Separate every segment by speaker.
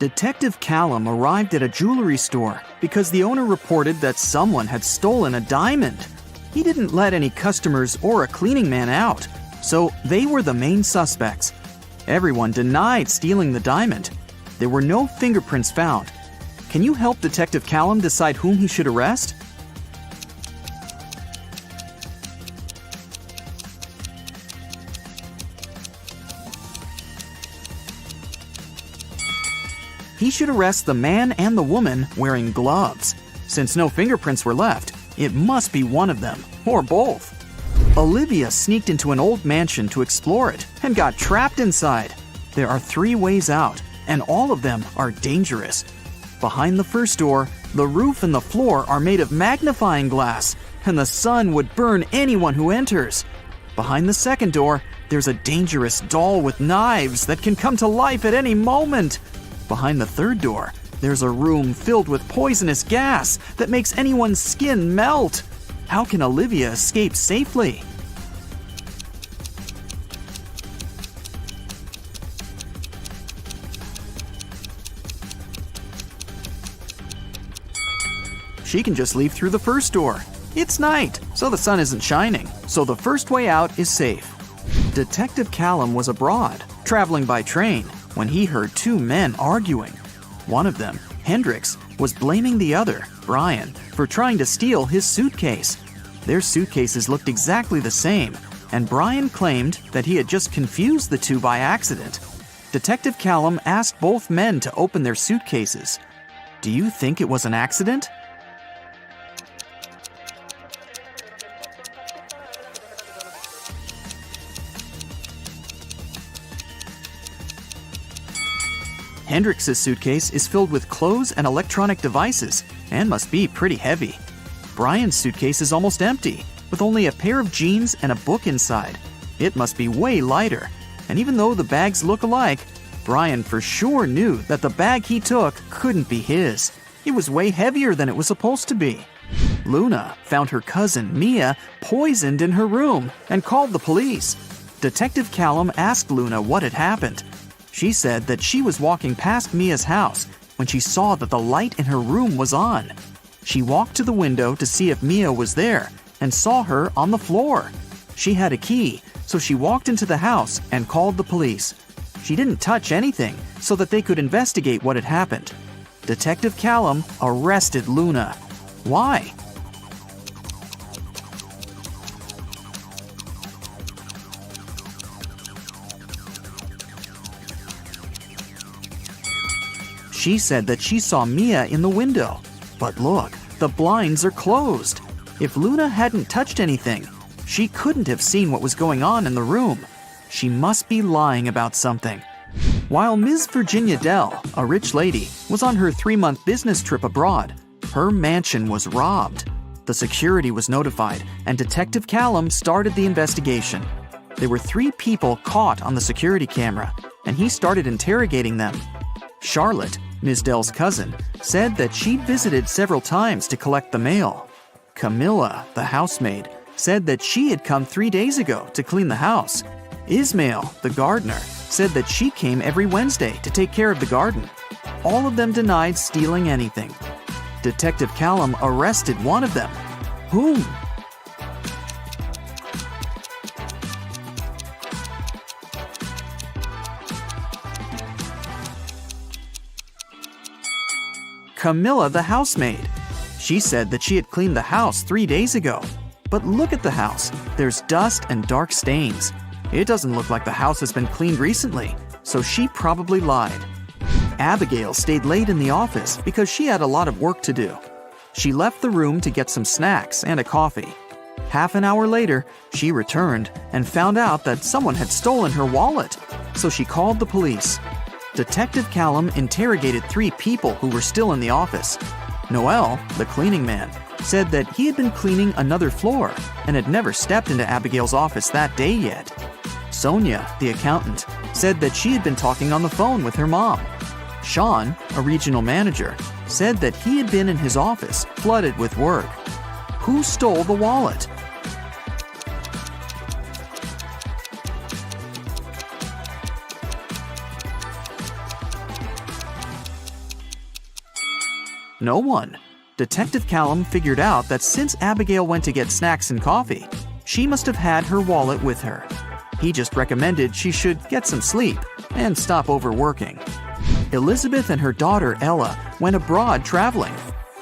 Speaker 1: Detective Callum arrived at a jewelry store because the owner reported that someone had stolen a diamond. He didn't let any customers or a cleaning man out, so they were the main suspects. Everyone denied stealing the diamond. There were no fingerprints found. Can you help Detective Callum decide whom he should arrest? He should arrest the man and the woman wearing gloves. Since no fingerprints were left, it must be one of them, or both. Olivia sneaked into an old mansion to explore it and got trapped inside. There are 3 ways out, and all of them are dangerous. Behind the first door, the roof and the floor are made of magnifying glass, and the sun would burn anyone who enters. Behind the second door, there's a dangerous doll with knives that can come to life at any moment. Behind the third door, there's a room filled with poisonous gas that makes anyone's skin melt. How can Olivia escape safely? She can just leave through the first door. It's night, so the sun isn't shining, so the first way out is safe. Detective Callum was abroad, traveling by train, when he heard 2 men arguing. One of them, Hendrix, was blaming the other, Brian, for trying to steal his suitcase. Their suitcases looked exactly the same, and Brian claimed that he had just confused the 2 by accident. Detective Callum asked both men to open their suitcases. Do you think it was an accident? Hendrix's suitcase is filled with clothes and electronic devices and must be pretty heavy. Brian's suitcase is almost empty, with only a pair of jeans and a book inside. It must be way lighter. And even though the bags look alike, Brian for sure knew that the bag he took couldn't be his. It was way heavier than it was supposed to be. Luna found her cousin, Mia, poisoned in her room and called the police. Detective Callum asked Luna what had happened. She said that she was walking past Mia's house when she saw that the light in her room was on. She walked to the window to see if Mia was there and saw her on the floor. She had a key, so she walked into the house and called the police. She didn't touch anything so that they could investigate what had happened. Detective Callum arrested Luna. Why? She said that she saw Mia in the window. But look, the blinds are closed. If Luna hadn't touched anything, she couldn't have seen what was going on in the room. She must be lying about something. While Ms. Virginia Dell, a rich lady, was on her 3-month business trip abroad, her mansion was robbed. The security was notified, and Detective Callum started the investigation. There were 3 people caught on the security camera, and he started interrogating them. Charlotte, Ms. Dell's cousin, said that she'd visited several times to collect the mail. Camilla, the housemaid, said that she had come 3 days ago to clean the house. Ismail, the gardener, said that she came every Wednesday to take care of the garden. All of them denied stealing anything. Detective Callum arrested one of them. Whom? Camilla, the housemaid. She said that she had cleaned the house 3 days ago. But look at the house. There's dust and dark stains. It doesn't look like the house has been cleaned recently, so she probably lied. Abigail stayed late in the office because she had a lot of work to do. She left the room to get some snacks and a coffee. Half an hour later, she returned and found out that someone had stolen her wallet, so she called the police. Detective Callum interrogated 3 people who were still in the office. Noel, the cleaning man, said that he had been cleaning another floor and had never stepped into Abigail's office that day yet. Sonia, the accountant, said that she had been talking on the phone with her mom. Sean, a regional manager, said that he had been in his office, flooded with work. Who stole the wallet? No one. Detective Callum figured out that since Abigail went to get snacks and coffee, she must have had her wallet with her. He just recommended she should get some sleep and stop overworking. Elizabeth and her daughter Ella went abroad traveling.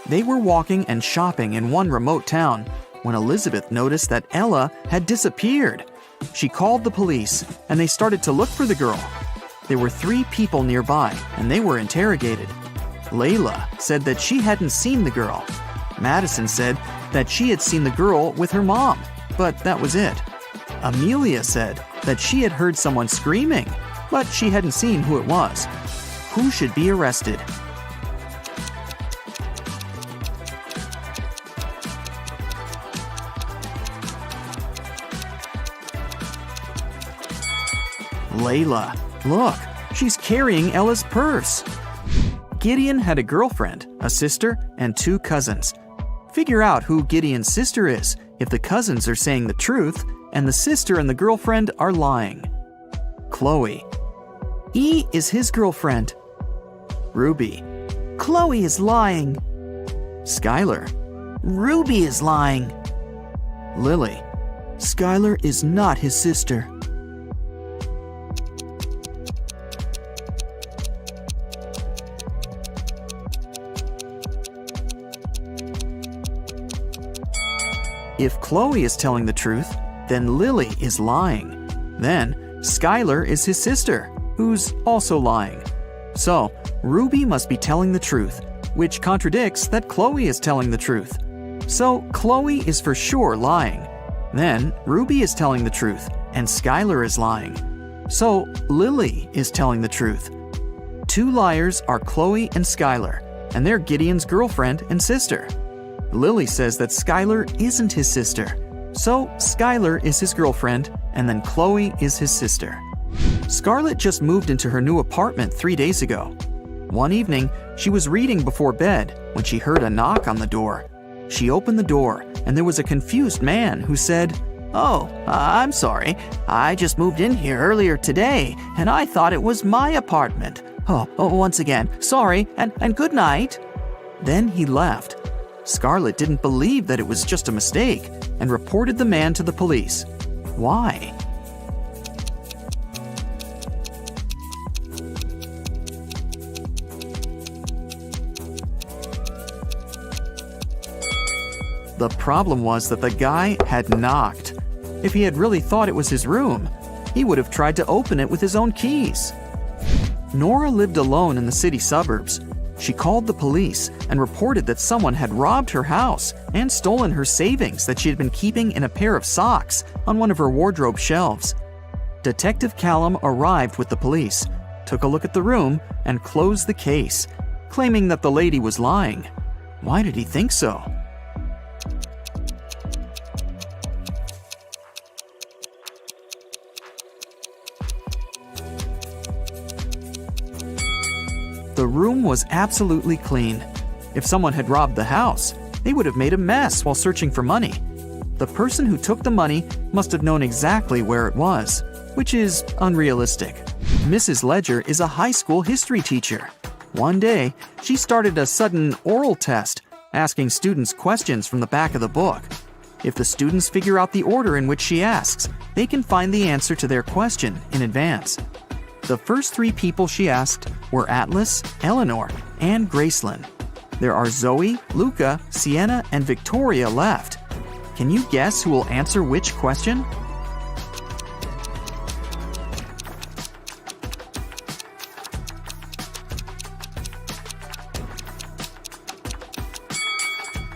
Speaker 1: They were walking and shopping in one remote town when Elizabeth noticed that Ella had disappeared. She called the police and they started to look for the girl. There were 3 people nearby and they were interrogated. Layla said that she hadn't seen the girl. Madison said that she had seen the girl with her mom, but that was it. Amelia said that she had heard someone screaming, but she hadn't seen who it was. Who should be arrested? Layla. Look, she's carrying Ella's purse. Gideon had a girlfriend, a sister, and 2 cousins. Figure out who Gideon's sister is if the cousins are saying the truth and the sister and the girlfriend are lying. Chloe. E is his girlfriend. Ruby. Chloe is lying. Skylar. Ruby is lying. Lily. Skylar is not his sister. If Chloe is telling the truth, then Lily is lying. Then Skylar is his sister, who's also lying. So Ruby must be telling the truth, which contradicts that Chloe is telling the truth. So Chloe is for sure lying. Then Ruby is telling the truth, and Skylar is lying. So Lily is telling the truth. 2 liars are Chloe and Skylar, and they're Gideon's girlfriend and sister. Lily says that Skylar isn't his sister. So Skylar is his girlfriend, and then Chloe is his sister. Scarlett just moved into her new apartment 3 days ago. One evening, she was reading before bed when she heard a knock on the door. She opened the door, and there was a confused man who said, "Oh, I'm sorry. I just moved in here earlier today, and I thought it was my apartment. Once again, sorry, and good night." Then he left. Scarlett didn't believe that it was just a mistake and reported the man to the police. Why? The problem was that the guy had knocked. If he had really thought it was his room, he would have tried to open it with his own keys. Nora lived alone in the city suburbs. She called the police and reported that someone had robbed her house and stolen her savings that she had been keeping in a pair of socks on one of her wardrobe shelves. Detective Callum arrived with the police, took a look at the room, and closed the case, claiming that the lady was lying. Why did he think so? The room was absolutely clean. If someone had robbed the house, they would have made a mess while searching for money. The person who took the money must have known exactly where it was, which is unrealistic. Mrs. Ledger is a high school history teacher. One day, she started a sudden oral test, asking students questions from the back of the book. If the students figure out the order in which she asks, they can find the answer to their question in advance. The first 3 people she asked were Atlas, Eleanor, and Gracelyn. There are Zoe, Luca, Sienna, and Victoria left. Can you guess who will answer which question?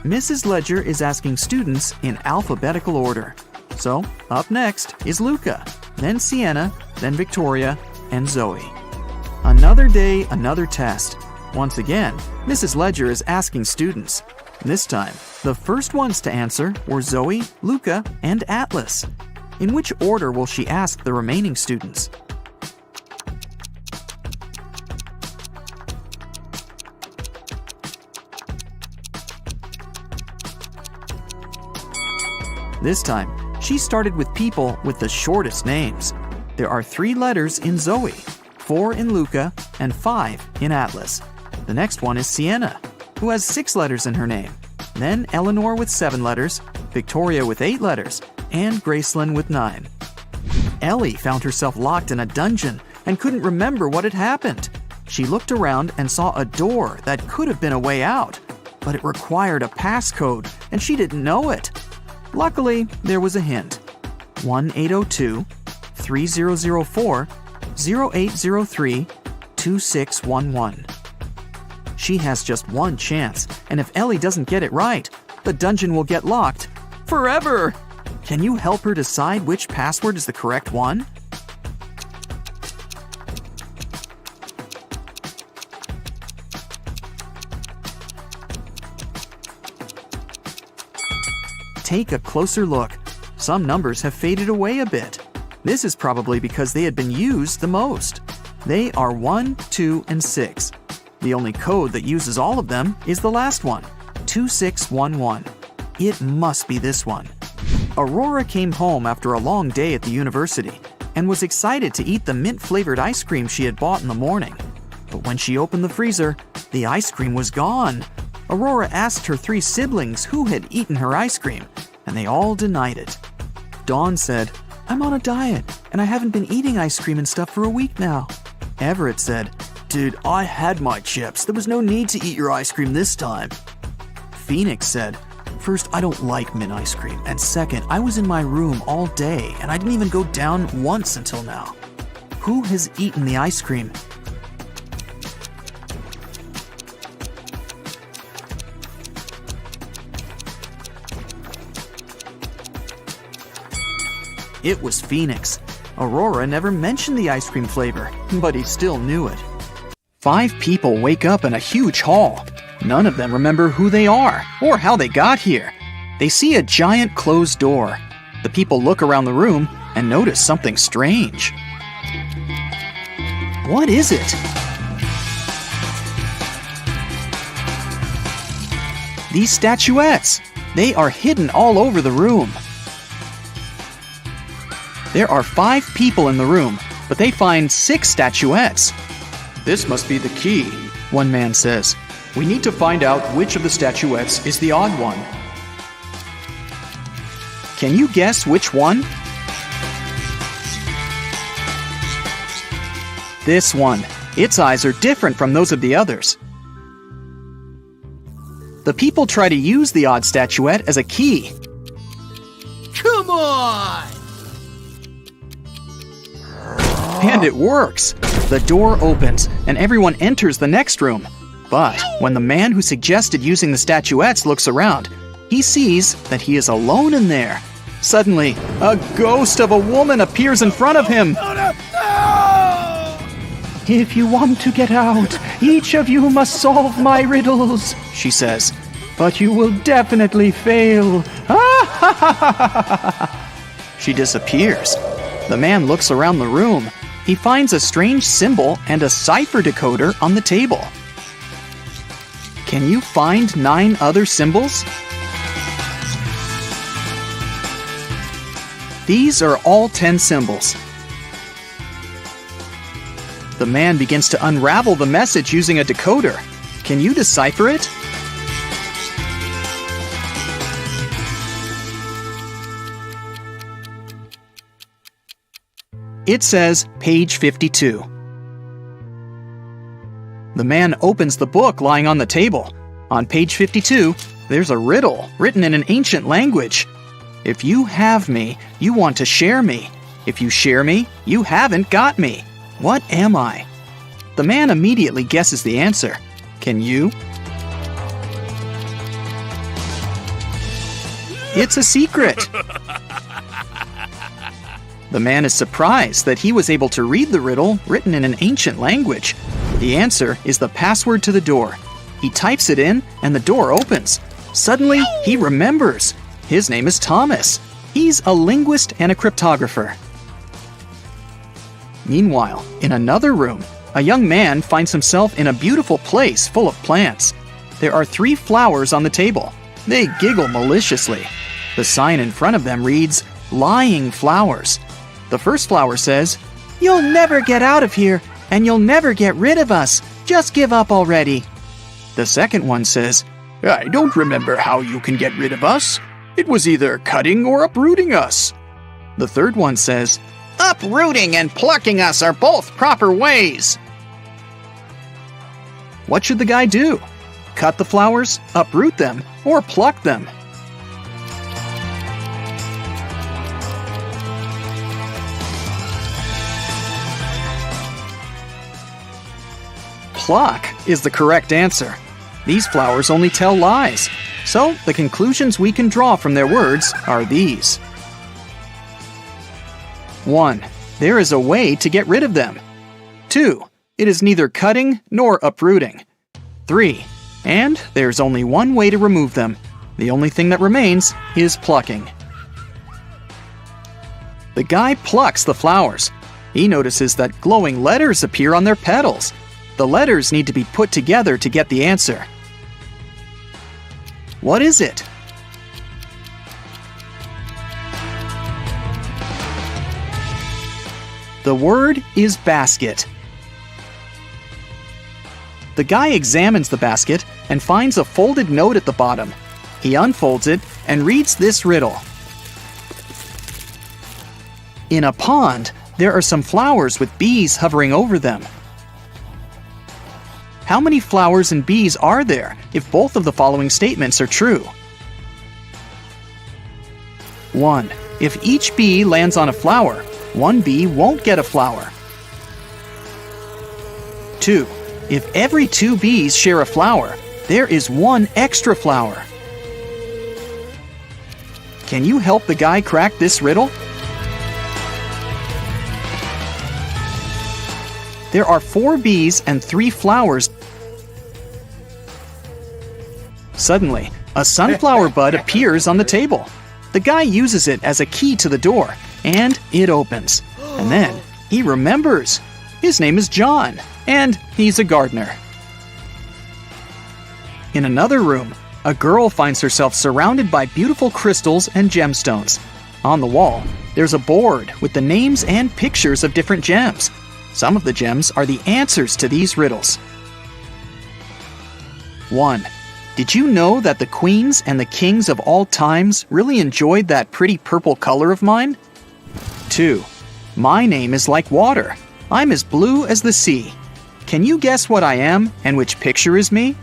Speaker 1: Mrs. Ledger is asking students in alphabetical order. So, up next is Luca, then Sienna, then Victoria, and Zoe. Another day, another test. Once again, Mrs. Ledger is asking students. This time, the first ones to answer were Zoe, Luca, and Atlas. In which order will she ask the remaining students? This time, she started with people with the shortest names. There are 3 letters in Zoe, 4 in Luca, and 5 in Atlas. The next one is Sienna. who has 6 letters in her name. Then Eleanor with 7 letters, Victoria with 8 letters, and Gracelyn with 9. Ellie found herself locked in a dungeon and couldn't remember what had happened. She looked around and saw a door that could have been a way out, but it required a passcode and she didn't know it. Luckily, there was a hint. 1-802-3004-0803-2611. She has just one chance, and if Ellie doesn't get it right, the dungeon will get locked forever. Can you help her decide which password is the correct one? Take a closer look. Some numbers have faded away a bit. This is probably because they had been used the most. They are 1, 2, and 6. The only code that uses all of them is the last one, 2611. It must be this one. Aurora came home after a long day at the university and was excited to eat the mint-flavored ice cream she had bought in the morning. But when she opened the freezer, the ice cream was gone. Aurora asked her 3 siblings who had eaten her ice cream, and they all denied it. Dawn said, "I'm on a diet, and I haven't been eating ice cream and stuff for a week now." Everett said, "Dude, I had my chips. There was no need to eat your ice cream this time." Phoenix said, "First, I don't like mint ice cream, and second, I was in my room all day, and I didn't even go down once until now." Who has eaten the ice cream? It was Phoenix. Aurora never mentioned the ice cream flavor, but he still knew it. 5 people wake up in a huge hall. None of them remember who they are or how they got here. They see a giant closed door. The people look around the room and notice something strange. What is it? These statuettes. They are hidden all over the room. There are 5 people in the room, but they find 6 statuettes. "This must be the key," one man says. "We need to find out which of the statuettes is the odd one." Can you guess which one? This one. Its eyes are different from those of the others. The people try to use the odd statuette as a key.
Speaker 2: Come on!
Speaker 1: And it works. The door opens, and everyone enters the next room. But when the man who suggested using the statuettes looks around, he sees that he is alone in there. Suddenly, a ghost of a woman appears in front of him.
Speaker 2: No!
Speaker 1: "If you want to get out, each of you must solve my riddles," she says. "But you will definitely fail." She disappears. The man looks around the room. He finds a strange symbol and a cipher decoder on the table. Can you find 9 other symbols? These are all 10 symbols. The man begins to unravel the message using a decoder. Can you decipher it? It says page 52. The man opens the book lying on the table. On page 52, there's a riddle written in an ancient language. If you have me, you want to share me. If you share me, you haven't got me. What am I? The man immediately guesses the answer. Can you? It's a secret. The man is surprised that he was able to read the riddle written in an ancient language. The answer is the password to the door. He types it in, and the door opens. Suddenly, he remembers. His name is Thomas. He's a linguist and a cryptographer. Meanwhile, in another room, a young man finds himself in a beautiful place full of plants. There are 3 flowers on the table. They giggle maliciously. The sign in front of them reads, "Lying Flowers." The first flower says, "You'll never get out of here, and you'll never get rid of us. Just give up already." The second one says,
Speaker 2: I don't remember how you can get rid of us. It was either cutting or uprooting us.
Speaker 1: The third one says,
Speaker 3: Uprooting and plucking us are both proper ways.
Speaker 1: what should the guy do? Cut the flowers, uproot them, or pluck them? Pluck is the correct answer. These flowers only tell lies, so the conclusions we can draw from their words are these. 1. There is a way to get rid of them. 2. It is neither cutting nor uprooting. 3. And there's only one way to remove them. The only thing that remains is plucking. The guy plucks the flowers. He notices that glowing letters appear on their petals. The letters need to be put together to get the answer. What is it? The word is basket. The guy examines the basket and finds a folded note at the bottom. He unfolds it and reads this riddle. In a pond, there are some flowers with bees hovering over them. How many flowers and bees are there if both of the following statements are true? 1. If each bee lands on a flower, one bee won't get a flower. 2. If every 2 bees share a flower, there is 1 extra flower. Can you help the guy crack this riddle? There are 4 bees and 3 flowers. Suddenly, a sunflower bud appears on the table. The guy uses it as a key to the door, and it opens. And then he remembers. His name is John, and he's a gardener. In another room, a girl finds herself surrounded by beautiful crystals and gemstones. On the wall, there's a board with the names and pictures of different gems. Some of the gems are the answers to these riddles. 1. Did you know that the queens and the kings of all times really enjoyed that pretty purple color of mine? 2. My name is like water. I'm as blue as the sea. Can you guess what I am and which picture is me?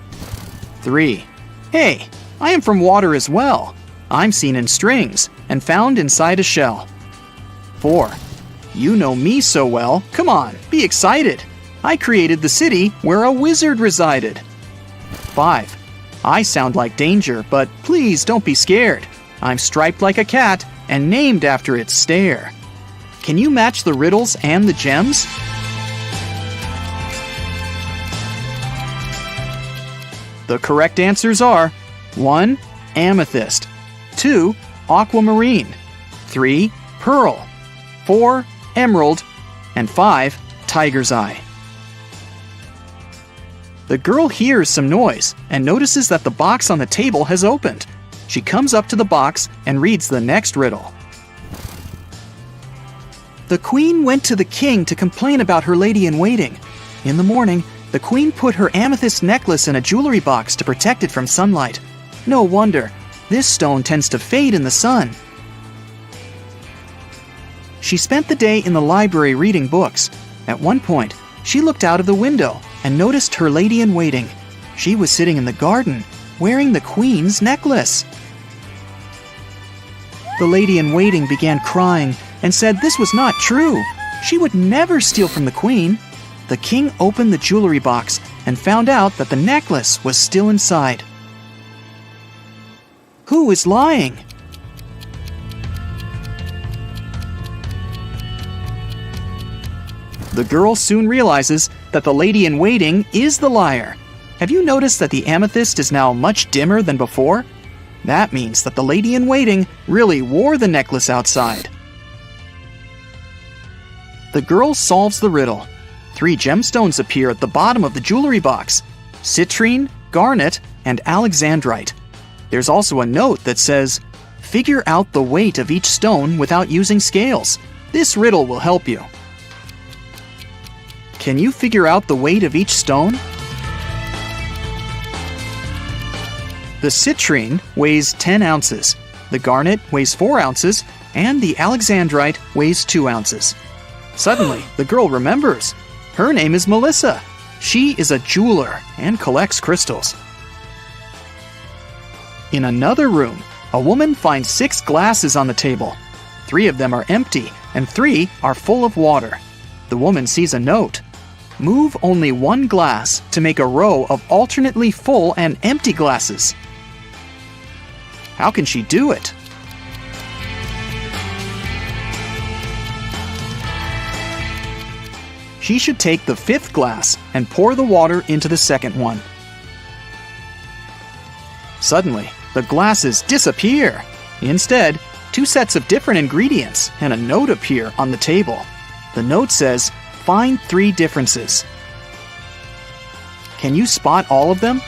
Speaker 1: 3. Hey, I am from water as well. I'm seen in strings and found inside a shell. 4. You know me so well. Come on, be excited. I created the city where a wizard resided. 5. I sound like danger, but please don't be scared. I'm striped like a cat and named after its stare. Can you match the riddles and the gems? The correct answers are 1. Amethyst, 2. Aquamarine, 3. Pearl, 4. Emerald, and 5. Tiger's eye. The girl hears some noise and notices that the box on the table has opened. She comes up to the box and reads the next riddle. The queen went to the king to complain about her lady-in-waiting. In the morning, the queen put her amethyst necklace in a jewelry box to protect it from sunlight. No wonder, this stone tends to fade in the sun. She spent the day in the library reading books. At one point, she looked out of the window and noticed her lady-in-waiting. She was sitting in the garden, wearing the queen's necklace. The lady-in-waiting began crying and said this was not true. She would never steal from the queen. The king opened the jewelry box and found out that the necklace was still inside. Who is lying? The girl soon realizes that the lady-in-waiting is the liar. Have you noticed that the amethyst is now much dimmer than before? That means that the lady-in-waiting really wore the necklace outside. The girl solves the riddle. 3 gemstones appear at the bottom of the jewelry box: citrine, garnet, and alexandrite. There's also a note that says, "Figure out the weight of each stone without using scales. This riddle will help you." Can you figure out the weight of each stone? The citrine weighs 10 ounces, the garnet weighs 4 ounces, and the alexandrite weighs 2 ounces. Suddenly, the girl remembers. Her name is Melissa. She is a jeweler and collects crystals. In another room, a woman finds 6 glasses on the table. 3 of them are empty, and 3 are full of water. The woman sees a note. Move only 1 glass to make a row of alternately full and empty glasses. How can she do it? She should take the 5th glass and pour the water into the second one. Suddenly, the glasses disappear. Instead, 2 sets of different ingredients and a note appear on the table. The note says, "Find 3 differences." Can you spot all of them?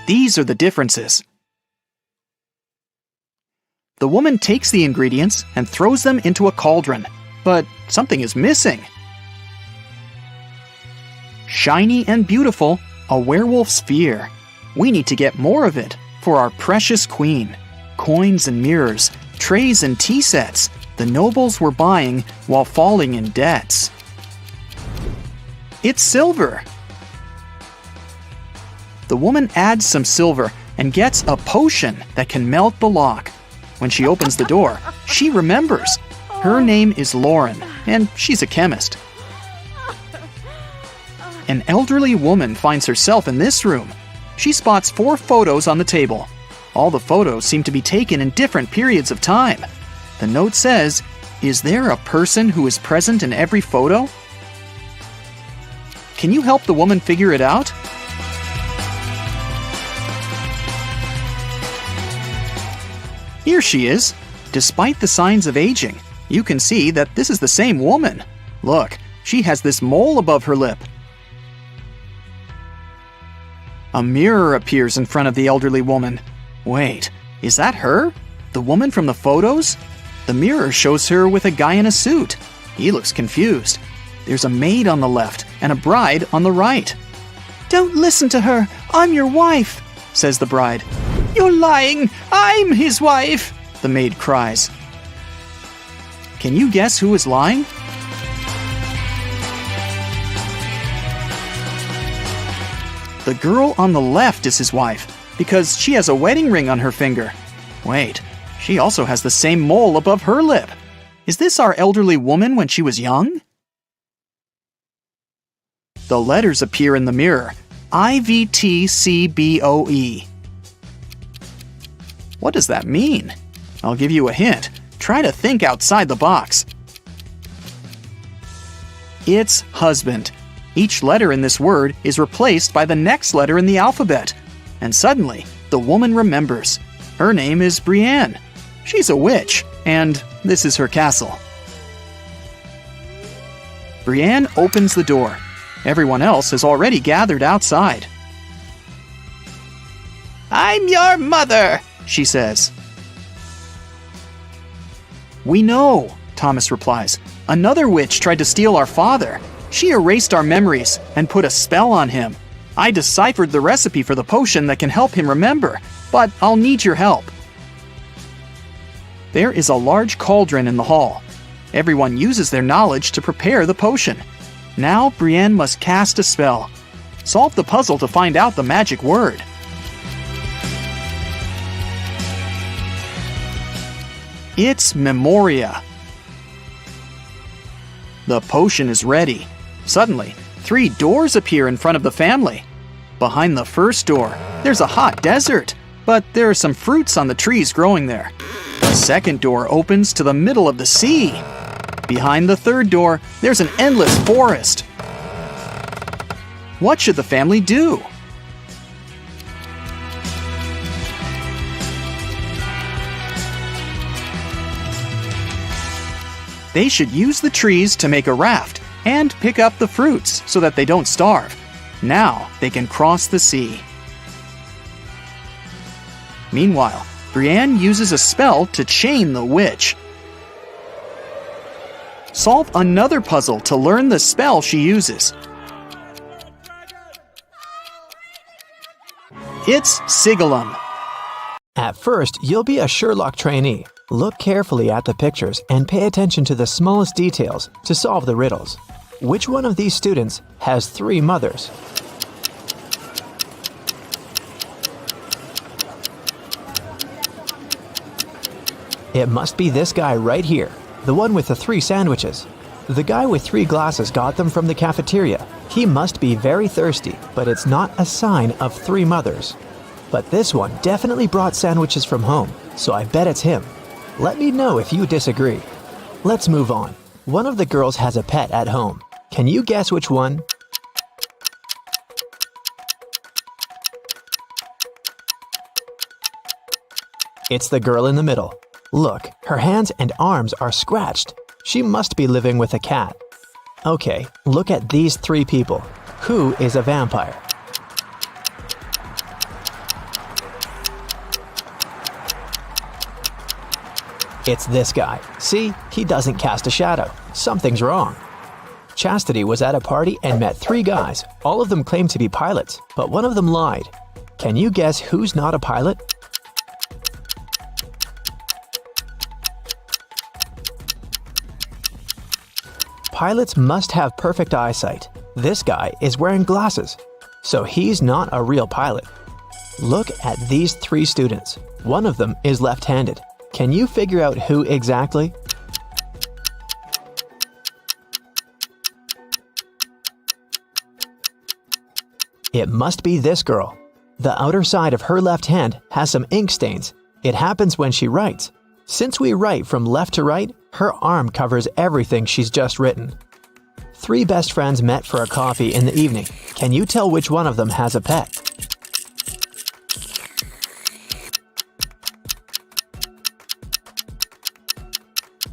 Speaker 1: These are the differences. The woman takes the ingredients and throws them into a cauldron, but something is missing. Shiny and beautiful, a werewolf's fear. We need to get more of it for our precious queen. Coins and mirrors, trays and tea sets, the nobles were buying while falling in debts. It's silver. The woman adds some silver and gets a potion that can melt the lock. When she opens the door, she remembers. Her name is Lauren, and she's a chemist. An elderly woman finds herself in this room. She spots 4 photos on the table. All the photos seem to be taken in different periods of time. The note says, "Is there a person who is present in every photo?" Can you help the woman figure it out? Here she is. Despite the signs of aging, you can see that this is the same woman. Look, she has this mole above her lip. A mirror appears in front of the elderly woman. Wait, is that her? The woman from the photos? The mirror shows her with a guy in a suit. He looks confused. There's a maid on the left and a bride on the right. "Don't listen to her. I'm your wife," says the bride. "You're lying. I'm his wife," the maid cries. Can you guess who is lying? The girl on the left is his wife, because she has a wedding ring on her finger. Wait, she also has the same mole above her lip. Is this our elderly woman when she was young? The letters appear in the mirror. IVTCBOE. What does that mean? I'll give you a hint. Try to think outside the box. It's husband. Each letter in this word is replaced by the next letter in the alphabet. And suddenly, the woman remembers. Her name is Brienne. She's a witch, and this is her castle. Brienne opens the door. Everyone else has already gathered outside. "I'm your mother," she says. "We know," Thomas replies. "Another witch tried to steal our father. She erased our memories and put a spell on him. I deciphered the recipe for the potion that can help him remember, but I'll need your help." There is a large cauldron in the hall. Everyone uses their knowledge to prepare the potion. Now Brienne must cast a spell. Solve the puzzle to find out the magic word. It's Memoria. The potion is ready. Suddenly, 3 doors appear in front of the family. Behind the first door, there's a hot desert, but there are some fruits on the trees growing there. The second door opens to the middle of the sea. Behind the third door, there's an endless forest. What should the family do? They should use the trees to make a raft and pick up the fruits so that they don't starve. Now they can cross the sea. Meanwhile, Brienne uses a spell to chain the witch. Solve another puzzle to learn the spell she uses. It's Sigillum.
Speaker 4: At first, you'll be a Sherlock trainee. Look carefully at the pictures and pay attention to the smallest details to solve the riddles. Which one of these students has 3 mothers? It must be this guy right here, the one with the 3 sandwiches. The guy with 3 glasses got them from the cafeteria. He must be very thirsty, but it's not a sign of 3 mothers. But this one definitely brought sandwiches from home, so I bet it's him. Let me know if you disagree. Let's move on. One of the girls has a pet at home. Can you guess which one? It's the girl in the middle. Look, her hands and arms are scratched. She must be living with a cat. Okay, look at these 3 people. Who is a vampire? It's this guy. See, he doesn't cast a shadow. Something's wrong. Chastity was at a party and met 3 guys. All of them claimed to be pilots, but one of them lied. Can you guess who's not a pilot? Pilots must have perfect eyesight. This guy is wearing glasses, so he's not a real pilot. Look at these 3 students. One of them is left-handed. Can you figure out who exactly? It must be this girl. The outer side of her left hand has some ink stains. It happens when she writes. Since we write from left to right, her arm covers everything she's just written. 3 best friends met for a coffee in the evening. Can you tell which one of them has a pet?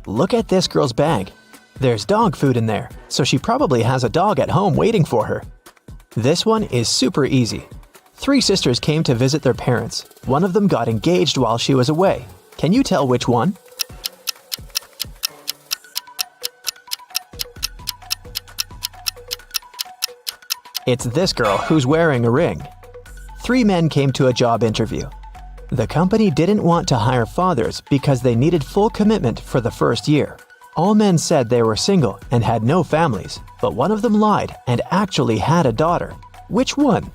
Speaker 4: Look at this girl's bag. There's dog food in there, so she probably has a dog at home waiting for her. This one is super easy. 3 sisters came to visit their parents. One of them got engaged while she was away. Can you tell which one? It's this girl who's wearing a ring. 3 men came to a job interview. The company didn't want to hire fathers because they needed full commitment for the first year. All men said they were single and had no families, but one of them lied and actually had a daughter. Which one?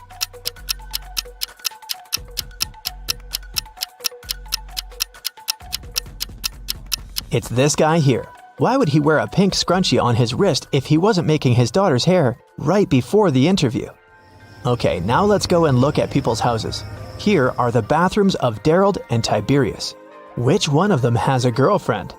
Speaker 4: It's this guy here. Why would he wear a pink scrunchie on his wrist if he wasn't making his daughter's hair right before the interview? Okay, now let's go and look at people's houses. Here are the bathrooms of Daryl and Tiberius. Which one of them has a girlfriend?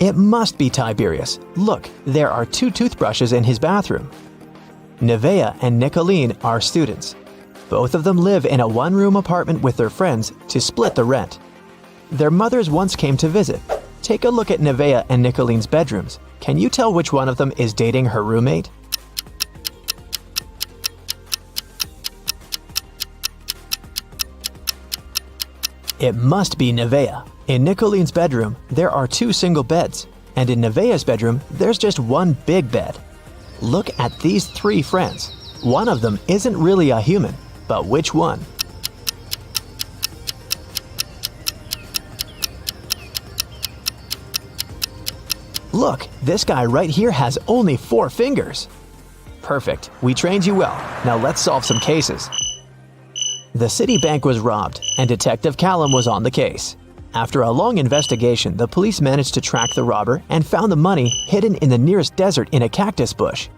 Speaker 4: It must be Tiberius. Look, there are 2 toothbrushes in his bathroom. Nevaeh and Nicolene are students. Both of them live in a 1-room apartment with their friends to split the rent. Their mothers once came to visit. Take a look at Nevaeh and Nicolene's bedrooms. Can you tell which one of them is dating her roommate? It must be Nevaeh. In Nicolene's bedroom, there are 2 single beds, and in Nevaeh's bedroom, there's just 1 big bed. Look at these 3 friends. One of them isn't really a human, but which one? Look, this guy right here has only 4 fingers. Perfect, we trained you well. Now let's solve some cases. The Citibank was robbed, and Detective Callum was on the case. After a long investigation, the police managed to track the robber and found the money hidden in the nearest desert in a cactus bush.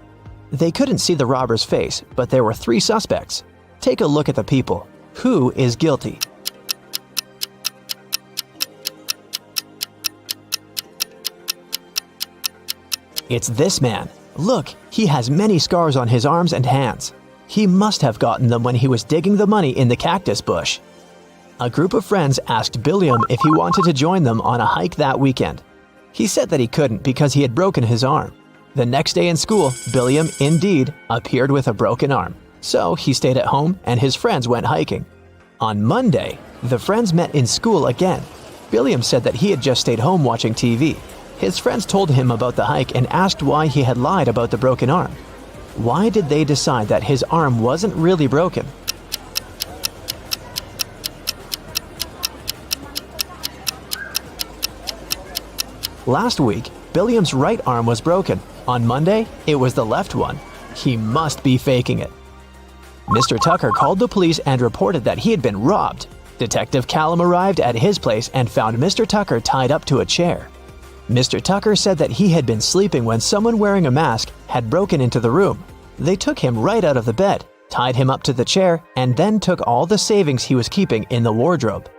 Speaker 4: They couldn't see the robber's face, but there were 3 suspects. Take a look at the people. Who is guilty? It's this man. Look, he has many scars on his arms and hands. He must have gotten them when he was digging the money in the cactus bush. A group of friends asked Billiam if he wanted to join them on a hike that weekend. He said that he couldn't because he had broken his arm. The next day in school, Billiam, indeed, appeared with a broken arm. So he stayed at home and his friends went hiking. On Monday, the friends met in school again. Billiam said that he had just stayed home watching TV. His friends told him about the hike and asked why he had lied about the broken arm. Why did they decide that his arm wasn't really broken? Last week, Billiam's right arm was broken. On Monday, it was the left one. He must be faking it. Mr. Tucker called the police and reported that he had been robbed. Detective Callum arrived at his place and found Mr. Tucker tied up to a chair. Mr. Tucker said that he had been sleeping when someone wearing a mask had broken into the room. They took him right out of the bed, tied him up to the chair, and then took all the savings he was keeping in the wardrobe.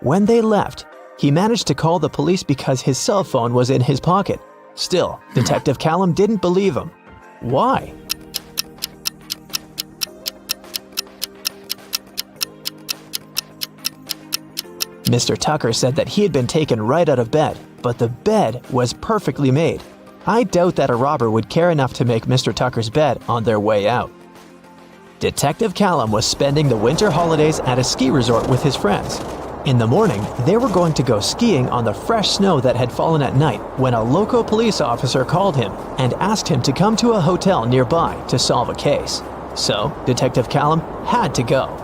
Speaker 4: When they left, he managed to call the police because his cell phone was in his pocket. Still, Detective Callum didn't believe him. Why? Mr. Tucker said that he had been taken right out of bed, but the bed was perfectly made. I doubt that a robber would care enough to make Mr. Tucker's bed on their way out. Detective Callum was spending the winter holidays at a ski resort with his friends. In the morning, they were going to go skiing on the fresh snow that had fallen at night when a local police officer called him and asked him to come to a hotel nearby to solve a case. So, Detective Callum had to go.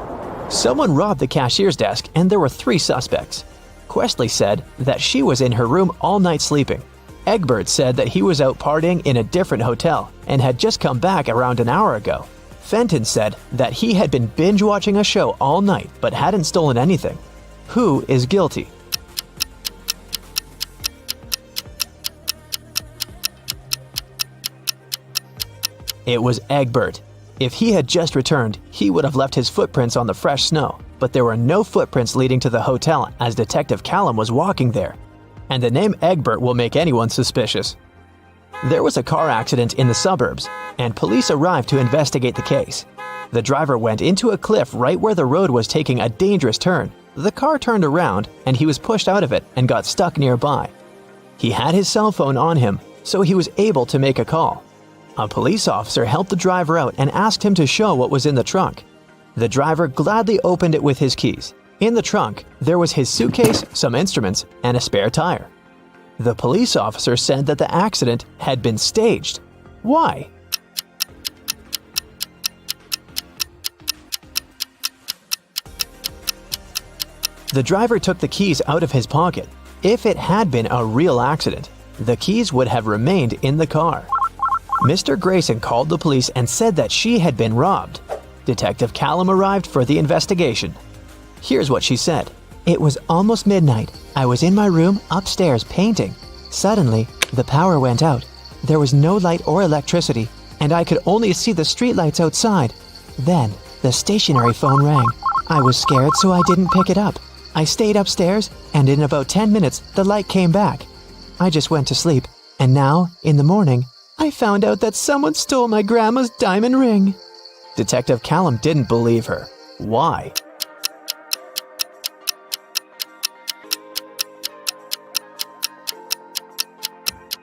Speaker 4: Someone robbed the cashier's desk and there were 3 suspects. Questley said that she was in her room all night sleeping. Egbert said that he was out partying in a different hotel and had just come back around an hour ago. Fenton said that he had been binge-watching a show all night but hadn't stolen anything. Who is guilty? It was Egbert. If he had just returned, he would have left his footprints on the fresh snow, but there were no footprints leading to the hotel as Detective Callum was walking there. And the name Egbert will make anyone suspicious. There was a car accident in the suburbs, and police arrived to investigate the case. The driver went into a cliff right where the road was taking a dangerous turn. The car turned around, and he was pushed out of it and got stuck nearby. He had his cell phone on him, so he was able to make a call. A police officer helped the driver out and asked him to show what was in the trunk. The driver gladly opened it with his keys. In the trunk, there was his suitcase, some instruments, and a spare tire. The police officer said that the accident had been staged. Why? The driver took the keys out of his pocket. If it had been a real accident, the keys would have remained in the car. Mr. Grayson called the police and said that she had been robbed. Detective Callum arrived for the investigation. Here's what she said. It was almost midnight. I was in my room upstairs painting. Suddenly, the power went out. There was no light or electricity, and I could only see the streetlights outside. Then, the stationary phone rang. I was scared, so I didn't pick it up. I stayed upstairs, and in about 10 minutes, the light came back. I just went to sleep, and now, in the morning, I found out that someone stole my grandma's diamond ring. Detective Callum didn't believe her. Why?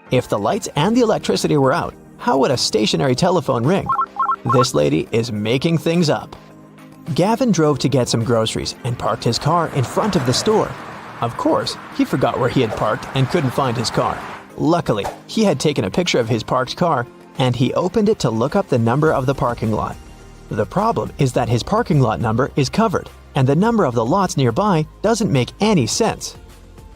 Speaker 4: If the lights and the electricity were out, how would a stationary telephone ring? This lady is making things up. Gavin drove to get some groceries and parked his car in front of the store. Of course, he forgot where he had parked and couldn't find his car. Luckily, he had taken a picture of his parked car and he opened it to look up the number of the parking lot. The problem is that his parking lot number is covered and the number of the lots nearby doesn't make any sense.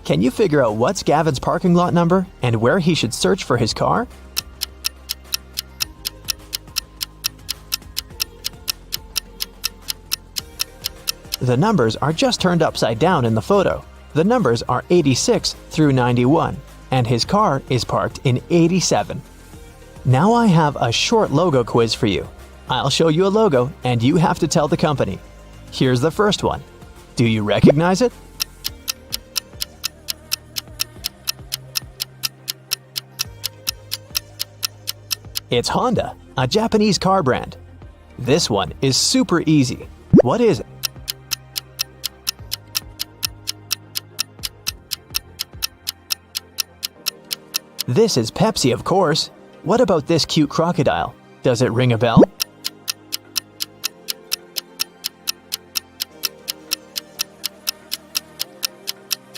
Speaker 4: Can you figure out what's Gavin's parking lot number and where he should search for his car? The numbers are just turned upside down in the photo. The numbers are 86 through 91, and his car is parked in 87. Now I have a short logo quiz for you. I'll show you a logo, and you have to tell the company. Here's the first one. Do you recognize it? It's Honda, a Japanese car brand. This one is super easy. What is it? This is Pepsi, of course. What about this cute crocodile? Does it ring a bell?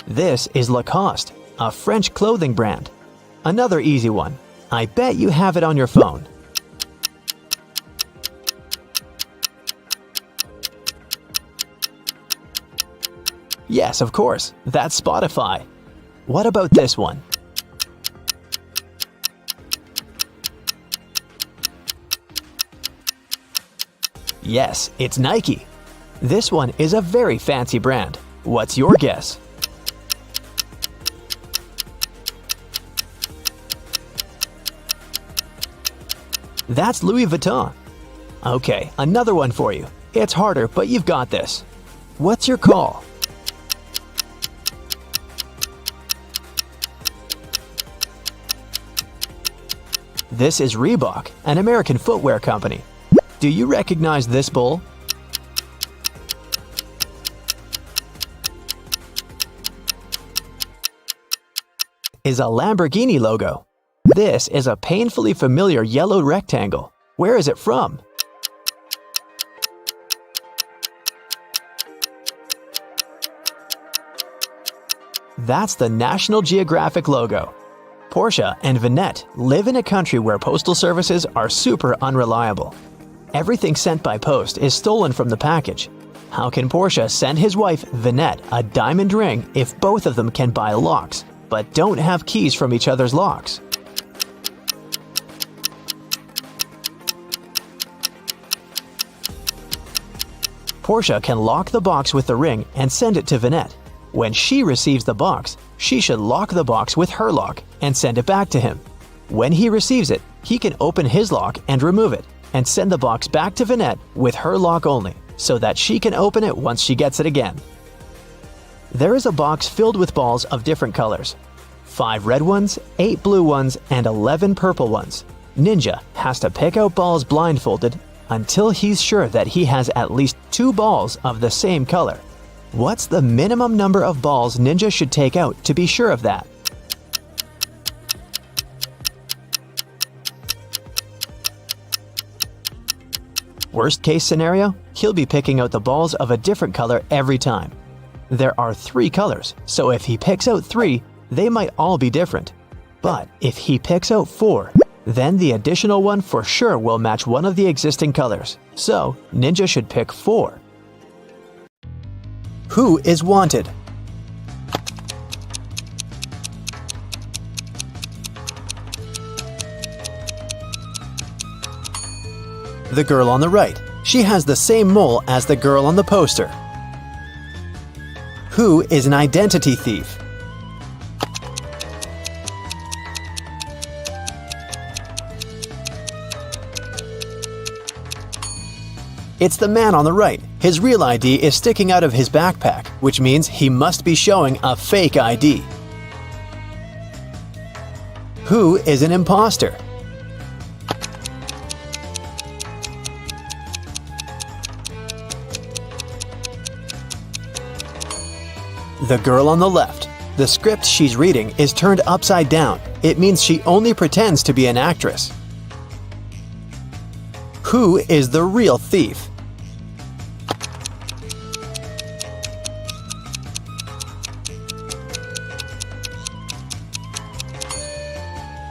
Speaker 4: This is Lacoste. a French clothing brand. Another easy one. I bet you have it on your phone. Yes, of course. That's Spotify. What about this one? Yes, it's Nike. This one is a very fancy brand. What's your guess? That's Louis Vuitton. Okay, another one for you. It's harder, but you've got this. What's your call? This is Reebok, an American footwear company. Do you recognize this bull? Is a Lamborghini logo. This is a painfully familiar yellow rectangle. Where is it from? That's the National Geographic logo. Portia and Vinette live in a country where postal services are super unreliable. Everything sent by post is stolen from the package. How can Portia send his wife, Vinette, a diamond ring if both of them can buy locks, but don't have keys from each other's locks? Portia can lock the box with the ring and send it to Vinette. When she receives the box, she should lock the box with her lock and send it back to him. When he receives it, he can open his lock and remove it, and send the box back to Vinette with her lock only, so that she can open it once she gets it again. There is a box filled with balls of different colors. 5 red ones, 8 blue ones, and 11 purple ones. Ninja has to pick out balls blindfolded until he's sure that he has at least 2 balls of the same color. What's the minimum number of balls Ninja should take out to be sure of that? Worst case scenario, he'll be picking out the balls of a different color every time. There are 3 colors, so if he picks out 3, they might all be different. But if he picks out 4, then the additional one for sure will match one of the existing colors. So, Ninja should pick 4. Who is wanted? The girl on the right. She has the same mole as the girl on the poster. Who is an identity thief? It's the man on the right. His real ID is sticking out of his backpack, which means he must be showing a fake ID. Who is an imposter? The girl on the left. The script she's reading is turned upside down. It means she only pretends to be an actress. Who is the real thief?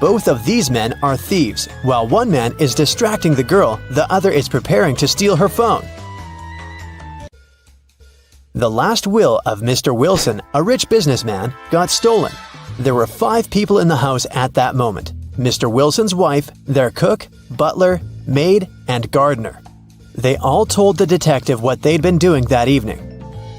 Speaker 4: Both of these men are thieves. While one man is distracting the girl, the other is preparing to steal her phone. The last will of Mr. Wilson, a rich businessman, got stolen. There were 5 people in the house at that moment. Mr. Wilson's wife, their cook, butler, maid, and gardener. They all told the detective what they'd been doing that evening.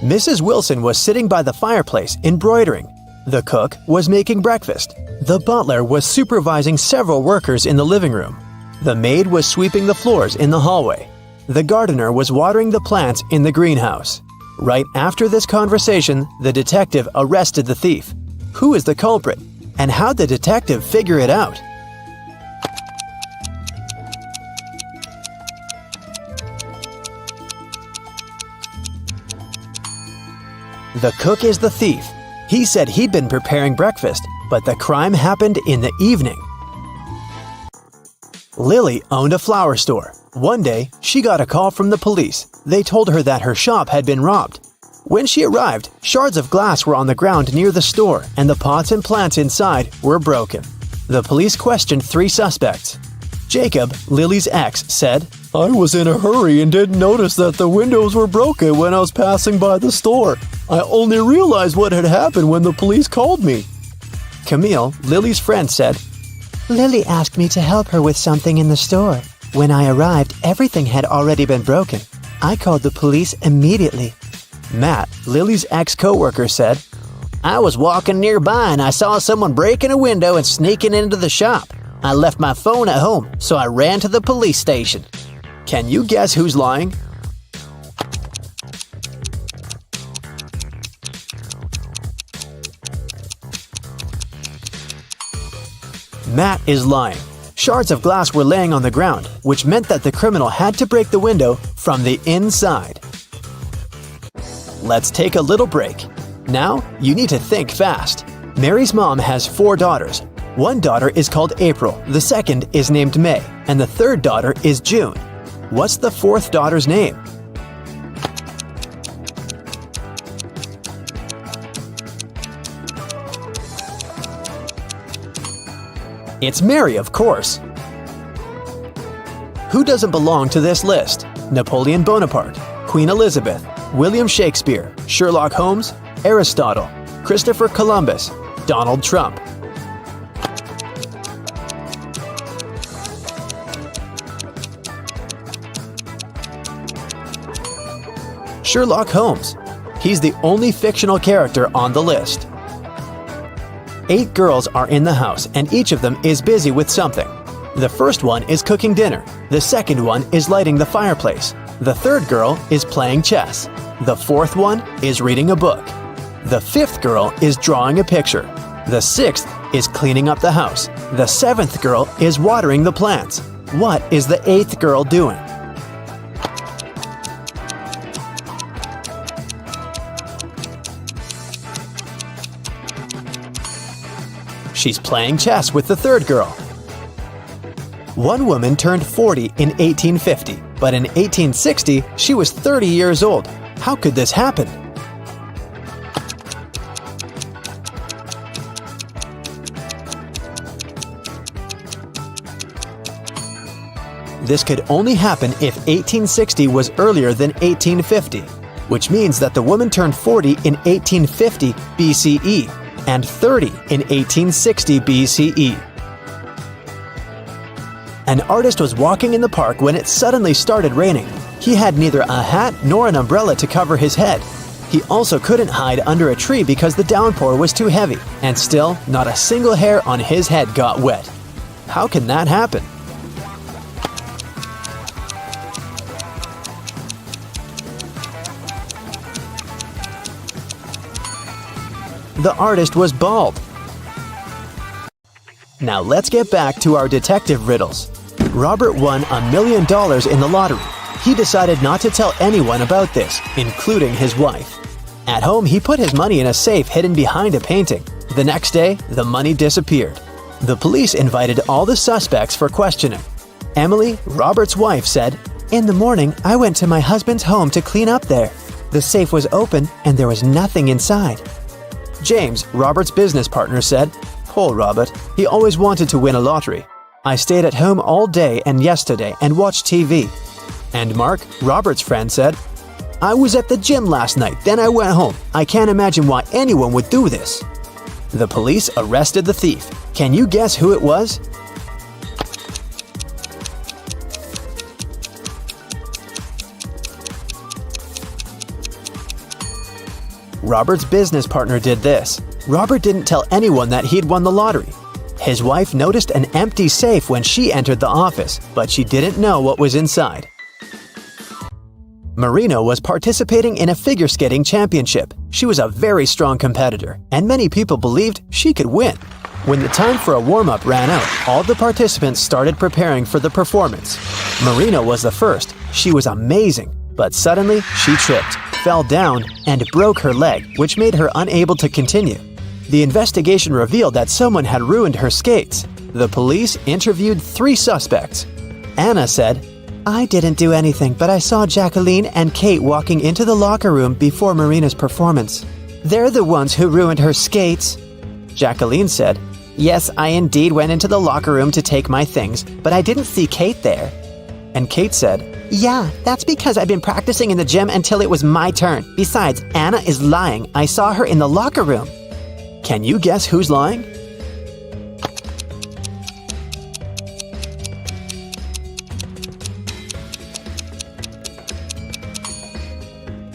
Speaker 4: Mrs. Wilson was sitting by the fireplace embroidering. The cook was making breakfast. The butler was supervising several workers in the living room. The maid was sweeping the floors in the hallway. The gardener was watering the plants in the greenhouse. Right after this conversation, the detective arrested the thief. Who is the culprit? And how'd the detective figure it out? The cook is the thief. He said he'd been preparing breakfast, but the crime happened in the evening. Lily owned a flower store. One day, she got a call from the police. They told her that her shop had been robbed. When she arrived, shards of glass were on the ground near the store, and the pots and plants inside were broken. The police questioned 3 suspects. Jacob, Lily's ex, said, "I was in a hurry and didn't notice that the windows were broken when I was passing by the store. I only realized what had happened when the police called me." Camille, Lily's friend, said, "Lily asked me to help her with something in the store. When I arrived, everything had already been broken. I called the police immediately." Matt, Lily's ex-coworker, said, "I was walking nearby and I saw someone breaking a window and sneaking into the shop. I left my phone at home, so I ran to the police station." Can you guess who's lying? Matt is lying. Shards of glass were laying on the ground, which meant that the criminal had to break the window from the inside. Let's take a little break. Now, you need to think fast. Mary's mom has 4 daughters. One daughter is called April, the second is named May, and the third daughter is June. What's the 4th daughter's name? It's Mary, of course. Who doesn't belong to this list? Napoleon Bonaparte, Queen Elizabeth, William Shakespeare, Sherlock Holmes, Aristotle, Christopher Columbus, Donald Trump. Sherlock Holmes. He's the only fictional character on the list. 8 girls are in the house and each of them is busy with something. The first one is cooking dinner. The second one is lighting the fireplace. The third girl is playing chess. The fourth one is reading a book. The fifth girl is drawing a picture. The sixth is cleaning up the house. The seventh girl is watering the plants. What is the eighth girl doing? She's playing chess with the third girl. One woman turned 40 in 1850, but in 1860 she was 30 years old. How could this happen? This could only happen if 1860 was earlier than 1850, which means that the woman turned 40 in 1850 BCE and 30 in 1860 BCE. An artist was walking in the park when it suddenly started raining. He had neither a hat nor an umbrella to cover his head. He also couldn't hide under a tree because the downpour was too heavy, and still, not a single hair on his head got wet. How can that happen? The artist was bald. Now let's get back to our detective riddles. Robert won $1 million in the lottery. He decided not to tell anyone about this, including his wife. At home, he put his money in a safe hidden behind a painting. The next day, the money disappeared. The police invited all the suspects for questioning. Emily, Robert's wife, said, "In the morning, I went to my husband's home to clean up there. The safe was open and there was nothing inside." James, Robert's business partner, said, "Poor Robert, he always wanted to win a lottery. I stayed at home all day and yesterday and watched TV." And Mark, Robert's friend, said, "I was at the gym last night, then I went home. I can't imagine why anyone would do this." The police arrested the thief. Can you guess who it was? Robert's business partner did this. Robert didn't tell anyone that he'd won the lottery. His wife noticed an empty safe when she entered the office, but she didn't know what was inside. Marina was participating in a figure skating championship. She was a very strong competitor, and many people believed she could win. When the time for a warm-up ran out, all the participants started preparing for the performance. Marina was the first. She was amazing, but suddenly she tripped, fell down, and broke her leg, which made her unable to continue. The investigation revealed that someone had ruined her skates. The police interviewed 3 suspects. Anna said, I didn't do anything, but I saw Jacqueline and Kate walking into the locker room before Marina's performance. They're the ones who ruined her skates. Jacqueline said, Yes, I indeed went into the locker room to take my things, but I didn't see Kate there. And Kate said, Yeah, that's because I've been practicing in the gym until it was my turn. Besides, Anna is lying. I saw her in the locker room. Can you guess who's lying?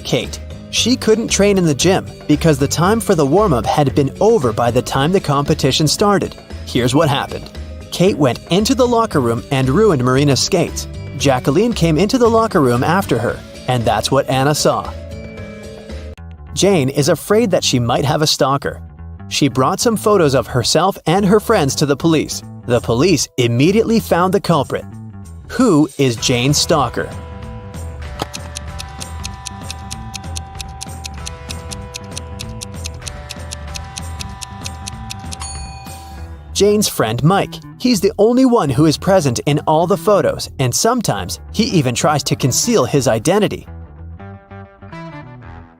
Speaker 4: Kate. She couldn't train in the gym because the time for the warm-up had been over by the time the competition started. Here's what happened. Kate went into the locker room and ruined Marina's skates. Jacqueline came into the locker room after her, and that's what Anna saw. Jane is afraid that she might have a stalker. She brought some photos of herself and her friends to the police. The police immediately found the culprit. Who is Jane's stalker? Jane's friend Mike. He's the only one who is present in all the photos, and sometimes he even tries to conceal his identity.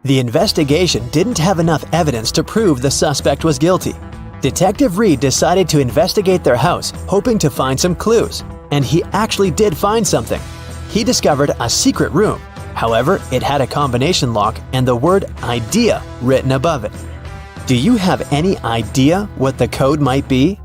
Speaker 4: The investigation didn't have enough evidence to prove the suspect was guilty. Detective Reed decided to investigate their house, hoping to find some clues, and he actually did find something. He discovered a secret room. However, it had a combination lock and the word IDEA written above it. Do you have any idea what the code might be?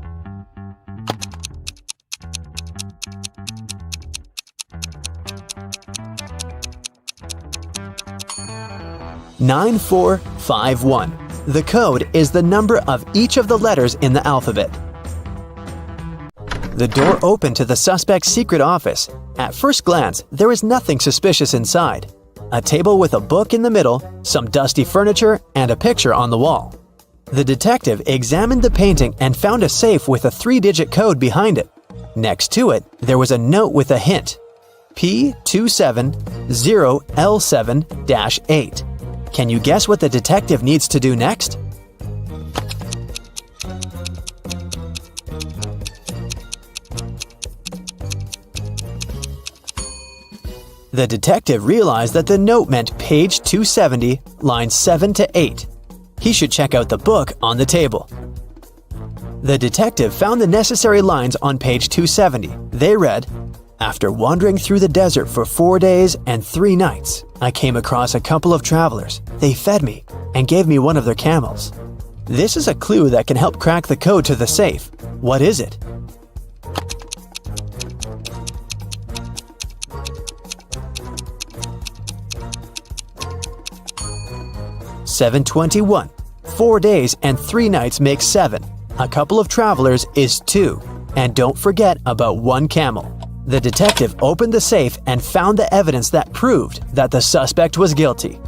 Speaker 4: "9451. The code is the number of each of the letters in the alphabet. The door opened to the suspect's secret office. At first glance, there is nothing suspicious inside. A table with a book in the middle, some dusty furniture, and a picture on the wall. The detective examined the painting and found a safe with a 3-digit code behind it. Next to it, there was a note with a hint. P270L7-8. Can you guess what the detective needs to do next? The detective realized that the note meant page 270, lines 7 to 8. He should check out the book on the table. The detective found the necessary lines on page 270. They read, "After wandering through the desert for 4 days and 3 nights, I came across a couple of travelers. They fed me and gave me one of their camels." This is a clue that can help crack the code to the safe. What is it? "721. 4 days and 3 nights makes 7. A couple of travelers is 2. And don't forget about 1 camel." The detective opened the safe and found the evidence that proved that the suspect was guilty.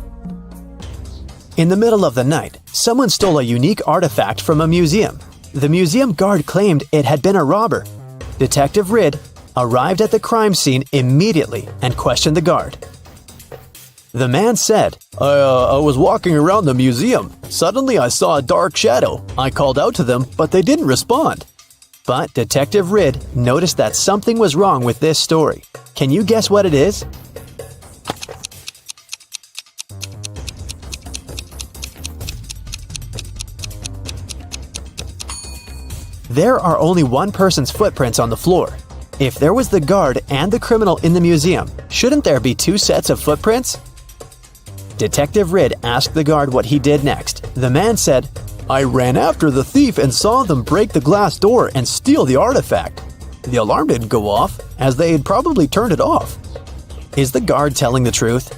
Speaker 4: In the middle of the night, someone stole a unique artifact from a museum. The museum guard claimed it had been a robber. Detective Reed arrived at the crime scene immediately and questioned the guard. The man said, I was walking around the museum. Suddenly I saw a dark shadow. I called out to them, but they didn't respond." But Detective Reed noticed that something was wrong with this story. Can you guess what it is? There are only one person's footprints on the floor. If there was the guard and the criminal in the museum, shouldn't there be 2 sets of footprints? Detective Reed asked the guard what he did next. The man said, "I ran after the thief and saw them break the glass door and steal the artifact. The alarm didn't go off, as they had probably turned it off." Is the guard telling the truth?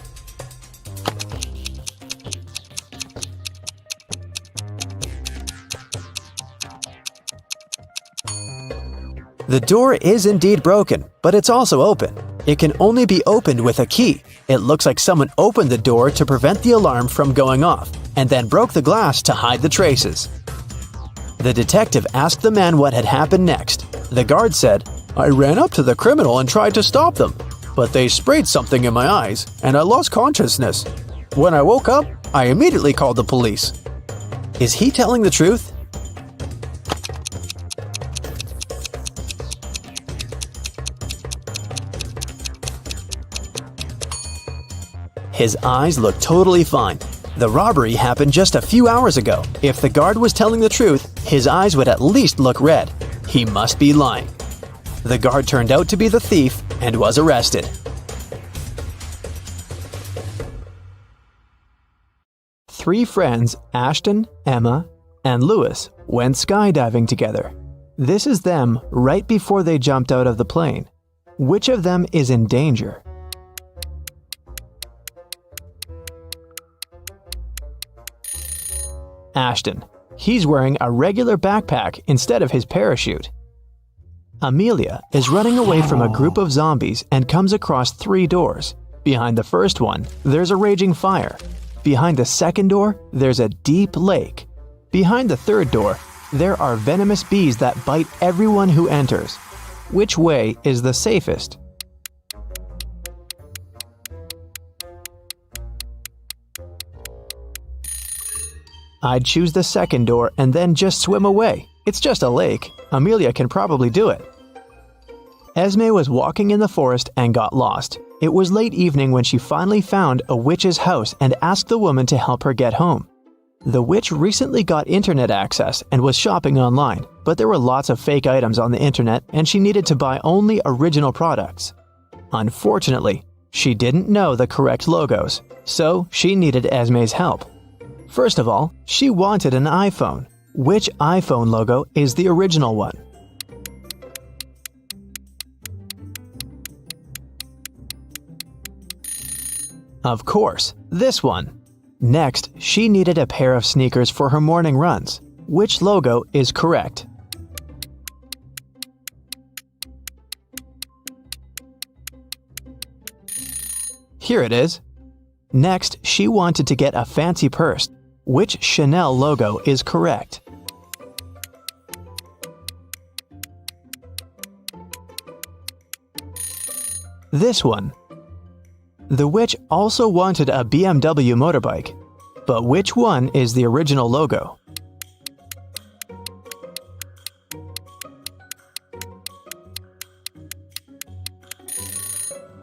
Speaker 4: The door is indeed broken, but it's also open. It can only be opened with a key. It looks like someone opened the door to prevent the alarm from going off, and then broke the glass to hide the traces. The detective asked the man what had happened next. The guard said, "I ran up to the criminal and tried to stop them, but they sprayed something in my eyes, and I lost consciousness. When I woke up, I immediately called the police." Is he telling the truth? His eyes look totally fine. The robbery happened just a few hours ago. If the guard was telling the truth, his eyes would at least look red. He must be lying. The guard turned out to be the thief and was arrested. Three friends, Ashton, Emma, and Lewis, went skydiving together. This is them right before they jumped out of the plane. Which of them is in danger? Ashton. He's wearing a regular backpack instead of his parachute. Amelia is running away from a group of zombies and comes across 3 doors. Behind the first one, there's a raging fire. Behind the second door, there's a deep lake. Behind the third door, there are venomous bees that bite everyone who enters. Which way is the safest? I'd choose the second door and then just swim away. It's just a lake. Amelia can probably do it. Esme was walking in the forest and got lost. It was late evening when she finally found a witch's house and asked the woman to help her get home. The witch recently got internet access and was shopping online, but there were lots of fake items on the internet and she needed to buy only original products. Unfortunately, she didn't know the correct logos, so she needed Esme's help. First of all, she wanted an iPhone. Which iPhone logo is the original one? Of course, this one. Next, she needed a pair of sneakers for her morning runs. Which logo is correct? Here it is. Next, she wanted to get a fancy purse. Which Chanel logo is correct? This one. The witch also wanted a BMW motorbike, but which one is the original logo?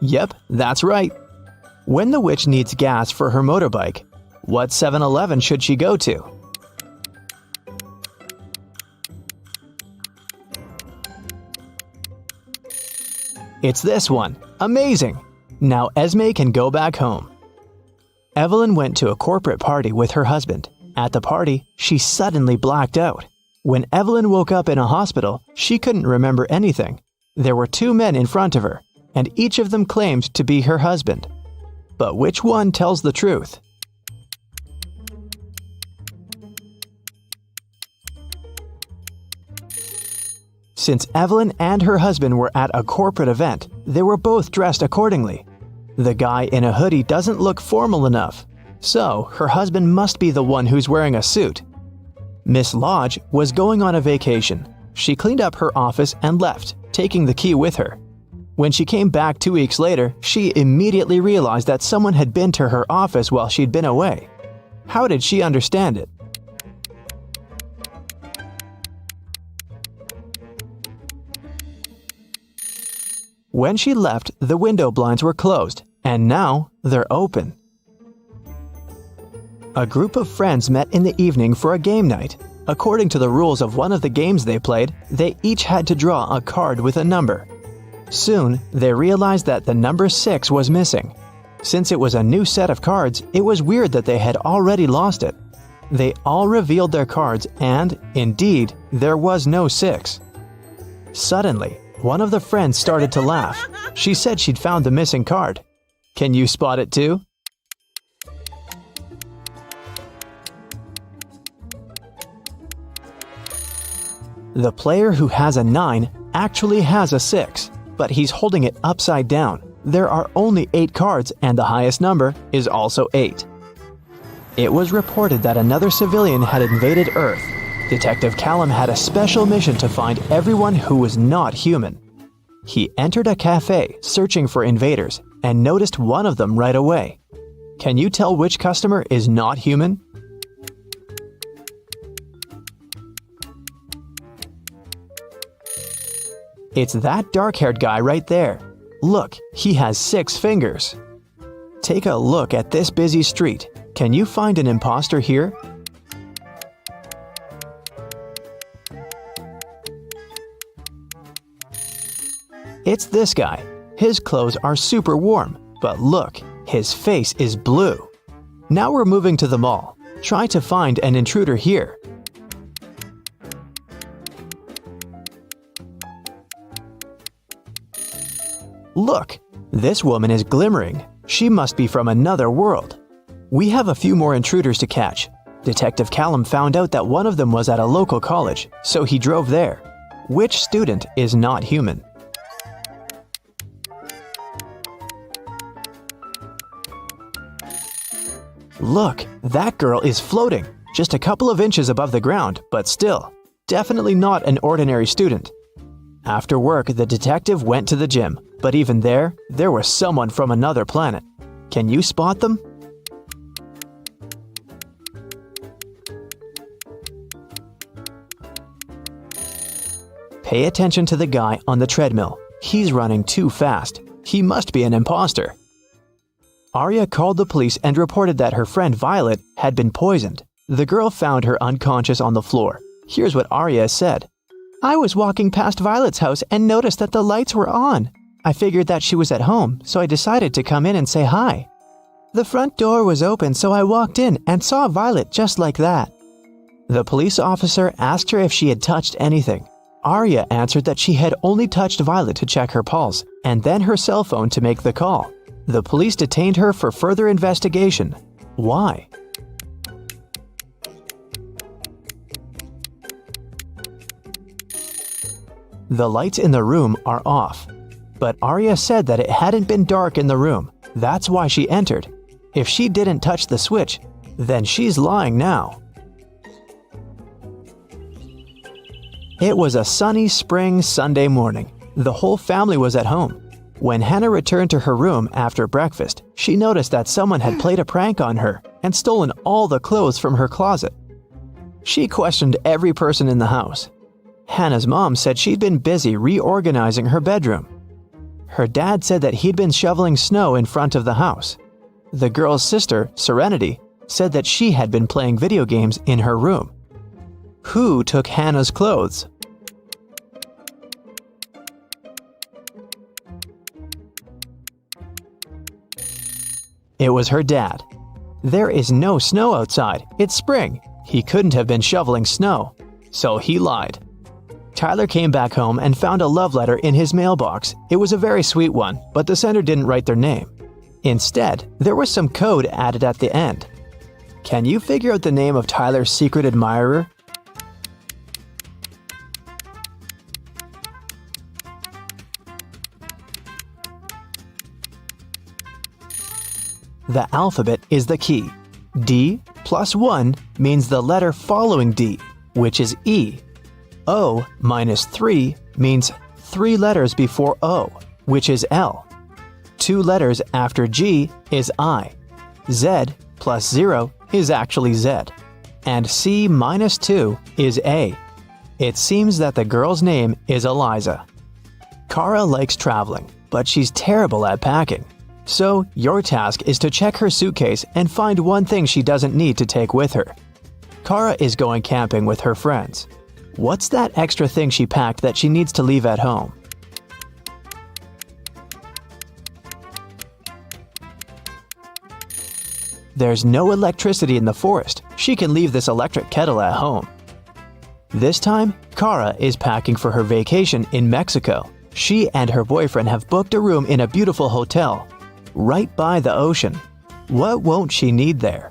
Speaker 4: Yep, that's right. When the witch needs gas for her motorbike, what 7-Eleven should she go to? It's this one. Amazing! Now Esme can go back home. Evelyn went to a corporate party with her husband. At the party, she suddenly blacked out. When Evelyn woke up in a hospital, she couldn't remember anything. There were 2 men in front of her, and each of them claimed to be her husband. But which one tells the truth? Since Evelyn and her husband were at a corporate event, they were both dressed accordingly. The guy in a hoodie doesn't look formal enough, so her husband must be the one who's wearing a suit. Miss Lodge was going on a vacation. She cleaned up her office and left, taking the key with her. When she came back 2 weeks later, she immediately realized that someone had been to her office while she'd been away. How did she understand it? When she left, the window blinds were closed, and now they're open. A group of friends met in the evening for a game night. According to the rules of one of the games they played, they each had to draw a card with a number. Soon, they realized that the number 6 was missing. Since it was a new set of cards, it was weird that they had already lost it. They all revealed their cards and, indeed, there was no 6. Suddenly, one of the friends started to laugh. She said she'd found the missing card. Can you spot it too? The player who has a 9 actually has a 6, but he's holding it upside down. There are only 8 cards and the highest number is also 8. It was reported that another civilian had invaded Earth. Detective Callum had a special mission to find everyone who was not human. He entered a cafe searching for invaders and noticed one of them right away. Can you tell which customer is not human? It's that dark-haired guy right there. Look, he has 6 fingers. Take a look at this busy street. Can you find an imposter here? It's this guy. His clothes are super warm, but look, his face is blue. Now we're moving to the mall. Try to find an intruder here. Look, this woman is glimmering. She must be from another world. We have a few more intruders to catch. Detective Callum found out that one of them was at a local college, so he drove there. Which student is not human? Look, that girl is floating, just a couple of inches above the ground, but still, definitely not an ordinary student. After work, the detective went to the gym, but even there was someone from another planet. Can you spot them? Pay attention to the guy on the treadmill. He's running too fast. He must be an imposter. Arya called the police and reported that her friend Violet had been poisoned. The girl found her unconscious on the floor. Here's what Arya said. I was walking past Violet's house and noticed that the lights were on. I figured that she was at home, so I decided to come in and say hi. The front door was open, so I walked in and saw Violet just like that. The police officer asked her if she had touched anything. Arya answered that she had only touched Violet to check her pulse, and then her cell phone to make the call. The police detained her for further investigation. Why? The lights in the room are off, but Arya said that it hadn't been dark in the room. That's why she entered. If she didn't touch the switch, then she's lying now. It was a sunny spring Sunday morning. The whole family was at home. When Hannah returned to her room after breakfast, she noticed that someone had played a prank on her and stolen all the clothes from her closet. She questioned every person in the house. Hannah's mom said she'd been busy reorganizing her bedroom. Her dad said that he'd been shoveling snow in front of the house. The girl's sister, Serenity, said that she had been playing video games in her room. Who took Hannah's clothes? It was her dad. There is no snow outside. It's spring. He couldn't have been shoveling snow. So he lied. Tyler came back home and found a love letter in his mailbox. It was a very sweet one, but the sender didn't write their name. Instead, there was some code added at the end. Can you figure out the name of Tyler's secret admirer? The alphabet is the key. D plus 1 means the letter following D, which is E. O minus 3 means 3 letters before O, which is L. 2 letters after G is I. Z plus 0 is actually Z. And C minus 2 is A. It seems that the girl's name is Eliza. Kara likes traveling, but she's terrible at packing. So, your task is to check her suitcase and find one thing she doesn't need to take with her. Kara is going camping with her friends. What's that extra thing she packed that she needs to leave at home? There's no electricity in the forest. She can leave this electric kettle at home. This time, Kara is packing for her vacation in Mexico. She and her boyfriend have booked a room in a beautiful hotel right by the ocean. What won't she need there?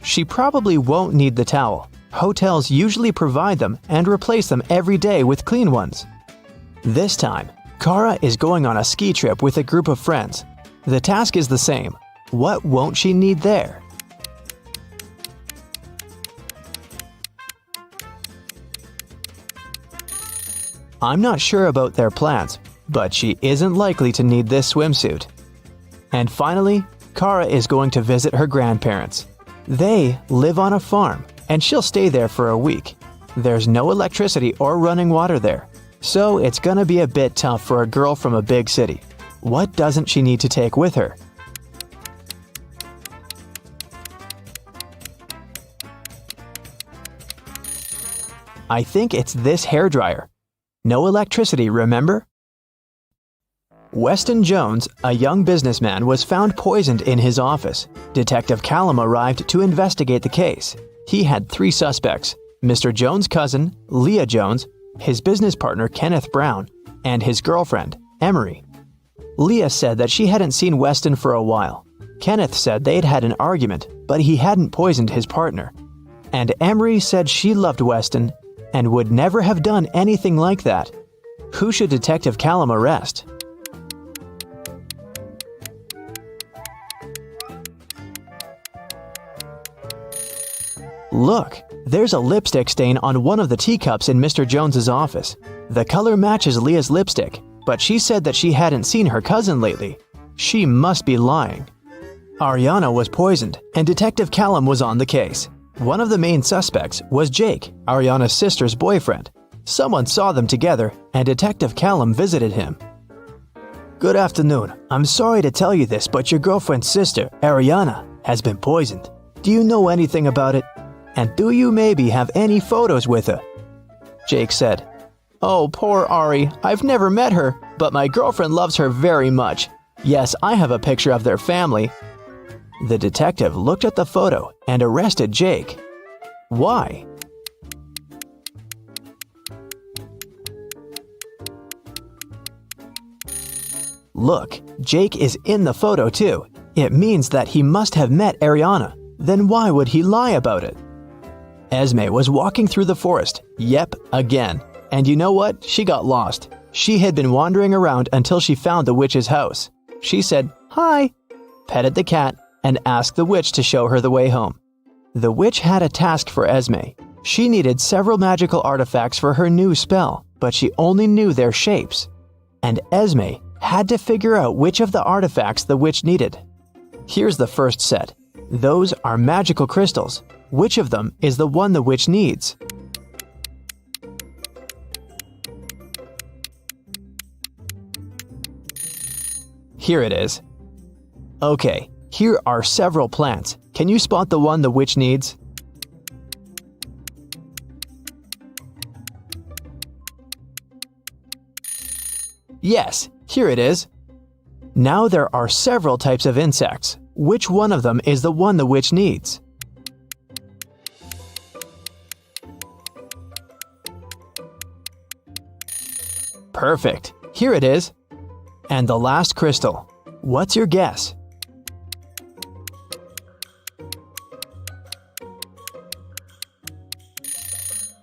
Speaker 4: She probably won't need the towel. Hotels usually provide them and replace them every day with clean ones. This time, Kara is going on a ski trip with a group of friends. The task is the same. What won't she need there? I'm not sure about their plans, but she isn't likely to need this swimsuit. And finally, Kara is going to visit her grandparents. They live on a farm, and she'll stay there for a week. There's no electricity or running water there, So it's gonna be a bit tough for a girl from a big city. What doesn't she need to take with her? I think it's this hairdryer. No electricity, remember? Weston Jones, a young businessman, was found poisoned in his office. Detective Callum arrived to investigate the case. He had 3 suspects: Mr. Jones' cousin, Leah Jones, his business partner Kenneth Brown, and his girlfriend, Emery. Leah said that she hadn't seen Weston for a while. Kenneth said they'd had an argument, but he hadn't poisoned his partner. And Emery said she loved Weston and would never have done anything like that. Who should Detective Callum arrest? Look, there's a lipstick stain on one of the teacups in Mr. Jones's office. The color matches Leah's lipstick, but she said that she hadn't seen her cousin lately. She must be lying. Ariana was poisoned, and Detective Callum was on the case. One of the main suspects was Jake, Ariana's sister's boyfriend. Someone saw them together, and Detective Callum visited him. Good afternoon. I'm sorry to tell you this, but your girlfriend's sister, Ariana, has been poisoned. Do you know anything about it? And do you maybe have any photos with her? Jake said, Oh, poor Ari. I've never met her, but my girlfriend loves her very much. Yes, I have a picture of their family. The detective looked at the photo and arrested Jake. Why? Look, Jake is in the photo too. It means that he must have met Ariana. Then why would he lie about it? Esme was walking through the forest. Yep, again. And you know what? She got lost. She had been wandering around until she found the witch's house. She said, Hi, petted the cat, and asked the witch to show her the way home. The witch had a task for Esme. She needed several magical artifacts for her new spell, but she only knew their shapes. And Esme had to figure out which of the artifacts the witch needed. Here's the first set. Those are magical crystals. Which of them is the one the witch needs? Here it is. Okay, here are several plants. Can you spot the one the witch needs? Yes, here it is. Now there are several types of insects. Which one of them is the one the witch needs? Perfect. Here it is. And the last crystal. What's your guess?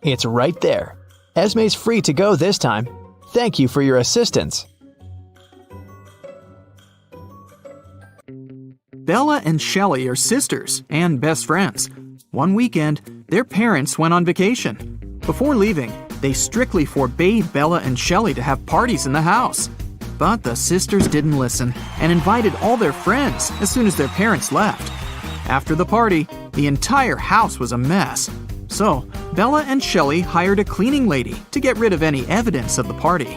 Speaker 4: It's right there. Esme's free to go this time. Thank you for your assistance.
Speaker 1: Bella and Shelley are sisters and best friends. One weekend, their parents went on vacation. Before leaving, they strictly forbade Bella and Shelley to have parties in the house. But the sisters didn't listen and invited all their friends as soon as their parents left. After the party, the entire house was a mess. So, Bella and Shelley hired a cleaning lady to get rid of any evidence of the party.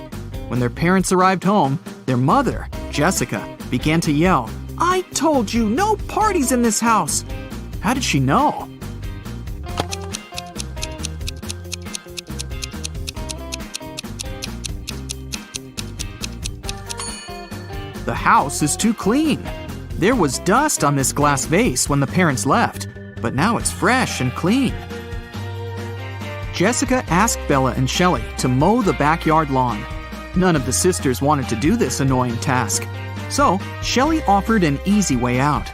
Speaker 1: When their parents arrived home, their mother, Jessica, began to yell, "I told you, no parties in this house!" How did she know? The house is too clean. There was dust on this glass vase when the parents left, but now it's fresh and clean. Jessica asked Bella and Shelley to mow the backyard lawn. None of the sisters wanted to do this annoying task. So, Shelley offered an easy way out.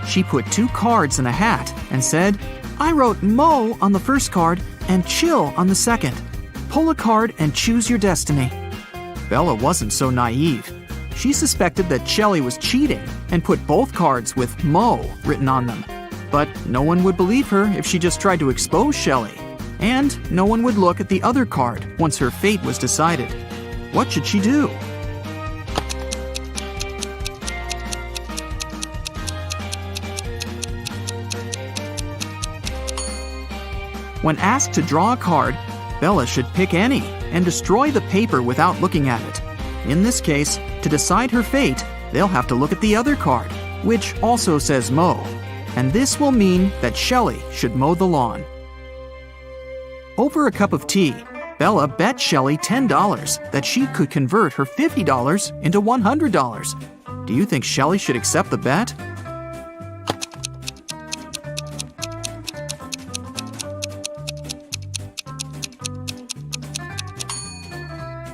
Speaker 1: She put 2 cards in a hat and said, "I wrote mow on the first card and chill on the second. Pull a card and choose your destiny." Bella wasn't so naive. She suspected that Shelley was cheating and put both cards with mow written on them. But no one would believe her if she just tried to expose Shelley. And no one would look at the other card once her fate was decided. What should she do? When asked to draw a card, Bella should pick any and destroy the paper without looking at it. In this case, to decide her fate, they'll have to look at the other card, which also says mow. And this will mean that Shelley should mow the lawn. Over a cup of tea, Bella bet Shelley $10 that she could convert her $50 into $100. Do you think Shelley should accept the bet?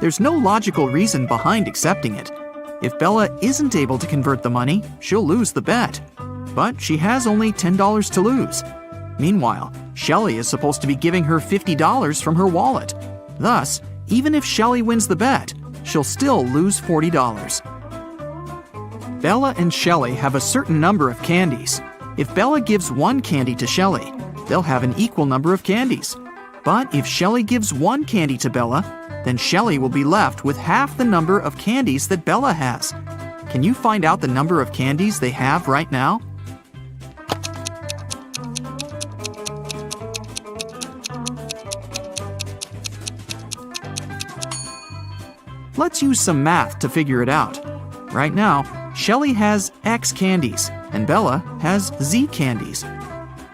Speaker 1: There's no logical reason behind accepting it. If Bella isn't able to convert the money, she'll lose the bet. But she has only $10 to lose. Meanwhile, Shelley is supposed to be giving her $50 from her wallet. Thus, even if Shelley wins the bet, she'll still lose $40. Bella and Shelley have a certain number of candies. If Bella gives one candy to Shelley, they'll have an equal number of candies. But if Shelley gives one candy to Bella, then Shelley will be left with half the number of candies that Bella has. Can you find out the number of candies they have right now? Let's use some math to figure it out. Right now, Shelley has X candies and Bella has Z candies.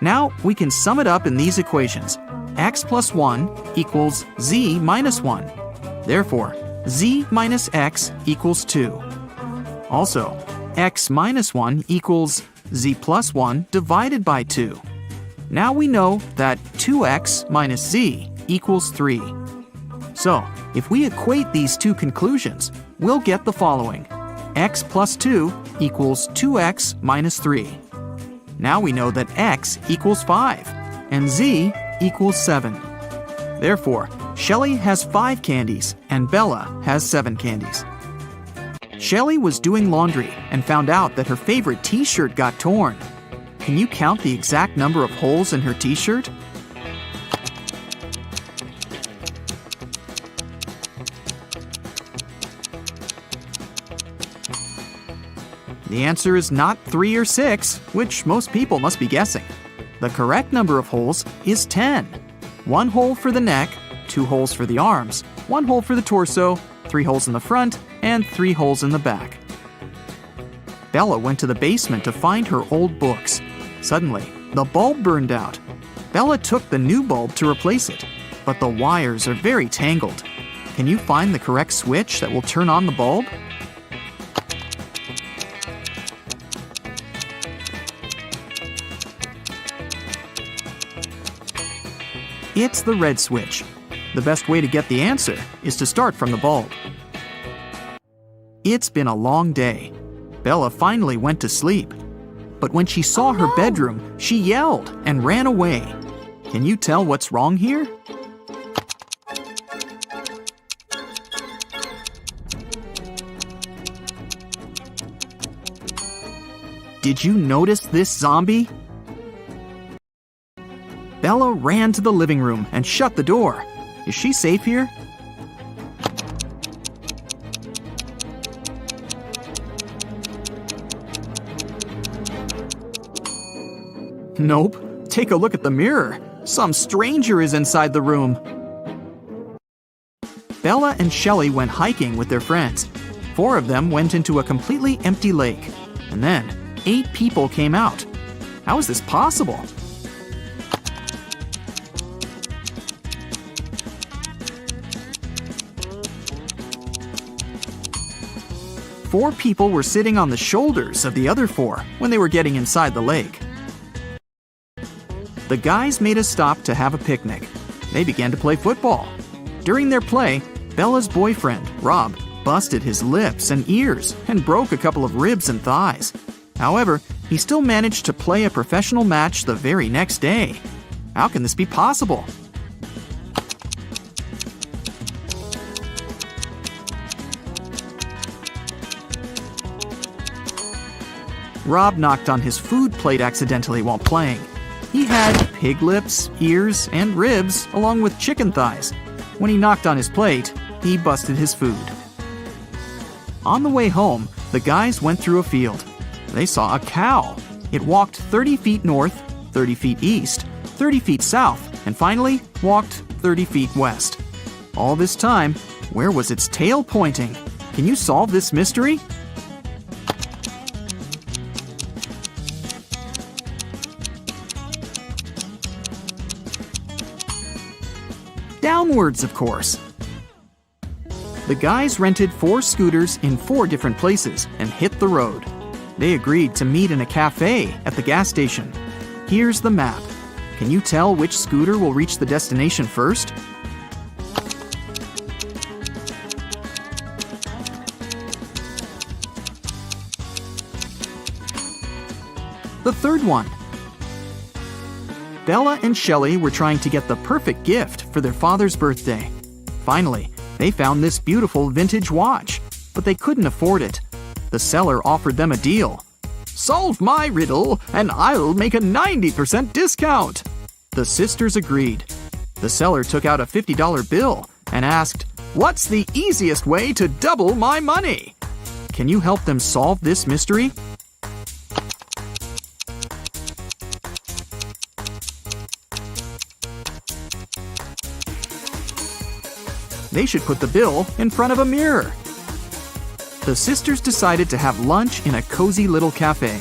Speaker 1: Now we can sum it up in these equations. X plus 1 equals Z minus 1. Therefore, Z minus X equals 2. Also, X minus 1 equals Z plus 1 divided by 2. Now we know that 2X minus Z equals 3. So, if we equate these two conclusions, we'll get the following. X plus 2 equals 2X minus 3. Now we know that X equals 5 and Z equals 7. Therefore, Shelley has 5 candies and Bella has 7 candies. Shelley was doing laundry and found out that her favorite t-shirt got torn. Can you count the exact number of holes in her t-shirt? The answer is not 3 or 6, which most people must be guessing. The correct number of holes is 10. 1 hole for the neck, 2 holes for the arms, 1 hole for the torso, 3 holes in the front, and 3 holes in the back. Bella went to the basement to find her old books. Suddenly, the bulb burned out. Bella took the new bulb to replace it, but the wires are very tangled. Can you find the correct switch that will turn on the bulb? It's the red switch. The best way to get the answer is to start from the bulb. It's been a long day. Bella finally went to sleep. But when she saw her bedroom, she yelled and ran away. Can you tell what's wrong here? Did you notice this zombie? Bella ran to the living room and shut the door. Is she safe here? Nope. Take a look at the mirror. Some stranger is inside the room. Bella and Shelley went hiking with their friends. 4 of them went into a completely empty lake. And then 8 people came out. How is this possible? Four people were sitting on the shoulders of the other 4 when they were getting inside the lake. The guys made a stop to have a picnic. They began to play football. During their play, Bella's boyfriend, Rob, busted his lips and ears and broke a couple of ribs and thighs. However, he still managed to play a professional match the very next day. How can this be possible? Rob knocked on his food plate accidentally while playing. He had pig lips, ears, and ribs, along with chicken thighs. When he knocked on his plate, he busted his food. On the way home, the guys went through a field. They saw a cow. It walked 30 feet north, 30 feet east, 30 feet south, and finally walked 30 feet west. All this time, where was its tail pointing? Can you solve this mystery? Downwards, of course. The guys rented 4 scooters in 4 different places and hit the road. They agreed to meet in a cafe at the gas station. Here's the map. Can you tell which scooter will reach the destination first? The third one. Bella and Shelley were trying to get the perfect gift for their father's birthday. Finally, they found this beautiful vintage watch, but they couldn't afford it. The seller offered them a deal. "Solve my riddle, and I'll make a 90% discount." The sisters agreed. The seller took out a $50 bill and asked, "What's the easiest way to double my money?" Can you help them solve this mystery? They should put the bill in front of a mirror. The sisters decided to have lunch in a cozy little cafe.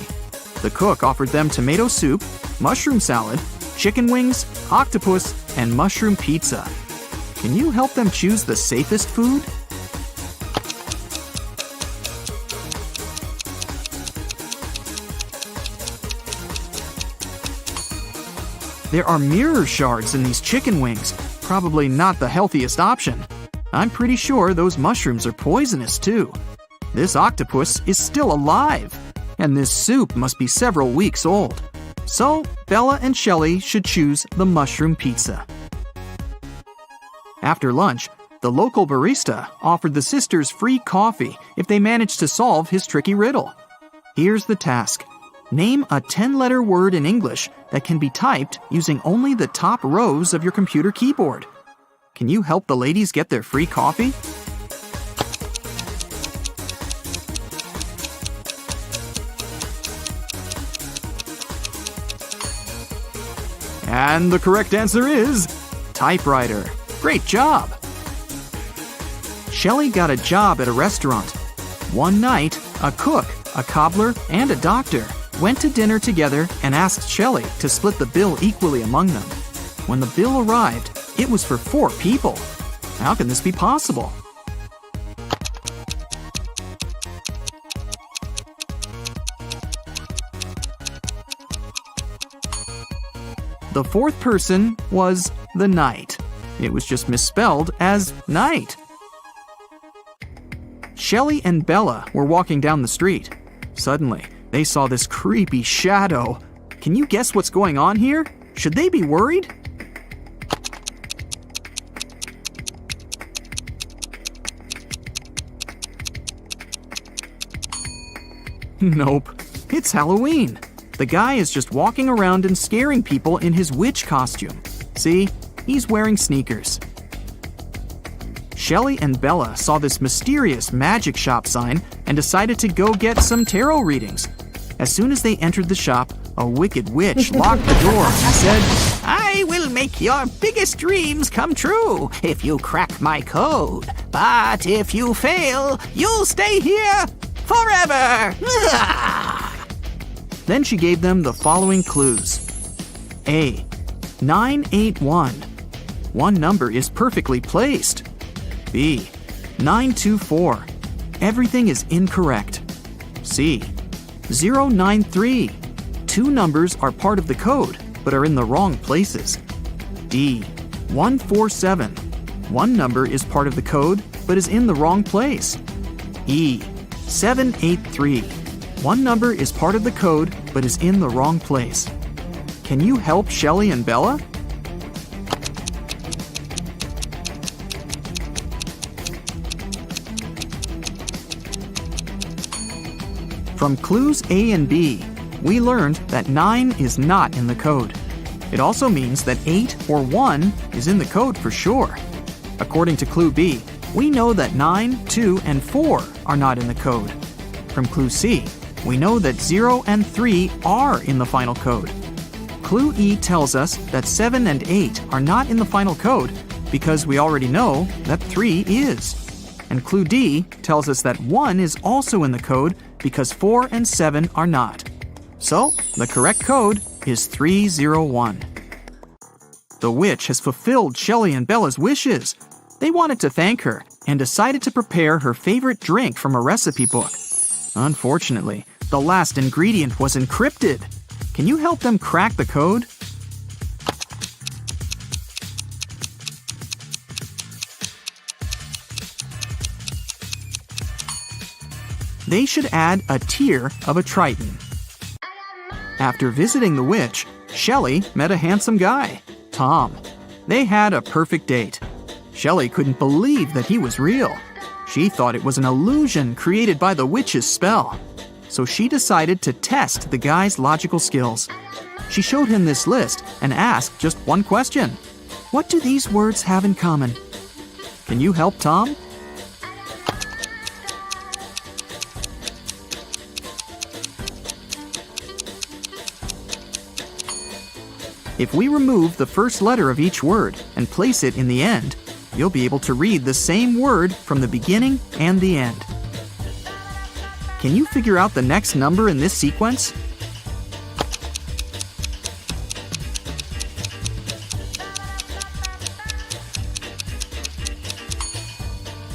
Speaker 1: The cook offered them tomato soup, mushroom salad, chicken wings, octopus, and mushroom pizza. Can you help them choose the safest food? There are mirror shards in these chicken wings. Probably not the healthiest option. I'm pretty sure those mushrooms are poisonous too. This octopus is still alive, and this soup must be several weeks old. So, Bella and Shelley should choose the mushroom pizza. After lunch, the local barista offered the sisters free coffee if they managed to solve his tricky riddle. Here's the task. Name a 10-letter word in English that can be typed using only the top rows of your computer keyboard. Can you help the ladies get their free coffee? And the correct answer is typewriter. Great job! Shelley got a job at a restaurant. One night, a cook, a cobbler, and a doctor went to dinner together and asked Shelley to split the bill equally among them. When the bill arrived, it was for 4 people. How can this be possible? The 4th person was the knight. It was just misspelled as night. Shelley and Bella were walking down the street. Suddenly, they saw this creepy shadow. Can you guess what's going on here? Should they be worried? Nope, it's Halloween. The guy is just walking around and scaring people in his witch costume. See, he's wearing sneakers. Shelley and Bella saw this mysterious magic shop sign and decided to go get some tarot readings. As soon as they entered the shop, a wicked witch locked the door and said,
Speaker 3: I will make your biggest dreams come true if you crack my code. But if you fail, you'll stay here forever.
Speaker 1: Then she gave them the following clues. A. 981. One number is perfectly placed. B. 924. Everything is incorrect. C. 093. 2 numbers are part of the code, but are in the wrong places. D. 147. One number is part of the code, but is in the wrong place. E. 783. One number is part of the code, but is in the wrong place. Can you help Shelley and Bella? From clues A and B, we learned that 9 is not in the code. It also means that 8 or 1 is in the code for sure. According to clue B, we know that 9, 2, and 4 are not in the code. From clue C, we know that 0 and 3 are in the final code. Clue E tells us that 7 and 8 are not in the final code, because we already know that 3 is. And clue D tells us that 1 is also in the code because 4 and 7 are not. So, the correct code is 301. The witch has fulfilled Shelley and Bella's wishes. They wanted to thank her and decided to prepare her favorite drink from a recipe book. Unfortunately, the last ingredient was encrypted. Can you help them crack the code? They should add a tear of a Triton. After visiting the witch, Shelley met a handsome guy, Tom. They had a perfect date. Shelley couldn't believe that he was real. She thought it was an illusion created by the witch's spell. So she decided to test the guy's logical skills. She showed him this list and asked just one question. What do these words have in common? Can you help Tom? If we remove the first letter of each word and place it in the end, you'll be able to read the same word from the beginning and the end. Can you figure out the next number in this sequence?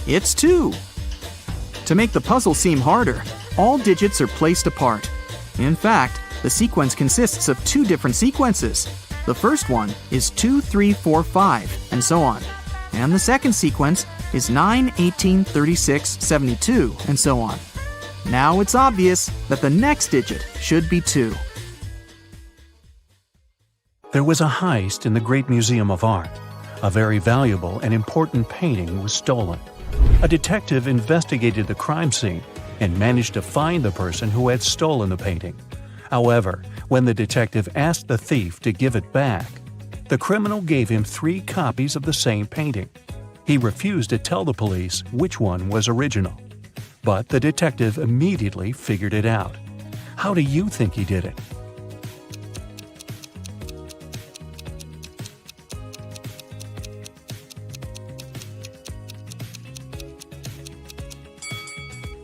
Speaker 1: It's 2. To make the puzzle seem harder, all digits are placed apart. In fact, the sequence consists of 2 different sequences. The first one is 2, 3, 4, 5, and so on. And the second sequence is 9, 18, 36, 72, and so on. Now it's obvious that the next digit should be 2.
Speaker 5: There was a heist in the Great Museum of Art. A very valuable and important painting was stolen. A detective investigated the crime scene and managed to find the person who had stolen the painting. However, when the detective asked the thief to give it back, the criminal gave him 3 copies of the same painting. He refused to tell the police which one was original. But the detective immediately figured it out. How do you think he did it?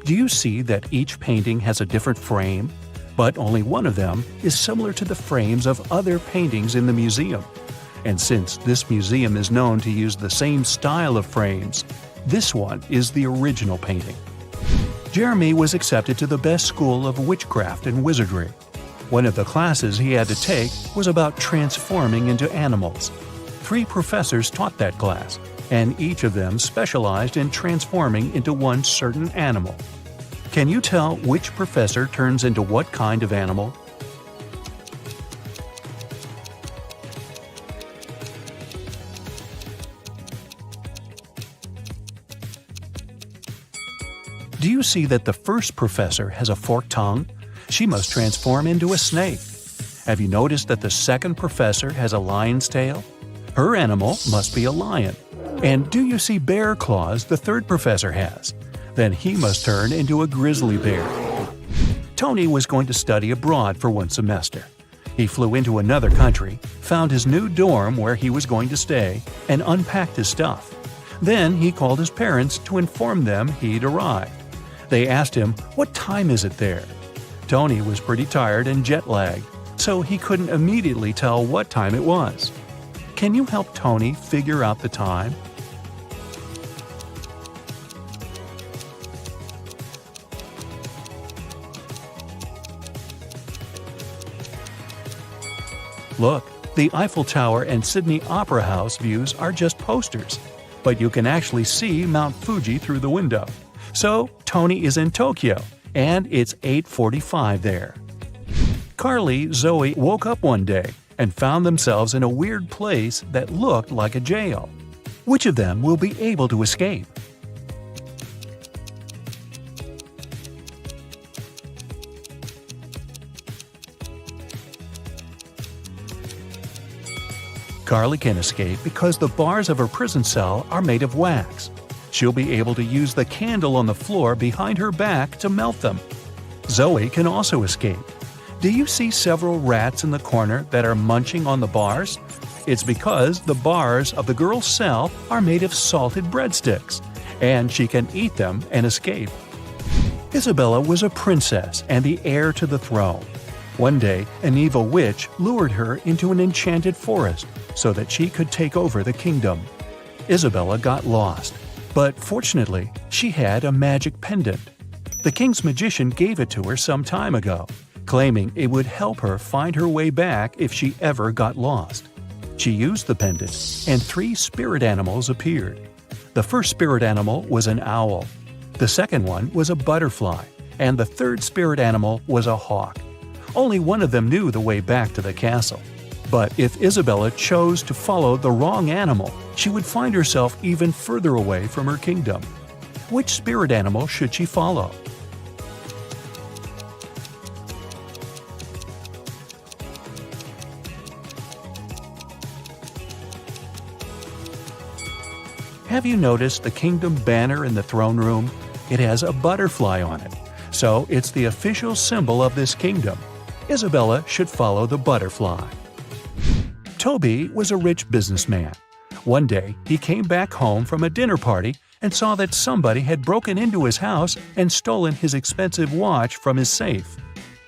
Speaker 5: Do you see that each painting has a different frame? But only one of them is similar to the frames of other paintings in the museum. And since this museum is known to use the same style of frames, this one is the original painting. Jeremy was accepted to the best school of witchcraft and wizardry. One of the classes he had to take was about transforming into animals. 3 professors taught that class, and each of them specialized in transforming into one certain animal. Can you tell which professor turns into what kind of animal? Do you see that the first professor has a forked tongue? She must transform into a snake. Have you noticed that the second professor has a lion's tail? Her animal must be a lion. And do you see bear claws the third professor has? Then he must turn into a grizzly bear. Tony was going to study abroad for one semester. He flew into another country, found his new dorm where he was going to stay, and unpacked his stuff. Then he called his parents to inform them he'd arrived. They asked him, "What time is it there?" Tony was pretty tired and jet-lagged, so he couldn't immediately tell what time it was. Can you help Tony figure out the time? Look, the Eiffel Tower and Sydney Opera House views are just posters, but you can actually see Mount Fuji through the window. So, Tony is in Tokyo, and it's 8:45 there. Carly, Zoe woke up one day and found themselves in a weird place that looked like a jail. Which of them will be able to escape? Carly can escape because the bars of her prison cell are made of wax. She'll be able to use the candle on the floor behind her back to melt them. Zoe can also escape. Do you see several rats in the corner that are munching on the bars? It's because the bars of the girl's cell are made of salted breadsticks, and she can eat them and escape. Isabella was a princess and the heir to the throne. One day, an evil witch lured her into an enchanted forest so that she could take over the kingdom. Isabella got lost, but fortunately, she had a magic pendant. The king's magician gave it to her some time ago, claiming it would help her find her way back if she ever got lost. She used the pendant, and 3 spirit animals appeared. The first spirit animal was an owl. The second one was a butterfly, and the third spirit animal was a hawk. Only one of them knew the way back to the castle. But if Isabella chose to follow the wrong animal, she would find herself even further away from her kingdom. Which spirit animal should she follow? Have you noticed the kingdom banner in the throne room? It has a butterfly on it, so it's the official symbol of this kingdom. Isabella should follow the butterfly. Toby was a rich businessman. One day, he came back home from a dinner party and saw that somebody had broken into his house and stolen his expensive watch from his safe.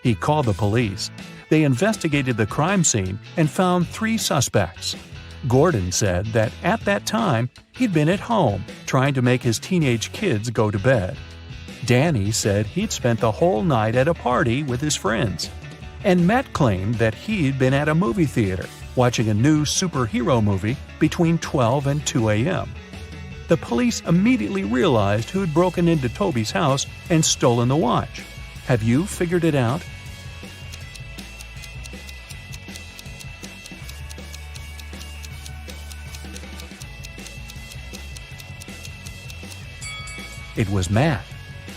Speaker 5: He called the police. They investigated the crime scene and found 3 suspects. Gordon said that at that time, he'd been at home trying to make his teenage kids go to bed. Danny said he'd spent the whole night at a party with his friends. And Matt claimed that he'd been at a movie theater watching a new superhero movie between 12 and 2 a.m. The police immediately realized who'd broken into Toby's house and stolen the watch. Have you figured it out? It was Matt.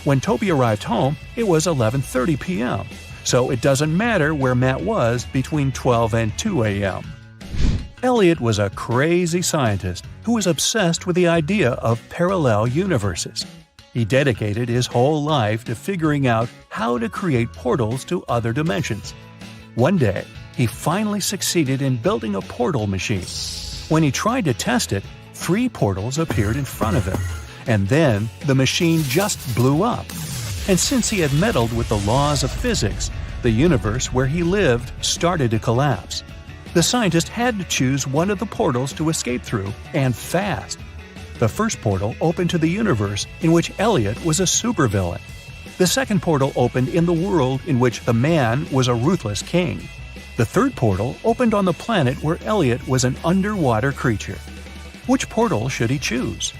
Speaker 5: When Toby arrived home, it was 11:30 p.m., so it doesn't matter where Matt was between 12 and 2 a.m. Elliot was a crazy scientist who was obsessed with the idea of parallel universes. He dedicated his whole life to figuring out how to create portals to other dimensions. One day, he finally succeeded in building a portal machine. When he tried to test it, 3 portals appeared in front of him. And then the machine just blew up. And since he had meddled with the laws of physics, the universe where he lived started to collapse. The scientist had to choose one of the portals to escape through, and fast. The first portal opened to the universe in which Elliot was a supervillain. The second portal opened in the world in which the man was a ruthless king. The third portal opened on the planet where Elliot was an underwater creature. Which portal should he choose?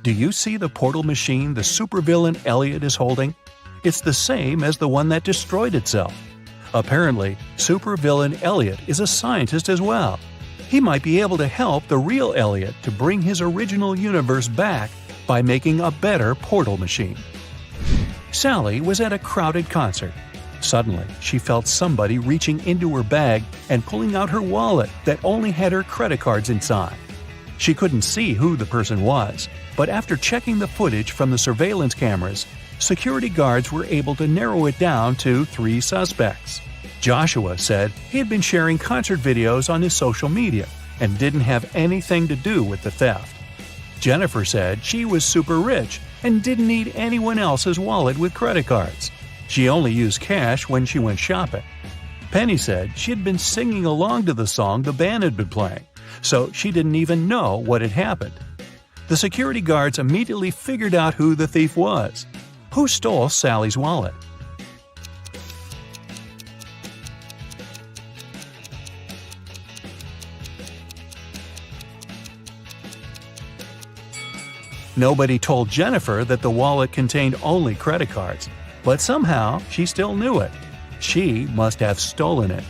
Speaker 5: Do you see the portal machine the supervillain Elliot is holding? It's the same as the one that destroyed itself. Apparently, supervillain Elliot is a scientist as well. He might be able to help the real Elliot to bring his original universe back by making a better portal machine. Sally was at a crowded concert. Suddenly, she felt somebody reaching into her bag and pulling out her wallet that only had her credit cards inside. She couldn't see who the person was, but after checking the footage from the surveillance cameras, security guards were able to narrow it down to 3 suspects. Joshua said he had been sharing concert videos on his social media and didn't have anything to do with the theft. Jennifer said she was super rich and didn't need anyone else's wallet with credit cards. She only used cash when she went shopping. Penny said she had been singing along to the song the band had been playing, so she didn't even know what had happened. The security guards immediately figured out who the thief was. Who stole Sally's wallet? Nobody told Jennifer that the wallet contained only credit cards, but somehow she still knew it. She must have stolen it.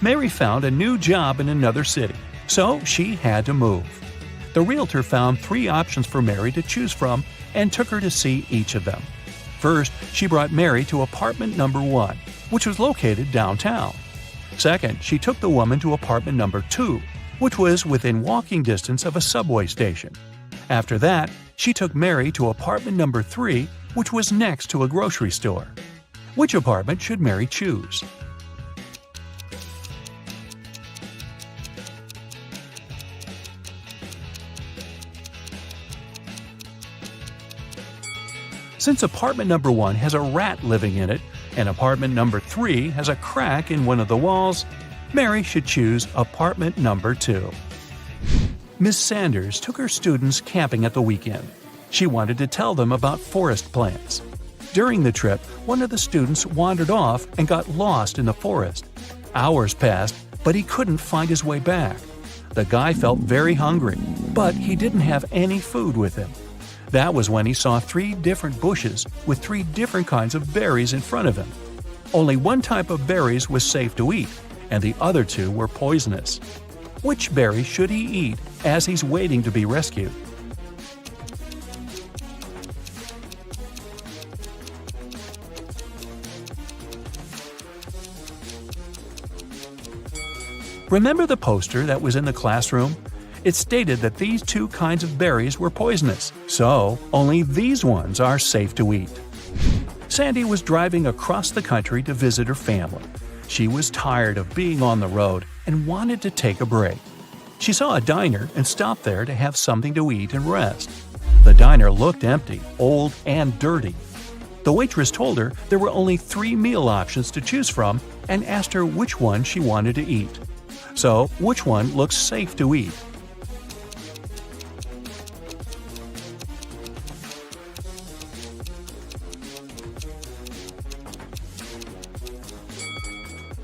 Speaker 5: Mary found a new job in another city, so she had to move. The realtor found 3 options for Mary to choose from and took her to see each of them. First, she brought Mary to apartment number 1, which was located downtown. Second, she took the woman to apartment number 2, which was within walking distance of a subway station. After that, she took Mary to apartment number 3, which was next to a grocery store. Which apartment should Mary choose? Since apartment number 1 has a rat living in it, and apartment number 3 has a crack in one of the walls, Mary should choose apartment number 2. Miss Sanders took her students camping at the weekend. She wanted to tell them about forest plants. During the trip, one of the students wandered off and got lost in the forest. Hours passed, but he couldn't find his way back. The guy felt very hungry, but he didn't have any food with him. That was when he saw 3 different bushes with 3 different kinds of berries in front of him. Only one type of berries was safe to eat, and the other 2 were poisonous. Which berry should he eat as he's waiting to be rescued? Remember the poster that was in the classroom? It stated that these 2 kinds of berries were poisonous, so only these ones are safe to eat. Sandy was driving across the country to visit her family. She was tired of being on the road and wanted to take a break. She saw a diner and stopped there to have something to eat and rest. The diner looked empty, old, and dirty. The waitress told her there were only 3 meal options to choose from and asked her which one she wanted to eat. So, which one looks safe to eat?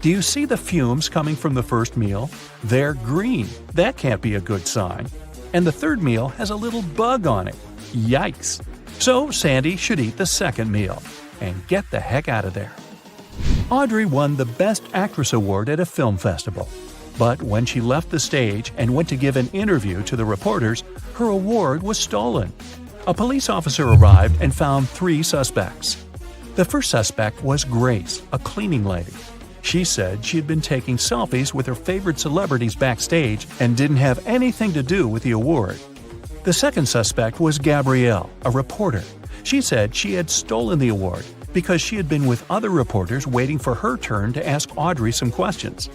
Speaker 5: Do you see the fumes coming from the first meal? They're green. That can't be a good sign. And the third meal has a little bug on it. Yikes! So Sandy should eat the second meal and get the heck out of there. Audrey won the Best Actress Award at a film festival. But when she left the stage and went to give an interview to the reporters, her award was stolen. A police officer arrived and found 3 suspects. The first suspect was Grace, a cleaning lady. She said she had been taking selfies with her favorite celebrities backstage and didn't have anything to do with the award. The second suspect was Gabrielle, a reporter. She said she had stolen the award because she had been with other reporters waiting for her turn to ask Audrey some questions.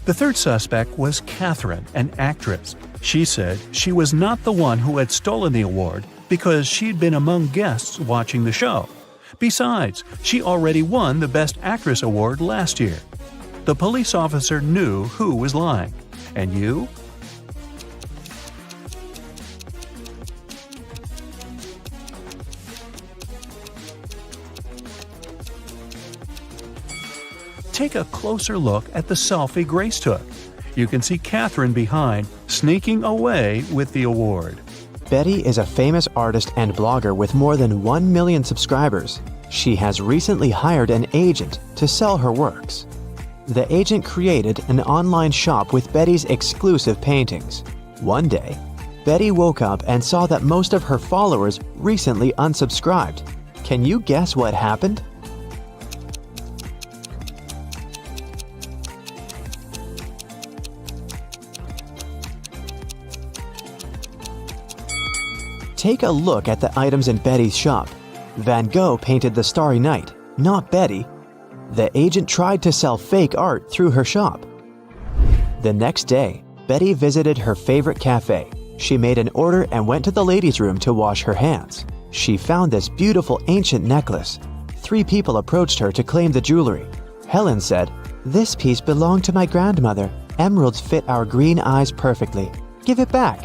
Speaker 5: The third suspect was Catherine, an actress. She said she was not the one who had stolen the award because she'd been among guests watching the show. Besides, she already won the Best Actress Award last year. The police officer knew who was lying. And you? Take a closer look at the selfie Grace took. You can see Catherine behind, sneaking away with the award.
Speaker 4: Betty is a famous artist and blogger with more than 1 million subscribers. She has recently hired an agent to sell her works. The agent created an online shop with Betty's exclusive paintings. One day, Betty woke up and saw that most of her followers recently unsubscribed. Can you guess what happened? Take a look at the items in Betty's shop. Van Gogh painted the Starry Night, not Betty. The agent tried to sell fake art through her shop. The next day, Betty visited her favorite cafe. She made an order and went to the ladies' room to wash her hands. She found this beautiful ancient necklace. 3 people approached her to claim the jewelry. Helen said, "This piece belonged to my grandmother. Emeralds fit our green eyes perfectly. Give it back."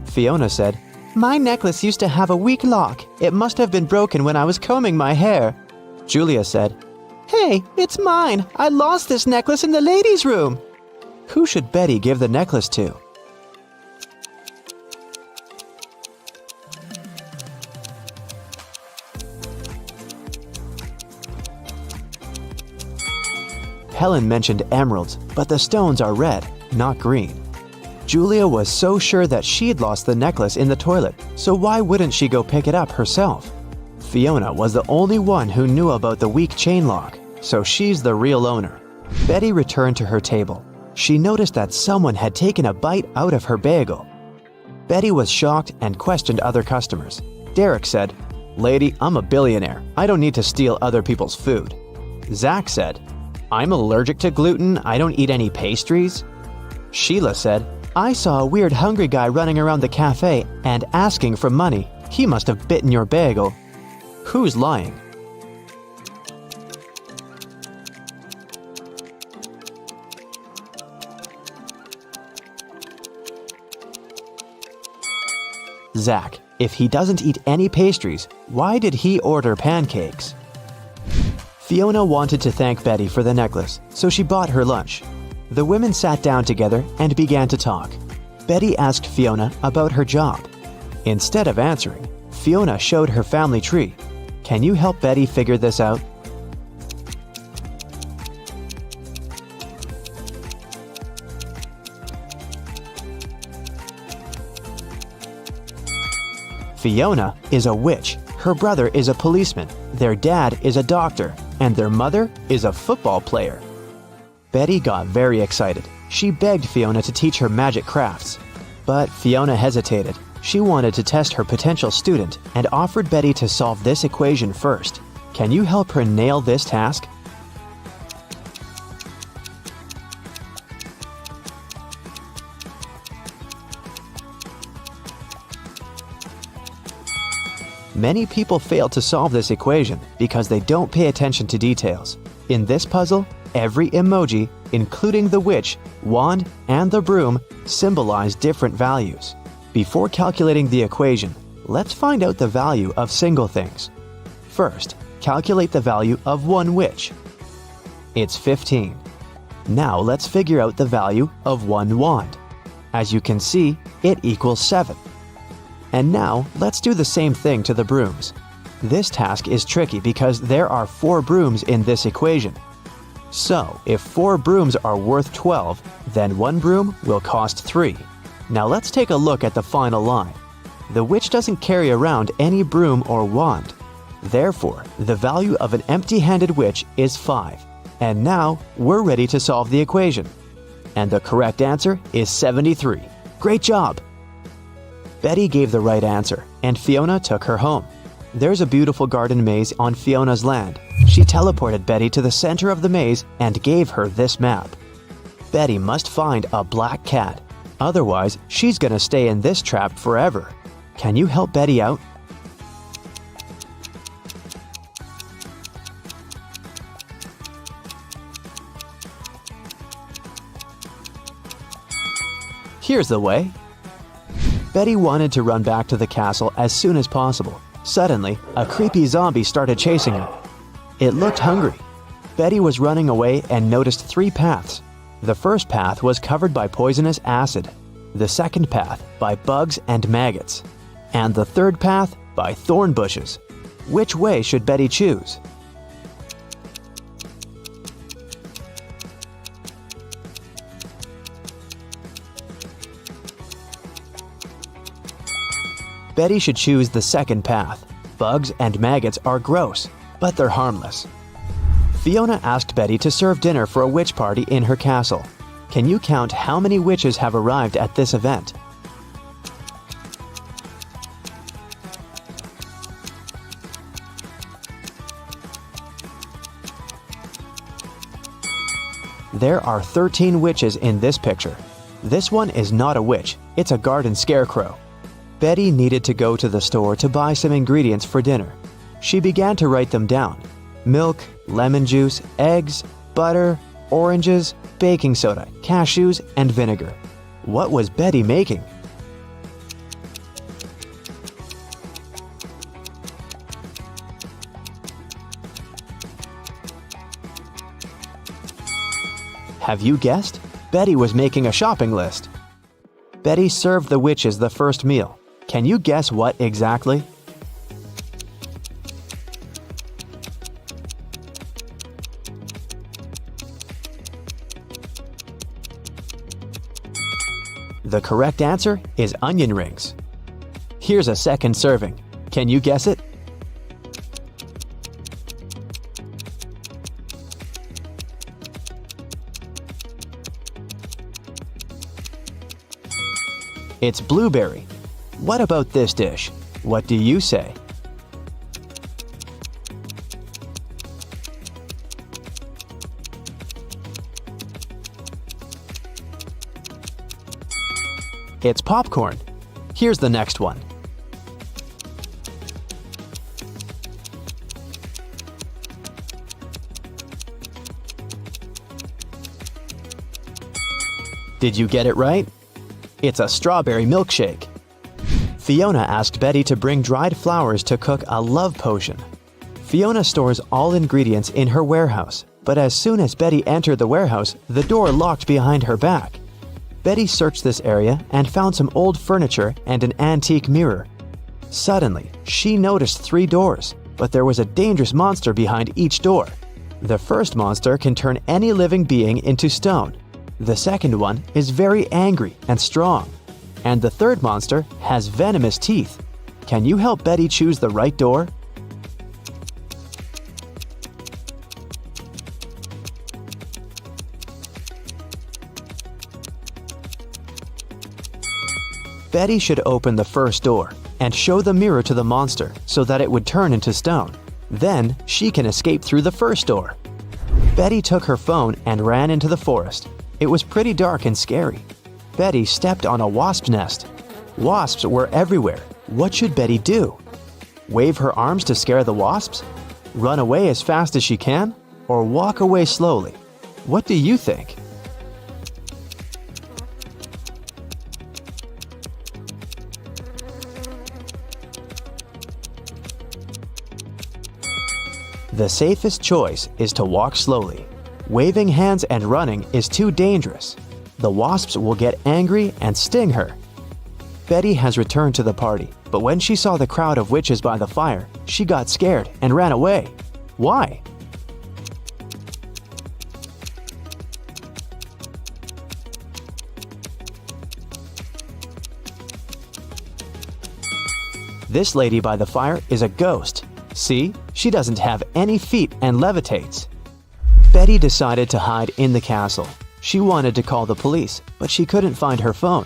Speaker 4: Fiona said, "My necklace used to have a weak lock. It must have been broken when I was combing my hair." Julia said, "Hey, it's mine. I lost this necklace in the ladies' room." Who should Betty give the necklace to? Helen mentioned emeralds, but the stones are red, not green. Julia was so sure that she'd lost the necklace in the toilet, so why wouldn't she go pick it up herself? Fiona was the only one who knew about the weak chain lock, so she's the real owner. Betty returned to her table. She noticed that someone had taken a bite out of her bagel. Betty was shocked and questioned other customers. Derek said, "Lady, I'm a billionaire. I don't need to steal other people's food." Zach said, "I'm allergic to gluten. I don't eat any pastries." Sheila said, "I saw a weird hungry guy running around the cafe and asking for money. He must have bitten your bagel." Who's lying? Zach. If he doesn't eat any pastries, why did he order pancakes? Fiona wanted to thank Betty for the necklace, so she bought her lunch. The women sat down together and began to talk. Betty asked Fiona about her job. Instead of answering, Fiona showed her family tree. Can you help Betty figure this out? Fiona is a witch, her brother is a policeman, their dad is a doctor, and their mother is a football player. Betty got very excited. She begged Fiona to teach her magic crafts. But Fiona hesitated. She wanted to test her potential student and offered Betty to solve this equation first. Can you help her nail this task? Many people fail to solve this equation because they don't pay attention to details. In this puzzle, every emoji, including the witch, wand, and the broom, symbolize different values. Before calculating the equation, let's find out the value of single things. First, calculate the value of one witch. It's 15. Now let's figure out the value of one wand. As you can see, it equals 7. And now, let's do the same thing to the brooms. This task is tricky because there are 4 brooms in this equation. So, if 4 brooms are worth 12, then 1 broom will cost 3. Now let's take a look at the final line. The witch doesn't carry around any broom or wand. Therefore, the value of an empty-handed witch is 5. And now, we're ready to solve the equation. And the correct answer is 73. Great job! Betty gave the right answer, and Fiona took her home. There's a beautiful garden maze on Fiona's land. She teleported Betty to the center of the maze and gave her this map. Betty must find a black cat. Otherwise, she's gonna stay in this trap forever. Can you help Betty out? Here's the way. Betty wanted to run back to the castle as soon as possible. Suddenly, a creepy zombie started chasing her. It looked hungry. Betty was running away and noticed 3 paths. The first path was covered by poisonous acid, the second path by bugs and maggots, and the third path by thorn bushes. Which way should Betty choose? Betty should choose the second path. Bugs and maggots are gross, but they're harmless. Fiona asked Betty to serve dinner for a witch party in her castle. Can you count how many witches have arrived at this event? There are 13 witches in this picture. This one is not a witch, it's a garden scarecrow. Betty needed to go to the store to buy some ingredients for dinner. She began to write them down. Milk, lemon juice, eggs, butter, oranges, baking soda, cashews, and vinegar. What was Betty making? Have you guessed? Betty was making a shopping list. Betty served the witches the first meal. Can you guess what exactly? The correct answer is onion rings. Here's a second serving. Can you guess it? It's blueberry. What about this dish? What do you say? It's popcorn. Here's the next one. Did you get it right? It's a strawberry milkshake. Fiona asked Betty to bring dried flowers to cook a love potion. Fiona stores all ingredients in her warehouse, but as soon as Betty entered the warehouse, the door locked behind her back. Betty searched this area and found some old furniture and an antique mirror. Suddenly, she noticed 3 doors, but there was a dangerous monster behind each door. The first monster can turn any living being into stone. The second one is very angry and strong. And the third monster has venomous teeth. Can you help Betty choose the right door? Betty should open the first door and show the mirror to the monster so that it would turn into stone. Then she can escape through the first door. Betty took her phone and ran into the forest. It was pretty dark and scary. Betty stepped on a wasp's nest. Wasps were everywhere. What should Betty do? Wave her arms to scare the wasps? Run away as fast as she can? Or walk away slowly? What do you think? The safest choice is to walk slowly. Waving hands and running is too dangerous. The wasps will get angry and sting her. Betty has returned to the party, but when she saw the crowd of witches by the fire, she got scared and ran away. Why? This lady by the fire is a ghost. See, she doesn't have any feet and levitates. Betty decided to hide in the castle. She wanted to call the police, but she couldn't find her phone.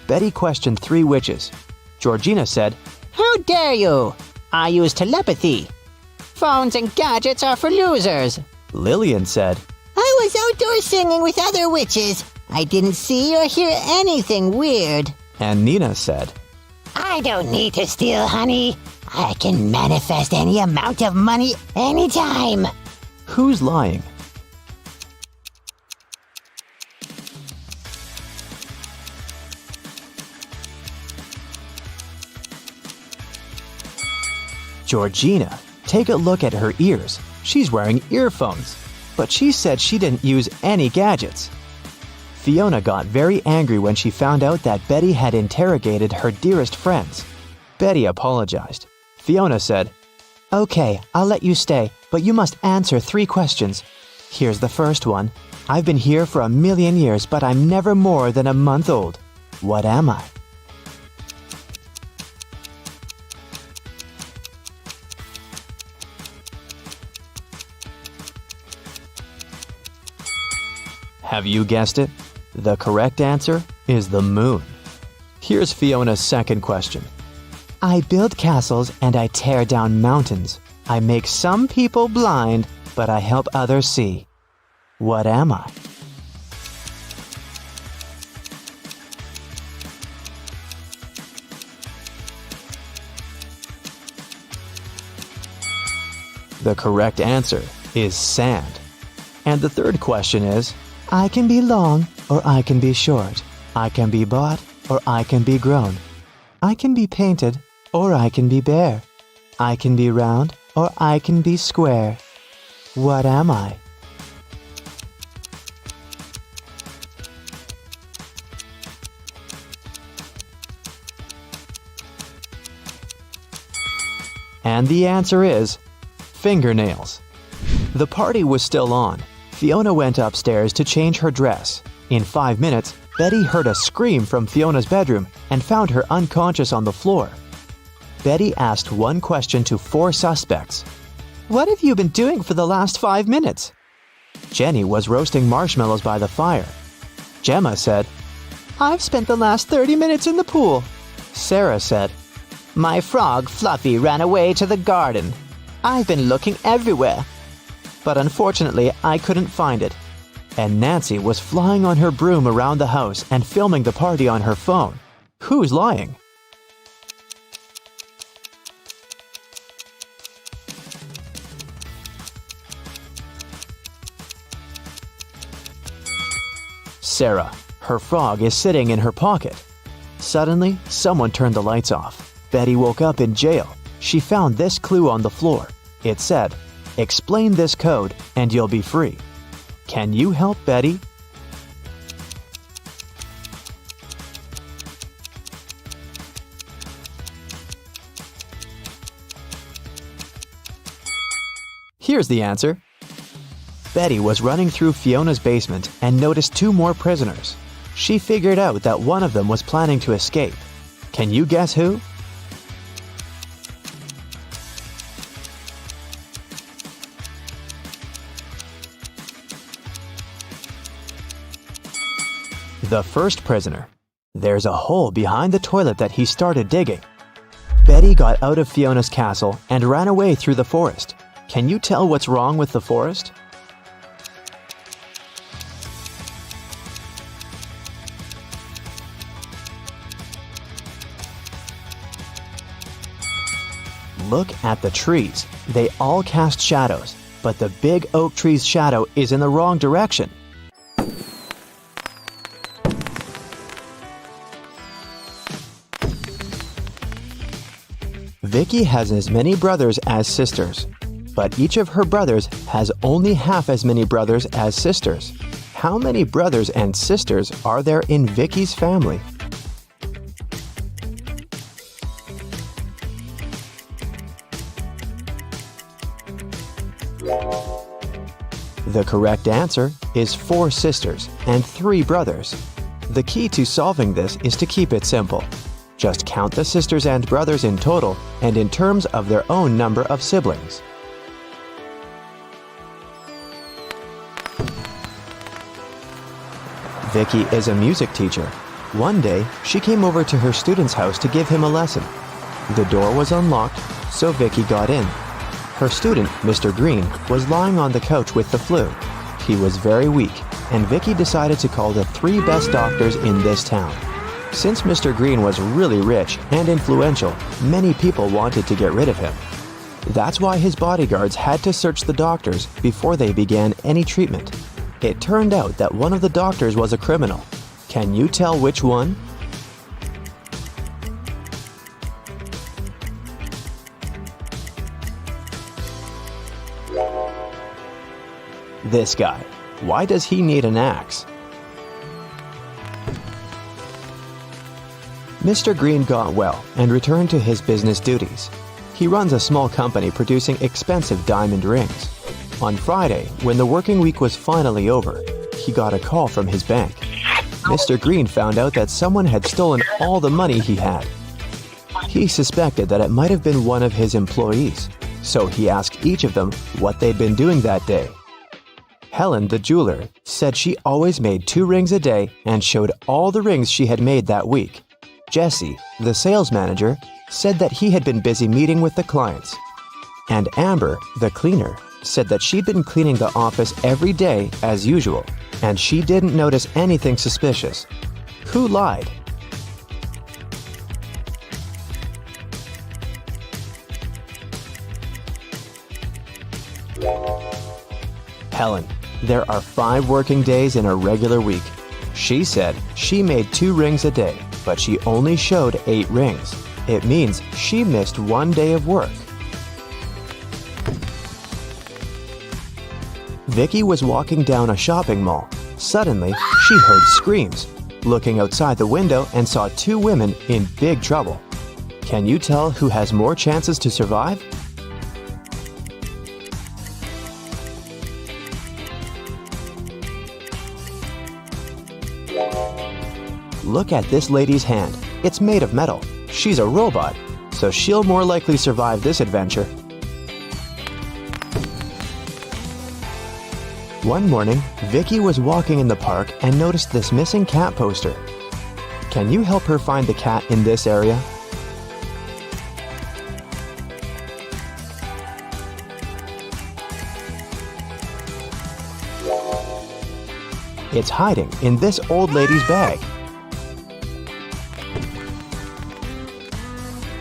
Speaker 4: Betty questioned 3 witches. Georgina said,
Speaker 6: "How dare you? I use telepathy. Phones and gadgets are for losers."
Speaker 4: Lillian said,
Speaker 6: "I was outdoors singing with other witches. I didn't see or hear anything weird."
Speaker 4: and Nina said,
Speaker 6: "I don't need to steal honey. I can manifest any amount of money anytime."
Speaker 4: Who's lying? Georgina, take a look at her ears. She's wearing earphones, but she said she didn't use any gadgets. Fiona got very angry when she found out that Betty had interrogated her dearest friends. Betty apologized. Fiona said, "Okay, I'll let you stay, but you must answer 3 questions. Here's the first one. I've been here for 1,000,000 years, but I'm never more than a month old. What am I?" Have you guessed it? The correct answer is the moon. Here's Fiona's second question. I build castles and I tear down mountains. I make some people blind, but I help others see. What am I? The correct answer is sand. And the third question is, I can be long or I can be short. I can be bought or I can be grown. I can be painted or I can be bare. I can be round or I can be square. What am I? And the answer is fingernails. The party was still on. Fiona went upstairs to change her dress. In 5 minutes, Betty heard a scream from Fiona's bedroom and found her unconscious on the floor. Betty asked one question to 4 suspects. What have you been doing for the last 5 minutes? Jenny was roasting marshmallows by the fire. Gemma said, I've spent the last 30 minutes in the pool. Sarah said,
Speaker 6: My frog Fluffy ran away to the garden. I've been looking everywhere.
Speaker 4: but unfortunately I couldn't find it. And Nancy was flying on her broom around the house and filming the party on her phone. Who's lying? Sarah. Her frog is sitting in her pocket. Suddenly, someone turned the lights off. Betty woke up in jail. She found this clue on the floor. It said, "Explain this code and you'll be free." Can you help Betty? Here's the answer. Betty was running through Fiona's basement and noticed two more prisoners. She figured out that one of them was planning to escape. Can you guess who? The first prisoner. There's a hole behind the toilet that he started digging. Betty got out of Fiona's castle and ran away through the forest. Can you tell what's wrong with the forest? Look at the trees. They all cast shadows, but the big oak tree's shadow is in the wrong direction. Vicky has as many brothers as sisters, but each of her brothers has only half as many brothers as sisters. How many brothers and sisters are there in Vicky's family? The correct answer is 4 sisters and 3 brothers. The key to solving this is to keep it simple. Just count the sisters and brothers in total and in terms of their own number of siblings. Vicky is a music teacher. One day, she came over to her student's house to give him a lesson. The door was unlocked, so Vicky got in. Her student, Mr. Green, was lying on the couch with the flu. He was very weak, and Vicky decided to call the 3 best doctors in this town. Since Mr. Green was really rich and influential, many people wanted to get rid of him. That's why his bodyguards had to search the doctors before they began any treatment. It turned out that one of the doctors was a criminal. Can you tell which one? This guy. Why does he need an axe? Mr. Green got well and returned to his business duties. He runs a small company producing expensive diamond rings. On Friday, when the working week was finally over, he got a call from his bank. Mr. Green found out that someone had stolen all the money he had. He suspected that it might have been one of his employees, so he asked each of them what they'd been doing that day. Helen, the jeweler, said she always made 2 rings a day and showed all the rings she had made that week. Jesse, the sales manager, said that he had been busy meeting with the clients. And Amber, the cleaner, said that she'd been cleaning the office every day as usual, and she didn't notice anything suspicious. Who lied? Helen. There are 5 working days in a regular week. She said she made 2 rings a day, but she only showed 8 rings. It means she missed 1 day of work. Vicky was walking down a shopping mall. Suddenly, she heard screams. Looking outside the window and saw 2 women in big trouble. Can you tell who has more chances to survive? Look at this lady's hand. It's made of metal. She's a robot, so she'll more likely survive this adventure. One morning, Vicky was walking in the park and noticed this missing cat poster. Can you help her find the cat in this area? It's hiding in this old lady's bag.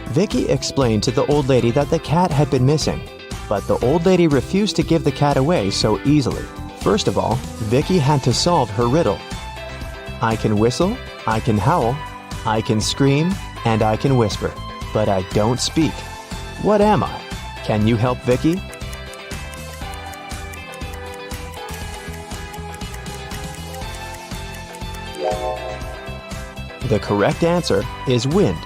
Speaker 4: Vicky explained to the old lady that the cat had been missing, but the old lady refused to give the cat away so easily. First of all, Vicky had to solve her riddle. I can whistle, I can howl, I can scream, and I can whisper, but I don't speak. What am I? Can you help Vicky? The correct answer is wind.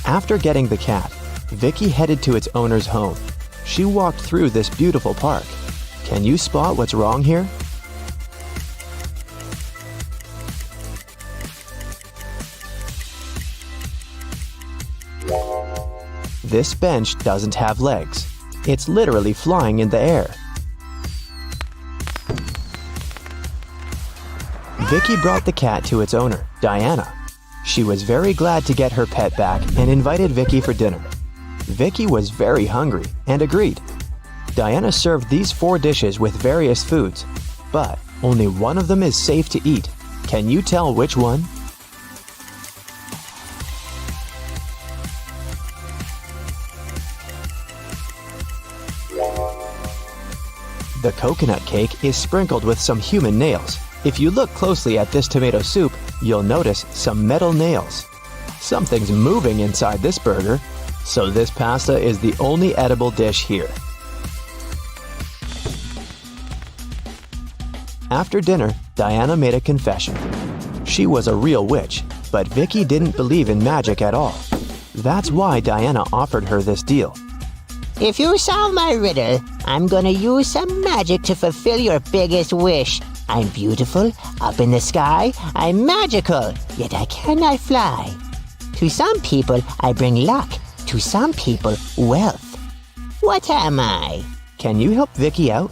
Speaker 4: After getting the cat, Vicky headed to its owner's home. She walked through this beautiful park. Can you spot what's wrong here? This bench doesn't have legs. It's literally flying in the air. Vicky brought the cat to its owner, Diana. She was very glad to get her pet back and invited Vicky for dinner. Vicky was very hungry and agreed. Diana served these 4 dishes with various foods, but only one of them is safe to eat. Can you tell which one? The coconut cake is sprinkled with some human nails. If you look closely at this tomato soup, you'll notice some metal nails. Something's moving inside this burger, so this pasta is the only edible dish here. After dinner, Diana made a confession. She was a real witch, but Vicky didn't believe in magic at all. That's why Diana offered her this deal.
Speaker 6: If you solve my riddle, I'm gonna use some magic to fulfill your biggest wish. I'm beautiful, up in the sky, I'm magical, yet I cannot fly. To some people, I bring luck. To some people, wealth. What am I?
Speaker 4: Can you help Vicky out?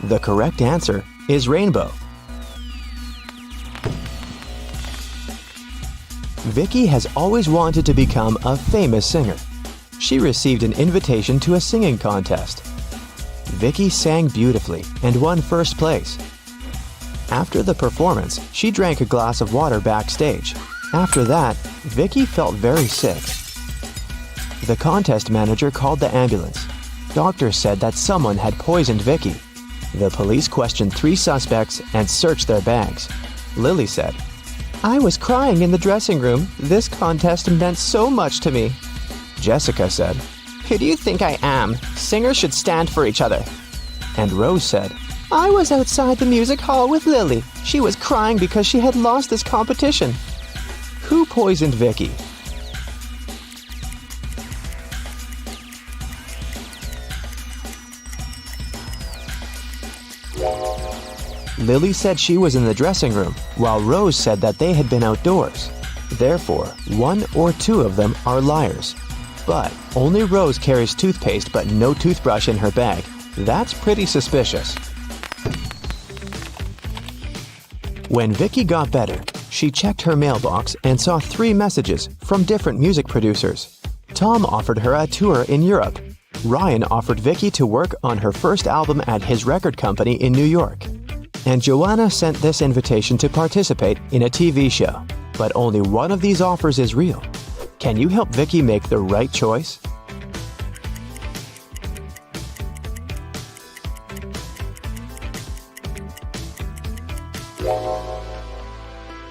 Speaker 4: The correct answer is rainbow. Vicky has always wanted to become a famous singer. She received an invitation to a singing contest. Vicky sang beautifully and won first place. After the performance, she drank a glass of water backstage. After that, Vicky felt very sick. The contest manager called the ambulance. Doctors said that someone had poisoned Vicky. The police questioned 3 suspects and searched their bags. Lily said, "I was crying in the dressing room. This contest meant so much to me." Jessica said, "Who do you think I am? Singers should stand for each other." And Rose said, "I was outside the music hall with Lily. She was crying because she had lost this competition." Who poisoned Vicky? Lily said she was in the dressing room, while Rose said that they had been outdoors. Therefore, 1 or 2 of them are liars. But only Rose carries toothpaste but no toothbrush in her bag. That's pretty suspicious. When Vicky got better, she checked her mailbox and saw 3 messages from different music producers. Tom offered her a tour in Europe. Ryan offered Vicky to work on her first album at his record company in New York. And Joanna sent this invitation to participate in a TV show. But only one of these offers is real. Can you help Vicky make the right choice?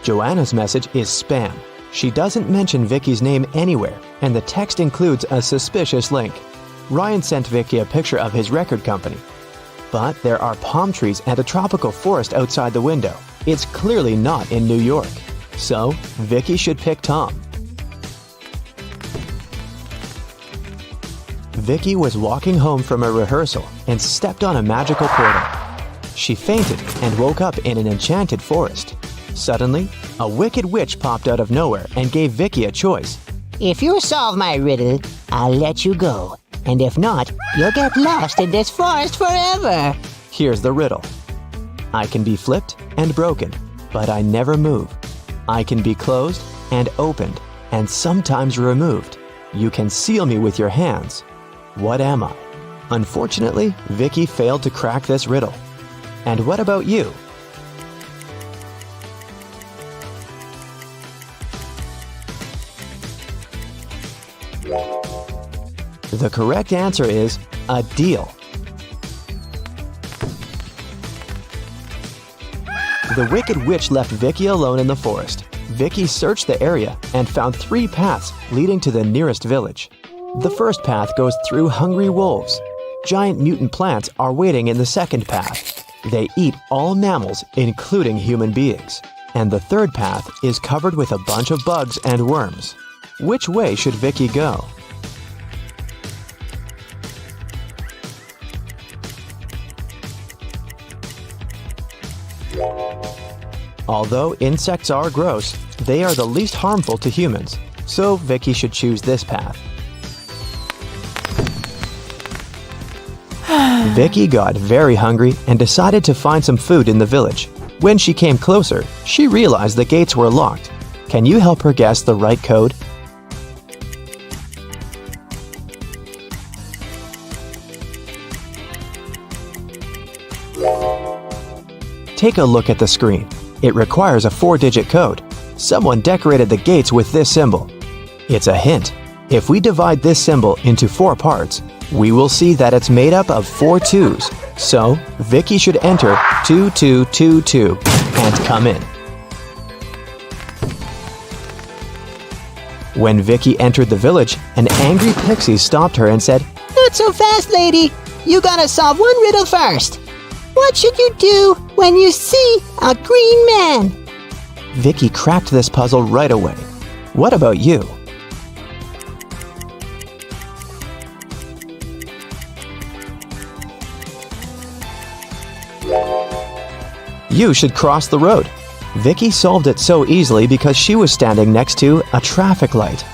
Speaker 4: Joanna's message is spam. She doesn't mention Vicky's name anywhere, and the text includes a suspicious link. Ryan sent Vicky a picture of his record company. But there are palm trees and a tropical forest outside the window. It's clearly not in New York. So, Vicky should pick Tom. Vicky was walking home from a rehearsal and stepped on a magical portal. She fainted and woke up in an enchanted forest. Suddenly, a wicked witch popped out of nowhere and gave Vicky a choice.
Speaker 6: If you solve my riddle, I'll let you go. And if not, you'll get lost in this forest forever.
Speaker 4: Here's the riddle. I can be flipped and broken, but I never move. I can be closed and opened, and sometimes removed. You can seal me with your hands. What am I? Unfortunately, Vicky failed to crack this riddle. And what about you? The correct answer is a deal. The Wicked Witch left Vicky alone in the forest. Vicky searched the area and found 3 paths leading to the nearest village. The first path goes through hungry wolves. Giant mutant plants are waiting in the second path. They eat all mammals, including human beings. And the third path is covered with a bunch of bugs and worms. Which way should Vicky go? Although insects are gross, they are the least harmful to humans, so Vicky should choose this path. Vicky got very hungry and decided to find some food in the village. When she came closer, she realized the gates were locked. Can you help her guess the right code? Take a look at the screen. It requires a 4-digit code. Someone decorated the gates with this symbol. It's a hint. If we divide this symbol into 4 parts, we will see that it's made up of 4 2s. So, Vicky should enter 2222 and come in. When Vicky entered the village, an angry pixie stopped her and said,
Speaker 6: Not so fast, lady. You gotta solve one riddle first. What should you do when you see a green man?
Speaker 4: Vicky cracked this puzzle right away. What about you? You should cross the road. Vicky solved it so easily because she was standing next to a traffic light.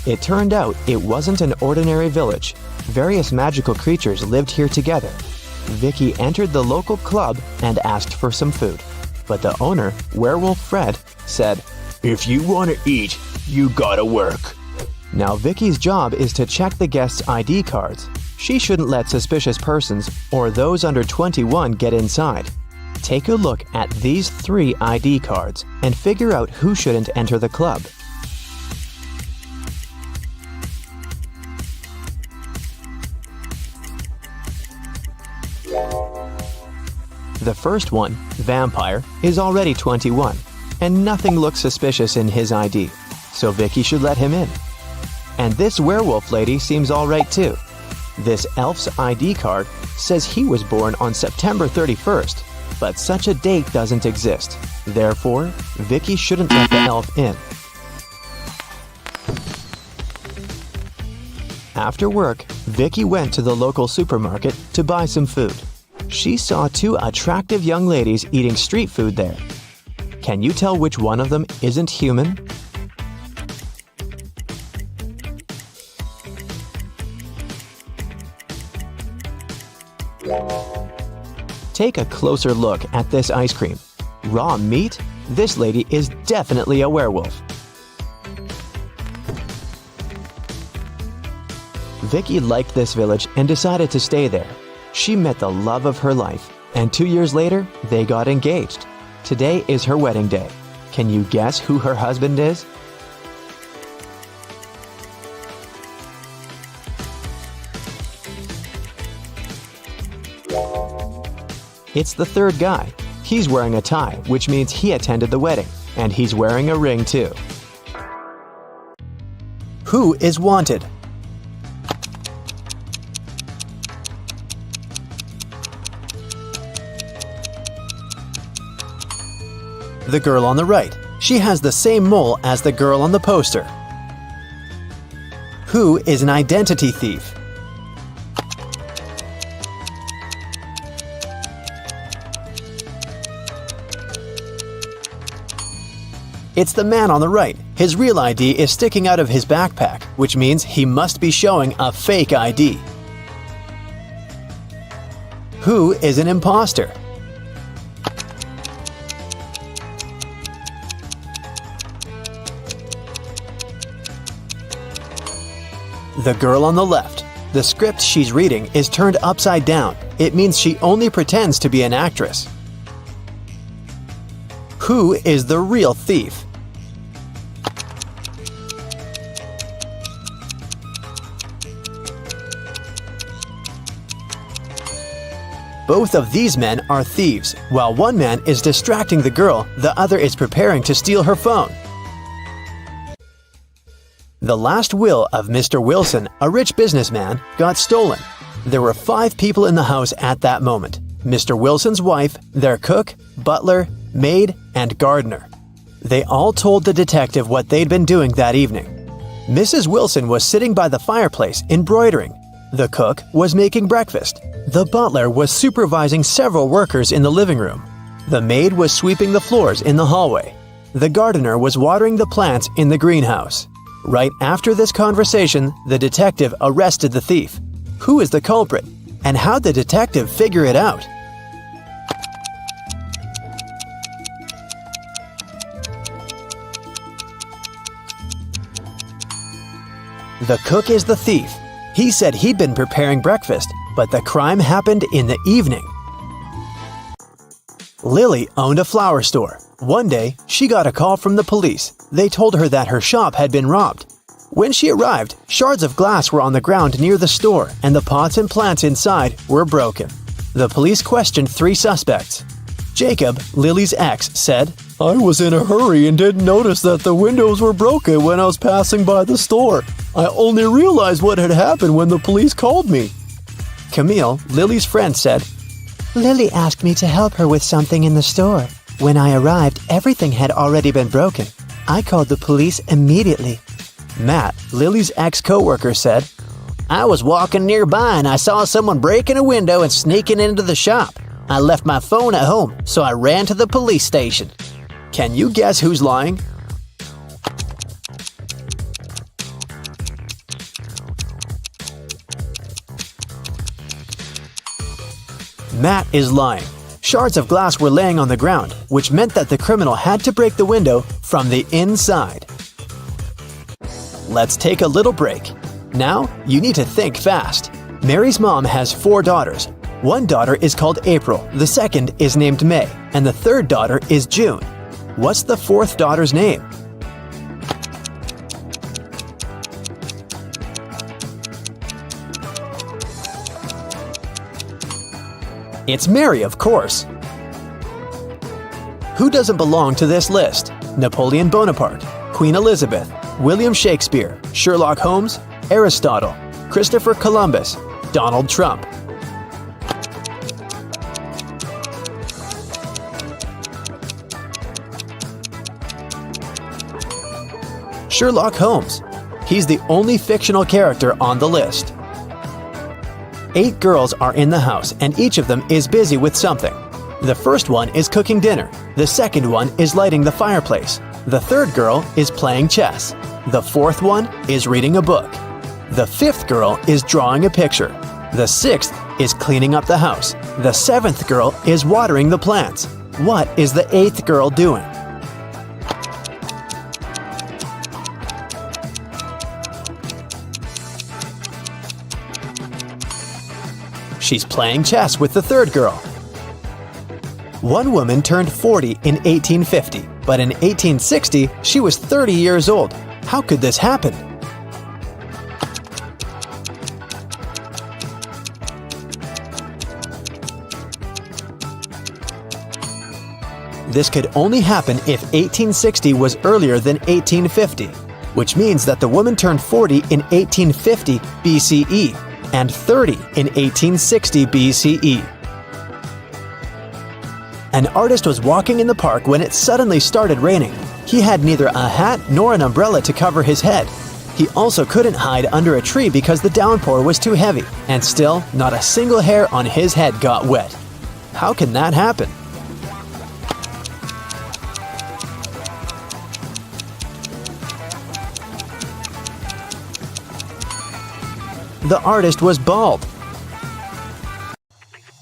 Speaker 4: It turned out it wasn't an ordinary village. Various magical creatures lived here together. Vicky entered the local club and asked for some food. But the owner, Werewolf Fred, said,
Speaker 7: If you want to eat, you gotta work.
Speaker 4: Now Vicky's job is to check the guests' ID cards. She shouldn't let suspicious persons or those under 21 get inside. Take a look at these 3 ID cards and figure out who shouldn't enter the club. The first one, Vampire, is already 21, and nothing looks suspicious in his ID, so Vicky should let him in. And this werewolf lady seems alright too. This elf's ID card says he was born on September 31st, but such a date doesn't exist. Therefore, Vicky shouldn't let the elf in. After work, Vicky went to the local supermarket to buy some food. She saw 2 attractive young ladies eating street food there. Can you tell which one of them isn't human? Take a closer look at this ice cream. Raw meat? This lady is definitely a werewolf. Vicky liked this village and decided to stay there. She met the love of her life, and 2 years later, they got engaged. Today is her wedding day. Can you guess who her husband is? It's the third guy. He's wearing a tie, which means he attended the wedding, and he's wearing a ring too. Who is wanted? The girl on the right. She has the same mole as the girl on the poster. Who is an identity thief? It's the man on the right. His real ID is sticking out of his backpack, which means he must be showing a fake ID. Who is an imposter? The girl on the left. The script she's reading is turned upside down. It means she only pretends to be an actress. Who is the real thief? Both of these men are thieves. While one man is distracting the girl, the other is preparing to steal her phone. The last will of Mr. Wilson, a rich businessman, got stolen. There were 5 people in the house at that moment: Mr. Wilson's wife, their cook, butler, maid, and gardener. They all told the detective what they'd been doing that evening. Mrs. Wilson was sitting by the fireplace embroidering. The cook was making breakfast. The butler was supervising several workers in the living room. The maid was sweeping the floors in the hallway. The gardener was watering the plants in the greenhouse. Right after this conversation, the detective arrested the thief. Who is the culprit? And how'd the detective figure it out? The cook is the thief. He said he'd been preparing breakfast, but the crime happened in the evening. Lily owned a flower store. One day, she got a call from the police. They told her that her shop had been robbed. When she arrived, shards of glass were on the ground near the store, and the pots and plants inside were broken. The police questioned 3 suspects. Jacob, Lily's ex, said,
Speaker 8: "I was in a hurry and didn't notice that the windows were broken when I was passing by the store. I only realized what had happened when the police called me."
Speaker 4: Camille, Lily's friend, said,
Speaker 6: Lily asked me to help her with something in the store. When I arrived, everything had already been broken. I called the police immediately.
Speaker 4: Matt, Lily's ex-coworker, said,
Speaker 3: "I was walking nearby and I saw someone breaking a window and sneaking into the shop. I left my phone at home, so I ran to the police station."
Speaker 4: Can you guess who's lying? Matt is lying. Shards of glass were laying on the ground, which meant that the criminal had to break the window from the inside. Let's take a little break. Now, you need to think fast. Mary's mom has 4 daughters. One daughter is called April, the second is named May, and the third daughter is June. What's the 4th daughter's name? It's Mary, of course. Who doesn't belong to this list? Napoleon Bonaparte, Queen Elizabeth, William Shakespeare, Sherlock Holmes, Aristotle, Christopher Columbus, Donald Trump. Sherlock Holmes. He's the only fictional character on the list. 8 girls are in the house, and each of them is busy with something. The first one is cooking dinner. The second one is lighting the fireplace. The third girl is playing chess. The fourth one is reading a book. The fifth girl is drawing a picture. The sixth is cleaning up the house. The seventh girl is watering the plants. What is the eighth girl doing? She's playing chess with the third girl. One woman turned 40 in 1850, but in 1860 she was 30 years old. How could this happen? This could only happen if 1860 was earlier than 1850, which means that the woman turned 40 in 1850 BCE and 30 in 1860 BCE. An artist was walking in the park when it suddenly started raining. He had neither a hat nor an umbrella to cover his head. He also couldn't hide under a tree because the downpour was too heavy, and still, not a single hair on his head got wet. How can that happen? The artist was bald.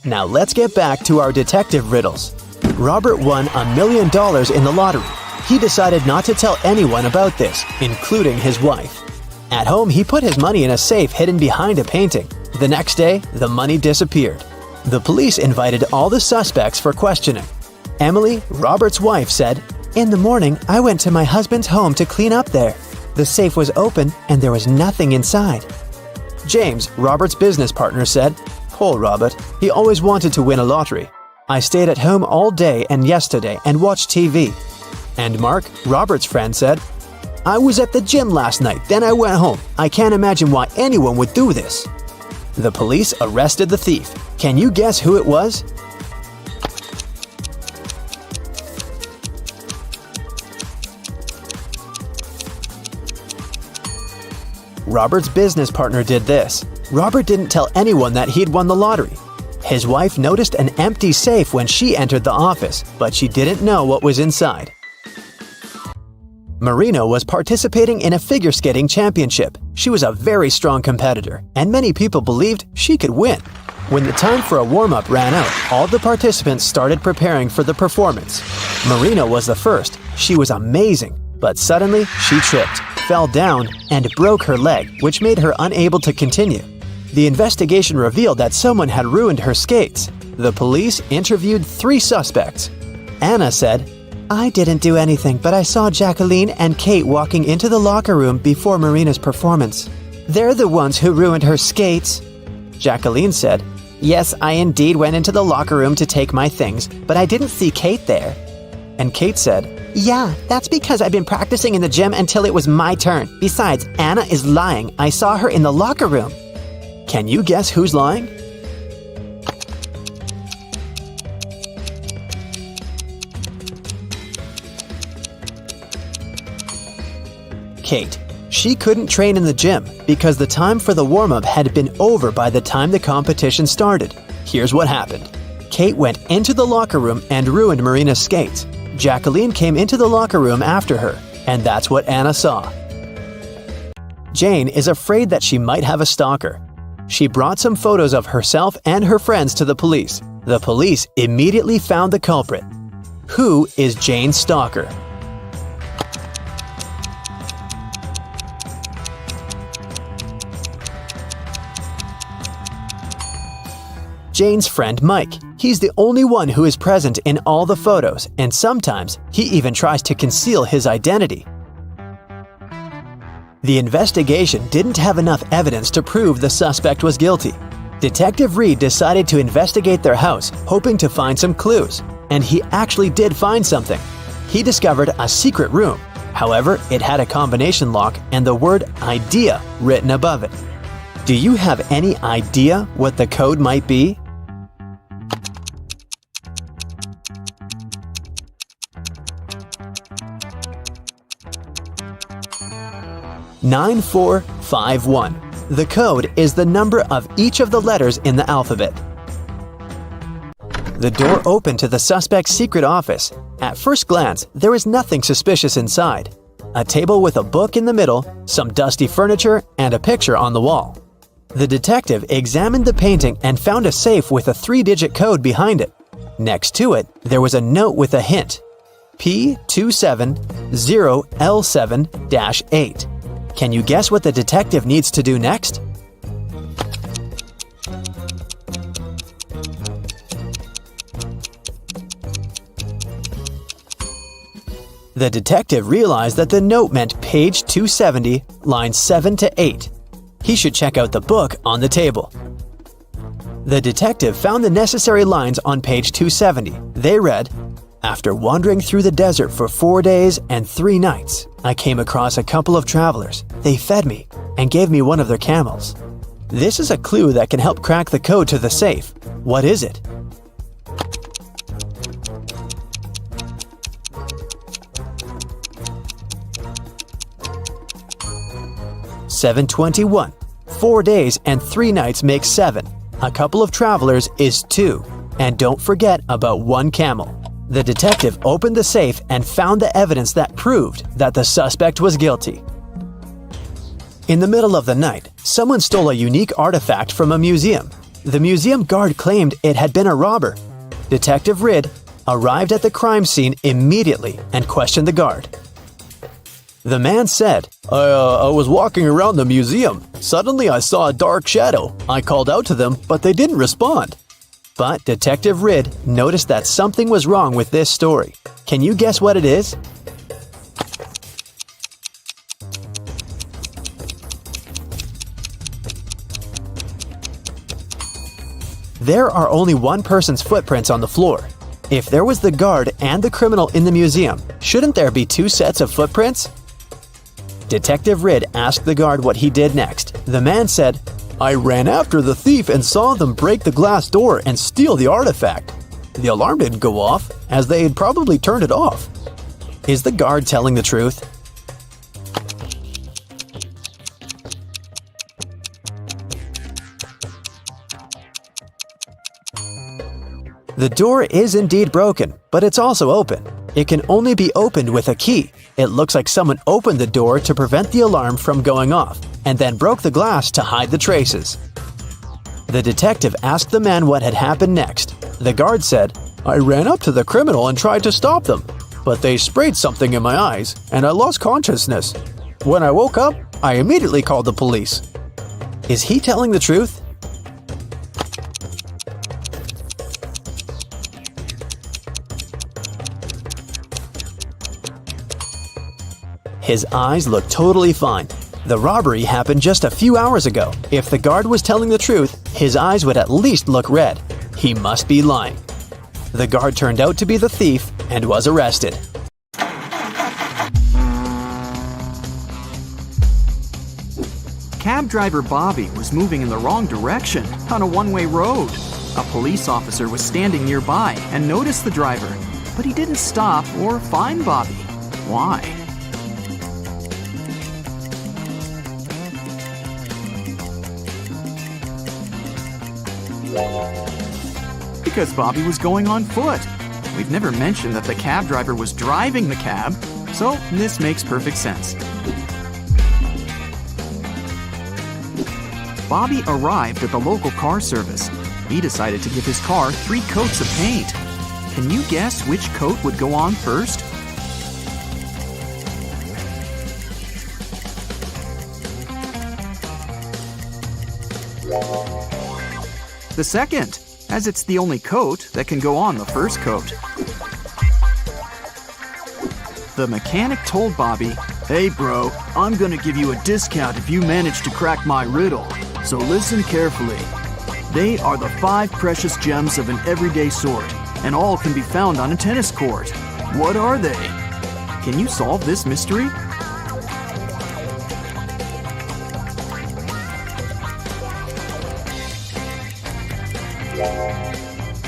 Speaker 4: Now let's get back to our detective riddles. Robert won $1 million in the lottery. He decided not to tell anyone about this, including his wife. At home, he put his money in a safe hidden behind a painting. The next day, the money disappeared. The police invited all the suspects for questioning. Emily, Robert's wife, said, "In the morning, I went to my husband's home to clean up there. The safe was open and there was nothing inside." James, Robert's business partner, said, "Poor Robert, he always wanted to win a lottery. I stayed at home all day and yesterday and watched TV." And Mark, Robert's friend, said, "I was at the gym last night, then I went home. I can't imagine why anyone would do this." The police arrested the thief. Can you guess who it was? Robert's business partner did this. Robert didn't tell anyone that he'd won the lottery. His wife noticed an empty safe when she entered the office, but she didn't know what was inside. Marina was participating in a figure skating championship. She was a very strong competitor, and many people believed she could win. When the time for a warm-up ran out, all the participants started preparing for the performance. Marina was the first. She was amazing, but suddenly she tripped, fell down, and broke her leg, which made her unable to continue. The investigation revealed that someone had ruined her skates. The police interviewed 3 suspects. Anna said, "I didn't do anything, but I saw Jacqueline and Kate walking into the locker room before Marina's performance. They're the ones who ruined her skates." Jacqueline said, "Yes, I indeed went into the locker room to take my things, but I didn't see Kate there." And Kate said, "Yeah, that's because I've been practicing in the gym until it was my turn. Besides, Anna is lying. I saw her in the locker room." Can you guess who's lying? Kate. She couldn't train in the gym because the time for the warm-up had been over by the time the competition started. Here's what happened. Kate went into the locker room and ruined Marina's skates. Jacqueline came into the locker room after her, and that's what Anna saw. Jane is afraid that she might have a stalker. She brought some photos of herself and her friends to the police. The police immediately found the culprit. Who is Jane's stalker? Jane's friend Mike. He's the only one who is present in all the photos, and sometimes he even tries to conceal his identity. The investigation didn't have enough evidence to prove the suspect was guilty. Detective Reed decided to investigate their house, hoping to find some clues. And he actually did find something. He discovered a secret room. However, it had a combination lock and the word "idea" written above it. Do you have any idea what the code might be? "9451. The code is the number of each of the letters in the alphabet. The door opened to the suspect's secret office. At first glance, there was nothing suspicious inside. A table with a book in the middle, some dusty furniture, and a picture on the wall. The detective examined the painting and found a safe with a 3-digit code behind it. Next to it, there was a note with a hint. P270L7-8. Can you guess what the detective needs to do next? The detective realized that the note meant page 270, lines 7 to 8. He should check out the book on the table. The detective found the necessary lines on page 270. They read, "After wandering through the desert for 4 days and 3 nights, I came across a couple of travelers. They fed me and gave me one of their camels." This is a clue that can help crack the code to the safe. What is it? "721. 4 days and 3 nights makes 7. A couple of travelers is 2. And don't forget about 1 camel." The detective opened the safe and found the evidence that proved that the suspect was guilty. In the middle of the night, someone stole a unique artifact from a museum. The museum guard claimed it had been a robber. Detective Ridd arrived at the crime scene immediately and questioned the guard. The man said,
Speaker 8: I was walking around the museum. Suddenly I saw a dark shadow. I called out to them, but they didn't respond.
Speaker 4: But Detective Ridd noticed that something was wrong with this story. Can you guess what it is? There are only one person's footprints on the floor. If there was the guard and the criminal in the museum, shouldn't there be two sets of footprints? Detective Ridd asked the guard what he did next. The man said,
Speaker 8: I ran after the thief and saw them break the glass door and steal the artifact. The alarm didn't go off, as they had probably turned it off.
Speaker 4: Is the guard telling the truth? The door is indeed broken, but it's also open. It can only be opened with a key. It looks like someone opened the door to prevent the alarm from going off, and then broke the glass to hide the traces. The detective asked the man what had happened next. The guard said,
Speaker 8: I ran up to the criminal and tried to stop them, but they sprayed something in my eyes, and I lost consciousness. When I woke up, I immediately called the police.
Speaker 4: Is he telling the truth? His eyes look totally fine. The robbery happened just a few hours ago. If the guard was telling the truth, his eyes would at least look red. He must be lying. The guard turned out to be the thief and was arrested.
Speaker 1: Cab driver Bobby was moving in the wrong direction on a one-way road. A police officer was standing nearby and noticed the driver, but he didn't stop or find Bobby. Why? Because Bobby was going on foot. We've never mentioned that the cab driver was driving the cab, so this makes perfect sense. Bobby arrived at the local car service. He decided to give his car 3 coats of paint. Can you guess which coat would go on first? The second, as it's the only coat that can go on the first coat. The mechanic told Bobby, "Hey bro, I'm gonna give you a discount if you manage to crack my riddle, so listen carefully. They are the 5 precious gems of an everyday sort, and all can be found on a tennis court. What are they? Can you solve this mystery?"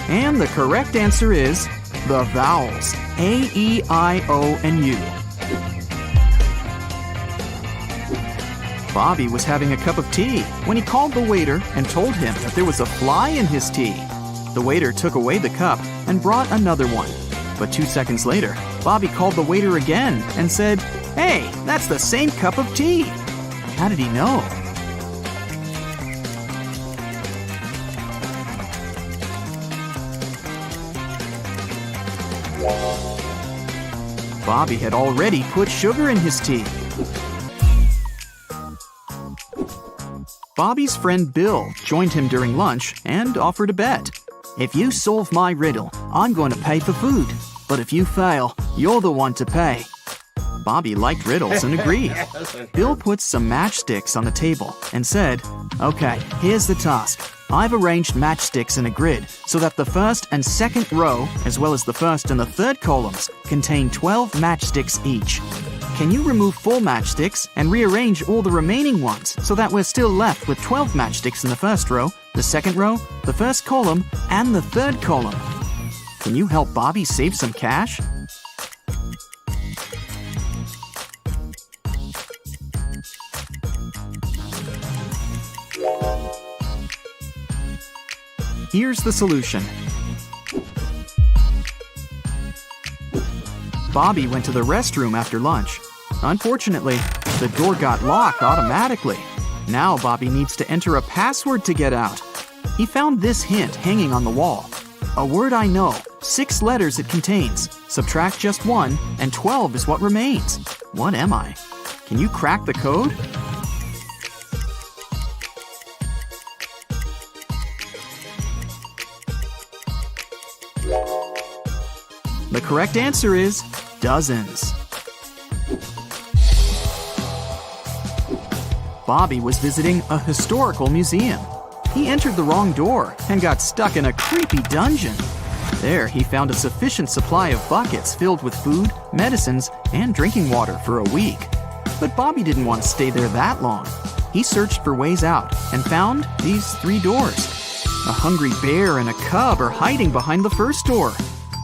Speaker 1: And the correct answer is the vowels A, E, I, O, and U. Bobby was having a cup of tea when he called the waiter and told him that there was a fly in his tea. The waiter took away the cup and brought another one. But 2 seconds later, Bobby called the waiter again and said, "Hey, that's the same cup of tea." How did he know? Bobby had already put sugar in his tea. Bobby's friend Bill joined him during lunch and offered a bet. "If you solve my riddle, I'm going to pay for food. But if you fail, you're the one to pay." Bobby liked riddles and agreed. Bill put some matchsticks on the table and said, "Okay, here's the task. I've arranged matchsticks in a grid so that the first and second row, as well as the first and the third columns, contain 12 matchsticks each. Can you remove 4 matchsticks and rearrange all the remaining ones so that we're still left with 12 matchsticks in the first row, the second row, the first column, and the third column? Can you help Bobby save some cash?" Here's the solution. Bobby went to the restroom after lunch. Unfortunately, the door got locked automatically. Now Bobby needs to enter a password to get out. He found this hint hanging on the wall. A word I know, 6 letters it contains. Subtract just 1, and 12 is what remains. What am I? Can you crack the code? The correct answer is dozens. Bobby was visiting a historical museum. He entered the wrong door and got stuck in a creepy dungeon. There, he found a sufficient supply of buckets filled with food, medicines, and drinking water for a week. But Bobby didn't want to stay there that long. He searched for ways out and found these 3 doors. A hungry bear and a cub are hiding behind the first door.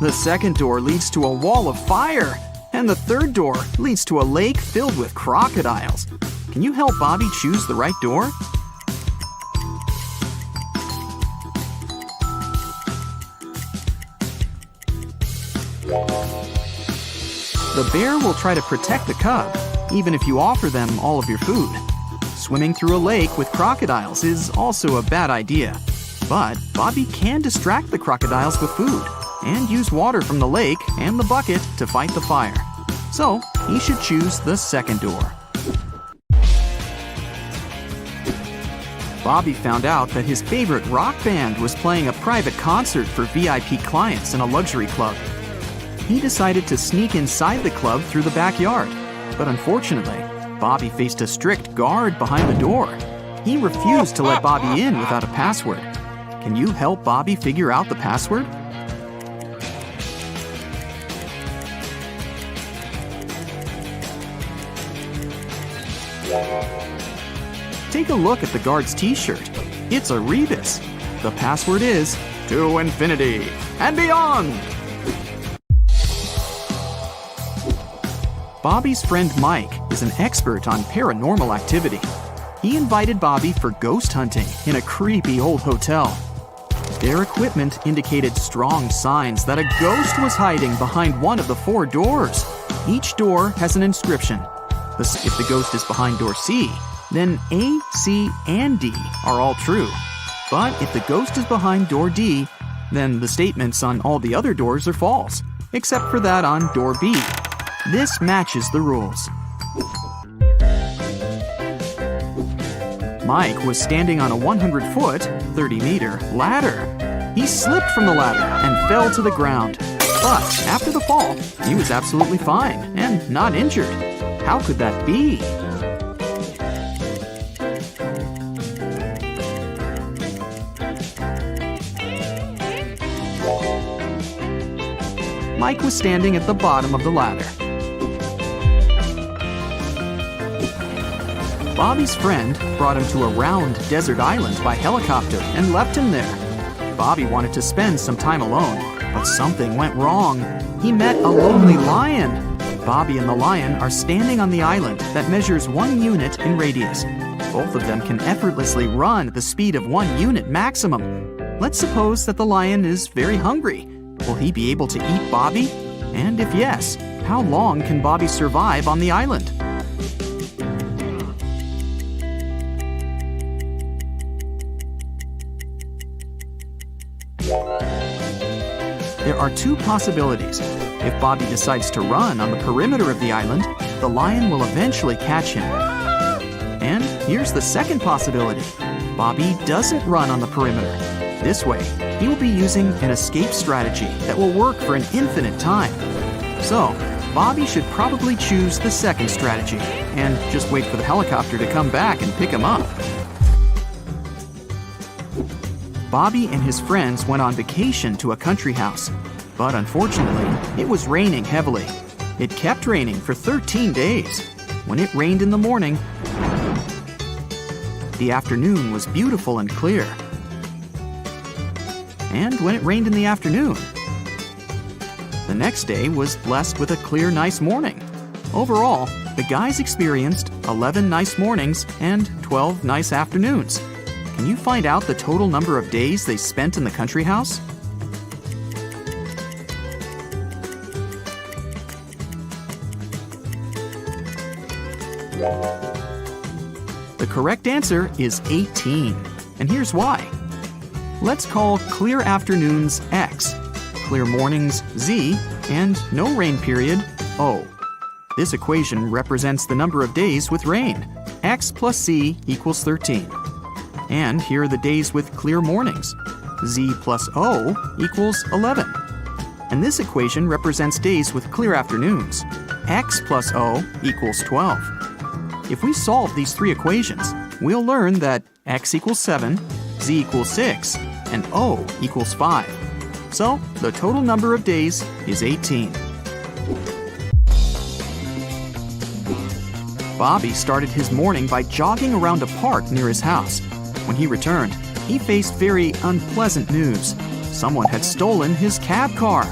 Speaker 1: The second door leads to a wall of fire, and the third door leads to a lake filled with crocodiles. Can you help Bobby choose the right door? The bear will try to protect the cub, even if you offer them all of your food. Swimming through a lake with crocodiles is also a bad idea. But Bobby can distract the crocodiles with food and use water from the lake and the bucket to fight the fire. So he should choose the second door. Bobby found out that his favorite rock band was playing a private concert for VIP clients in a luxury club. He decided to sneak inside the club through the backyard. But unfortunately, Bobby faced a strict guard behind the door. He refused to let Bobby in without a password. Can you help Bobby figure out the password? Take a look at the guard's t-shirt. It's a rebus. The password is to infinity and beyond. Bobby's friend Mike is an expert on paranormal activity. He invited Bobby for ghost hunting in a creepy old hotel. Their equipment indicated strong signs that a ghost was hiding behind one of the 4 doors. Each door has an inscription. If the ghost is behind door C, then A, C, and D are all true. But if the ghost is behind door D, then the statements on all the other doors are false, except for that on door B. This matches the rules. Mike was standing on a 100-foot, 30-meter ladder. He slipped from the ladder and fell to the ground. But after the fall, he was absolutely fine and not injured. How could that be? Mike was standing at the bottom of the ladder. Bobby's friend brought him to a round desert island by helicopter and left him there. Bobby wanted to spend some time alone, but something went wrong. He met a lonely lion. Bobby and the lion are standing on the island that measures 1 unit in radius. Both of them can effortlessly run at the speed of 1 unit maximum. Let's suppose that the lion is very hungry. Will he be able to eat Bobby? And if yes, how long can Bobby survive on the island? There are 2 possibilities. If Bobby decides to run on the perimeter of the island, the lion will eventually catch him. And here's the second possibility. Bobby doesn't run on the perimeter. This way, he will be using an escape strategy that will work for an infinite time. So, Bobby should probably choose the second strategy and just wait for the helicopter to come back and pick him up. Bobby and his friends went on vacation to a country house, but unfortunately, it was raining heavily. It kept raining for 13 days. When it rained in the morning, the afternoon was beautiful and clear. And when it rained in the afternoon, the next day was blessed with a clear, nice morning. Overall, the guys experienced 11 nice mornings and 12 nice afternoons. Can you find out the total number of days they spent in the country house? correct answer is 18. And here's why. Let's call clear afternoons X, clear mornings Z, and no rain period O. This equation represents the number of days with rain. X plus Z equals 13. And here are the days with clear mornings. Z plus O equals 11. And this equation represents days with clear afternoons. X plus O equals 12. If we solve these three equations, we'll learn that X equals 7, Z equals 6, and O equals 5. So the total number of days is 18. Bobby started his morning by jogging around a park near his house. When he returned, he faced very unpleasant news. Someone had stolen his cab car.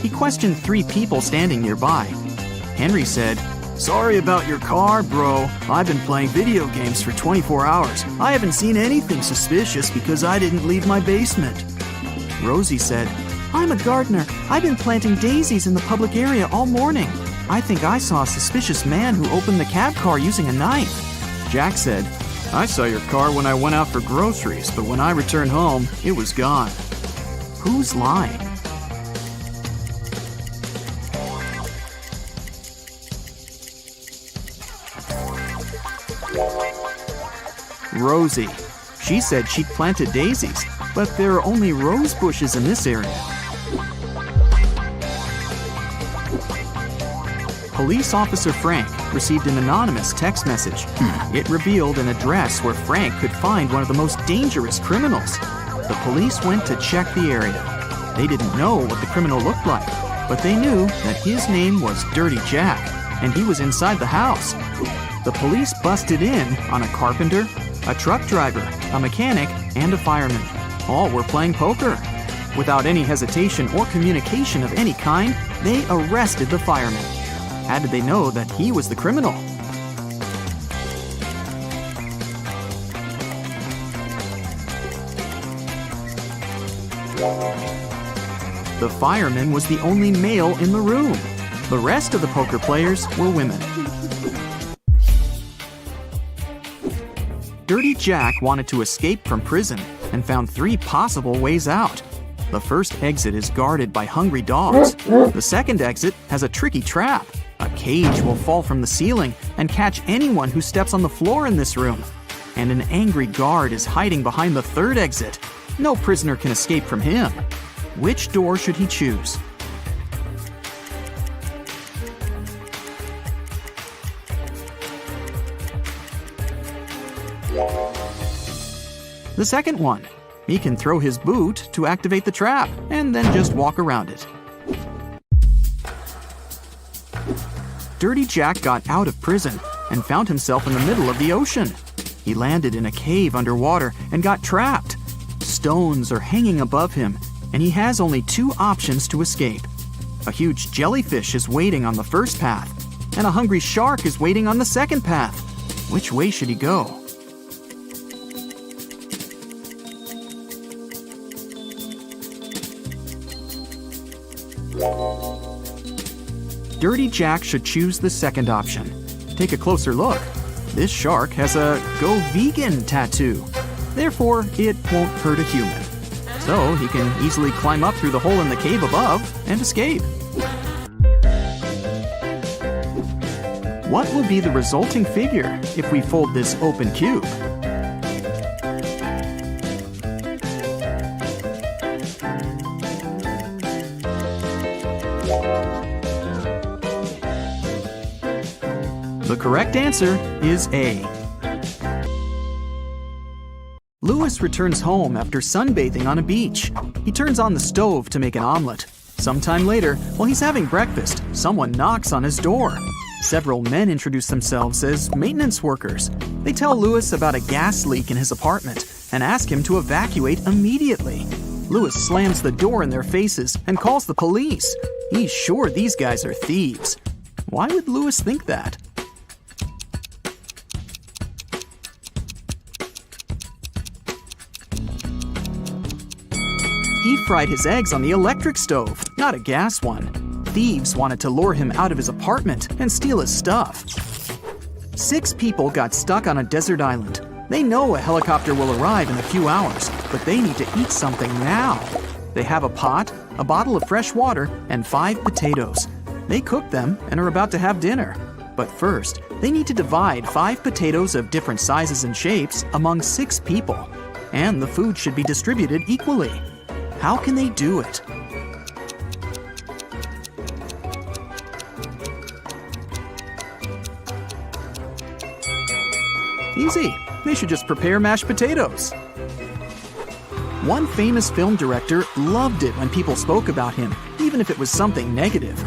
Speaker 1: He questioned 3 people standing nearby. Henry said, "Sorry about your car, bro. I've been playing video games for 24 hours. I haven't seen anything suspicious because I didn't leave my basement." Rosie said, "I'm a gardener. I've been planting daisies in the public area all morning. I think I saw a suspicious man who opened the cab car using a knife." Jack said, "I saw your car when I went out for groceries, but when I returned home, it was gone." Who's lying? Rosie. She said she'd planted daisies, but there are only rose bushes in this area. Police Officer Frank received an anonymous text message. It revealed an address where Frank could find one of the most dangerous criminals. The police went to check the area. They didn't know what the criminal looked like, but they knew that his name was Dirty Jack, and he was inside the house. The police busted in on a carpenter, a truck driver, a mechanic, and a fireman. All were playing poker. Without any hesitation or communication of any kind, they arrested the fireman. How did they know that he was the criminal? The fireman was the only male in the room. The rest of the poker players were women. Dirty Jack wanted to escape from prison and found 3 possible ways out. The first exit is guarded by hungry dogs. The second exit has a tricky trap. A cage will fall from the ceiling and catch anyone who steps on the floor in this room. And an angry guard is hiding behind the third exit. No prisoner can escape from him. Which door should he choose? The second one. He can throw his boot to activate the trap and then just walk around it. Dirty Jack got out of prison and found himself in the middle of the ocean. He landed in a cave underwater and got trapped. Stones are hanging above him, and he has only 2 options to escape. A huge jellyfish is waiting on the first path, and a hungry shark is waiting on the second path. Which way should he go? Dirty Jack should choose the second option. Take a closer look. This shark has a Go Vegan tattoo. Therefore, it won't hurt a human. So he can easily climb up through the hole in the cave above and escape. What will be the resulting figure if we fold this open cube? The correct answer is A. Louis returns home after sunbathing on a beach. He turns on the stove to make an omelet. Sometime later, while he's having breakfast, someone knocks on his door. Several men introduce themselves as maintenance workers. They tell Louis about a gas leak in his apartment and ask him to evacuate immediately. Louis slams the door in their faces and calls the police. He's sure these guys are thieves. Why would Louis think that? He fried his eggs on the electric stove, not a gas one. Thieves wanted to lure him out of his apartment and steal his stuff. 6 people got stuck on a desert island. They know a helicopter will arrive in a few hours, but they need to eat something now. They have a pot, a bottle of fresh water, and 5 potatoes. They cook them and are about to have dinner. But first, they need to divide 5 potatoes of different sizes and shapes among 6 people. And the food should be distributed equally. How can they do it? Easy. They should just prepare mashed potatoes. One famous film director loved it when people spoke about him, even if it was something negative.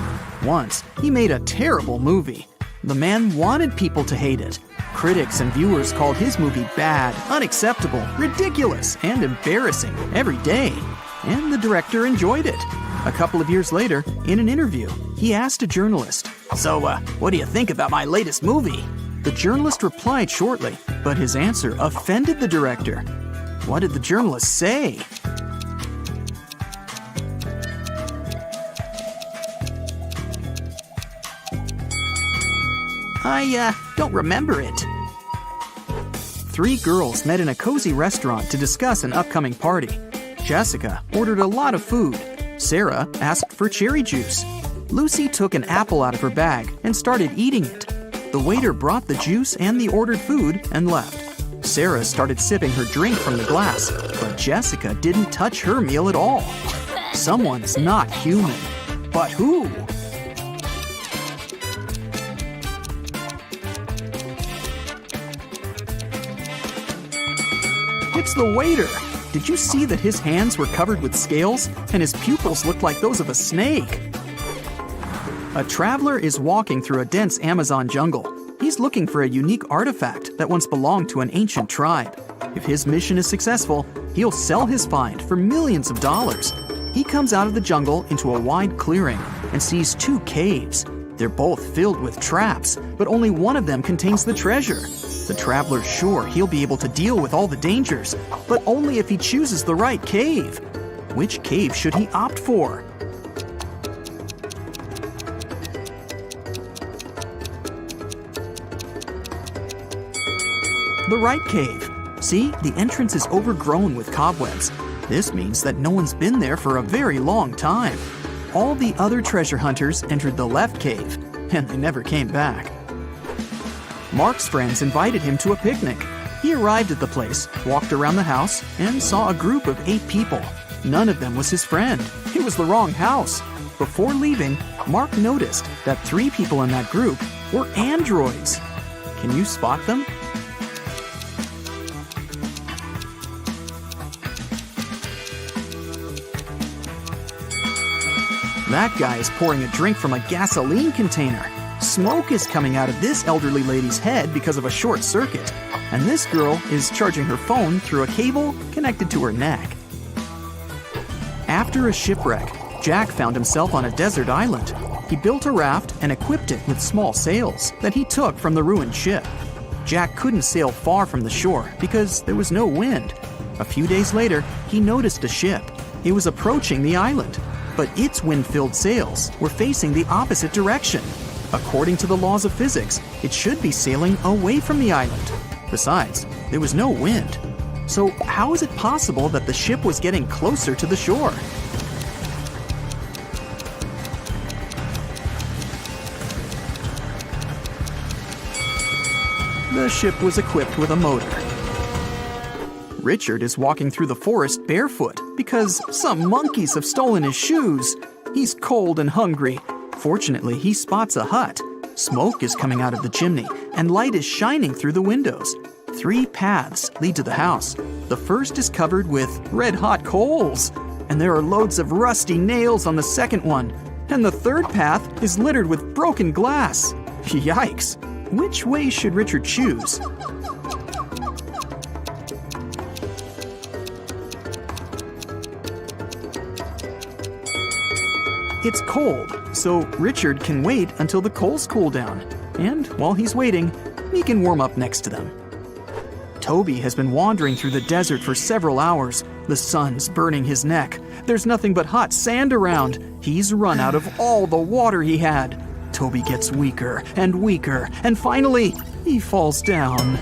Speaker 1: Once, he made a terrible movie. The man wanted people to hate it. Critics and viewers called his movie bad, unacceptable, ridiculous, and embarrassing every day. And the director enjoyed it. A couple of years later, in an interview, he asked a journalist, "So, what do you think about my latest movie?" The journalist replied shortly, but his answer offended the director. What did the journalist say? I don't remember it. 3 girls met in a cozy restaurant to discuss an upcoming party. Jessica ordered a lot of food. Sarah asked for cherry juice. Lucy took an apple out of her bag and started eating it. The waiter brought the juice and the ordered food and left. Sarah started sipping her drink from the glass, but Jessica didn't touch her meal at all. Someone's not human. But who? It's the waiter. Did you see that his hands were covered with scales and his pupils looked like those of a snake? A traveler is walking through a dense Amazon jungle. He's looking for a unique artifact that once belonged to an ancient tribe. If his mission is successful, he'll sell his find for millions of dollars. He comes out of the jungle into a wide clearing and sees 2 caves. They're both filled with traps, but only one of them contains the treasure. The traveler's sure he'll be able to deal with all the dangers, but only if he chooses the right cave. Which cave should he opt for? The right cave. See, the entrance is overgrown with cobwebs. This means that no one's been there for a very long time. All the other treasure hunters entered the left cave, and they never came back. Mark's friends invited him to a picnic. He arrived at the place, walked around the house, and saw a group of 8 people. None of them was his friend. It was the wrong house. Before leaving, Mark noticed that 3 people in that group were androids. Can you spot them? That guy is pouring a drink from a gasoline container. Smoke is coming out of this elderly lady's head because of a short circuit. And this girl is charging her phone through a cable connected to her neck. After a shipwreck, Jack found himself on a desert island. He built a raft and equipped it with small sails that he took from the ruined ship. Jack couldn't sail far from the shore because there was no wind. A few days later, he noticed a ship. It was approaching the island, but its wind-filled sails were facing the opposite direction. According to the laws of physics, it should be sailing away from the island. Besides, there was no wind. So how is it possible that the ship was getting closer to the shore? The ship was equipped with a motor. Richard is walking through the forest barefoot because some monkeys have stolen his shoes. He's cold and hungry. Fortunately, he spots a hut. Smoke is coming out of the chimney, and light is shining through the windows. 3 paths lead to the house. The first is covered with red-hot coals, and there are loads of rusty nails on the second one. And the third path is littered with broken glass. Yikes! Which way should Richard choose? It's cold, so Richard can wait until the coals cool down. And while he's waiting, he can warm up next to them. Toby has been wandering through the desert for several hours. The sun's burning his neck. There's nothing but hot sand around. He's run out of all the water he had. Toby gets weaker and weaker, and finally, he falls down.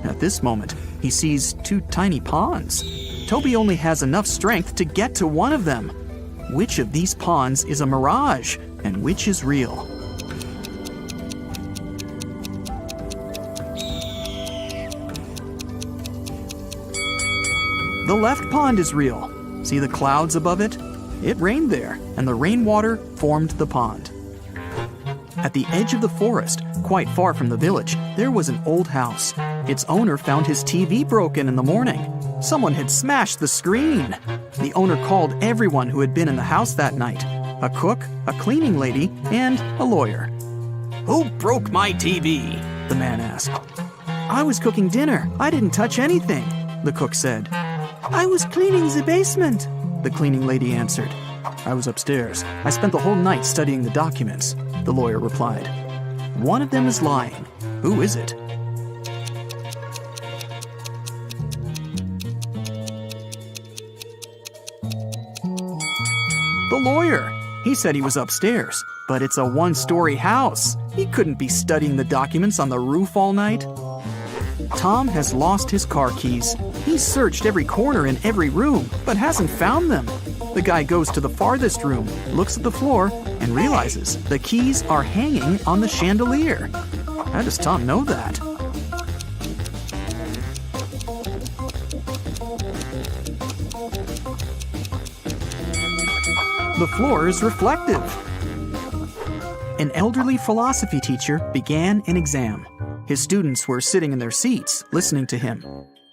Speaker 1: At this moment, He sees two tiny ponds. Toby only has enough strength to get to one of them. Which of these ponds is a mirage and which is real? The left pond is real. See the clouds above it? It rained there, and the rainwater formed the pond. At the edge of the forest, quite far from the village, there was an old house. Its owner found his TV broken in the morning. Someone had smashed the screen. The owner called everyone who had been in the house that night: a cook, a cleaning lady, and a lawyer.
Speaker 3: Who broke my TV?
Speaker 1: The man asked. I was cooking dinner. I didn't touch anything, the cook said. I was cleaning the basement, the cleaning lady answered. I was upstairs. I spent the whole night studying the documents, the lawyer replied. One of them is lying. Who is it? The lawyer. He said he was upstairs, but it's a one-story house. He couldn't be studying the documents on the roof all night. Tom has lost his car keys. He's searched every corner in every room, but hasn't found them. The guy goes to the farthest room, looks at the floor, and realizes the keys are hanging on the chandelier. How does Tom know that? The floor is reflective. An elderly philosophy teacher began an exam. His students were sitting in their seats, listening to him.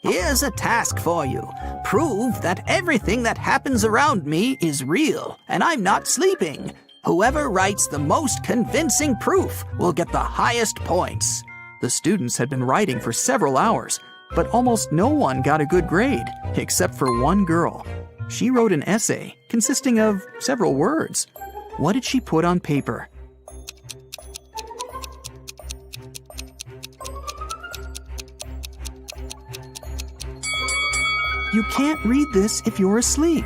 Speaker 3: Here's a task for you. Prove that everything that happens around me is real, and I'm not sleeping. Whoever writes the most convincing proof will get the highest points.
Speaker 1: The students had been writing for several hours, but almost no one got a good grade, except for one girl. She wrote an essay consisting of several words. What did she put on paper? You can't read this if you're asleep.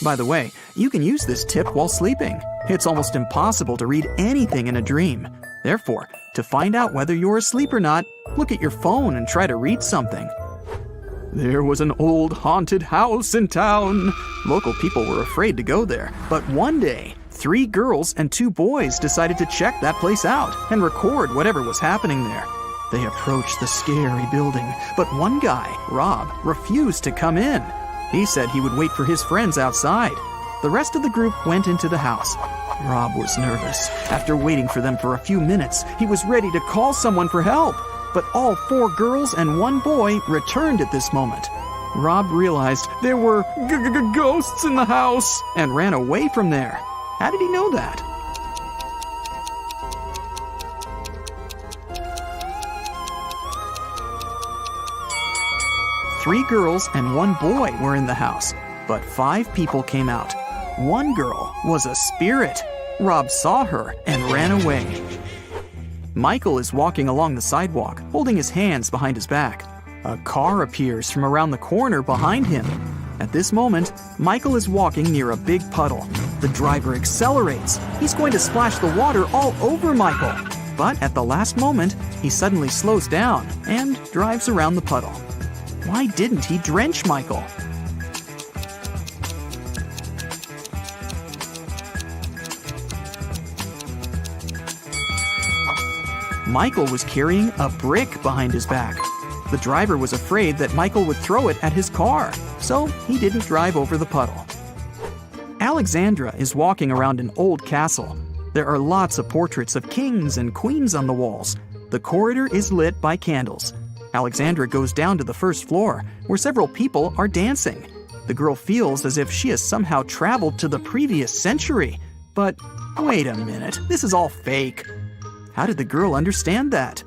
Speaker 1: By the way, you can use this tip while sleeping. It's almost impossible to read anything in a dream. Therefore, to find out whether you're asleep or not, look at your phone and try to read something. There was an old haunted house in town. Local people were afraid to go there, but one day, 3 girls and 2 boys decided to check that place out and record whatever was happening there. They approached the scary building, but one guy, Rob, refused to come in. He said he would wait for his friends outside. The rest of the group went into the house. Rob was nervous. After waiting for them for a few minutes, he was ready to call someone for help. But all 4 girls and 1 boy returned at this moment. Rob realized there were ghosts in the house and ran away from there. How did he know that? Three girls and 1 boy were in the house, but 5 people came out. 1 girl was a spirit. Rob saw her and ran away. Michael is walking along the sidewalk, holding his hands behind his back. A car appears from around the corner behind him. At this moment, Michael is walking near a big puddle. The driver accelerates. He's going to splash the water all over Michael. But at the last moment, he suddenly slows down and drives around the puddle. Why didn't he drench Michael? Michael was carrying a brick behind his back. The driver was afraid that Michael would throw it at his car, so he didn't drive over the puddle. Alexandra is walking around an old castle. There are lots of portraits of kings and queens on the walls. The corridor is lit by candles. Alexandra goes down to the first floor, where several people are dancing. The girl feels as if she has somehow traveled to the previous century. But wait a minute, this is all fake. How did the girl understand that?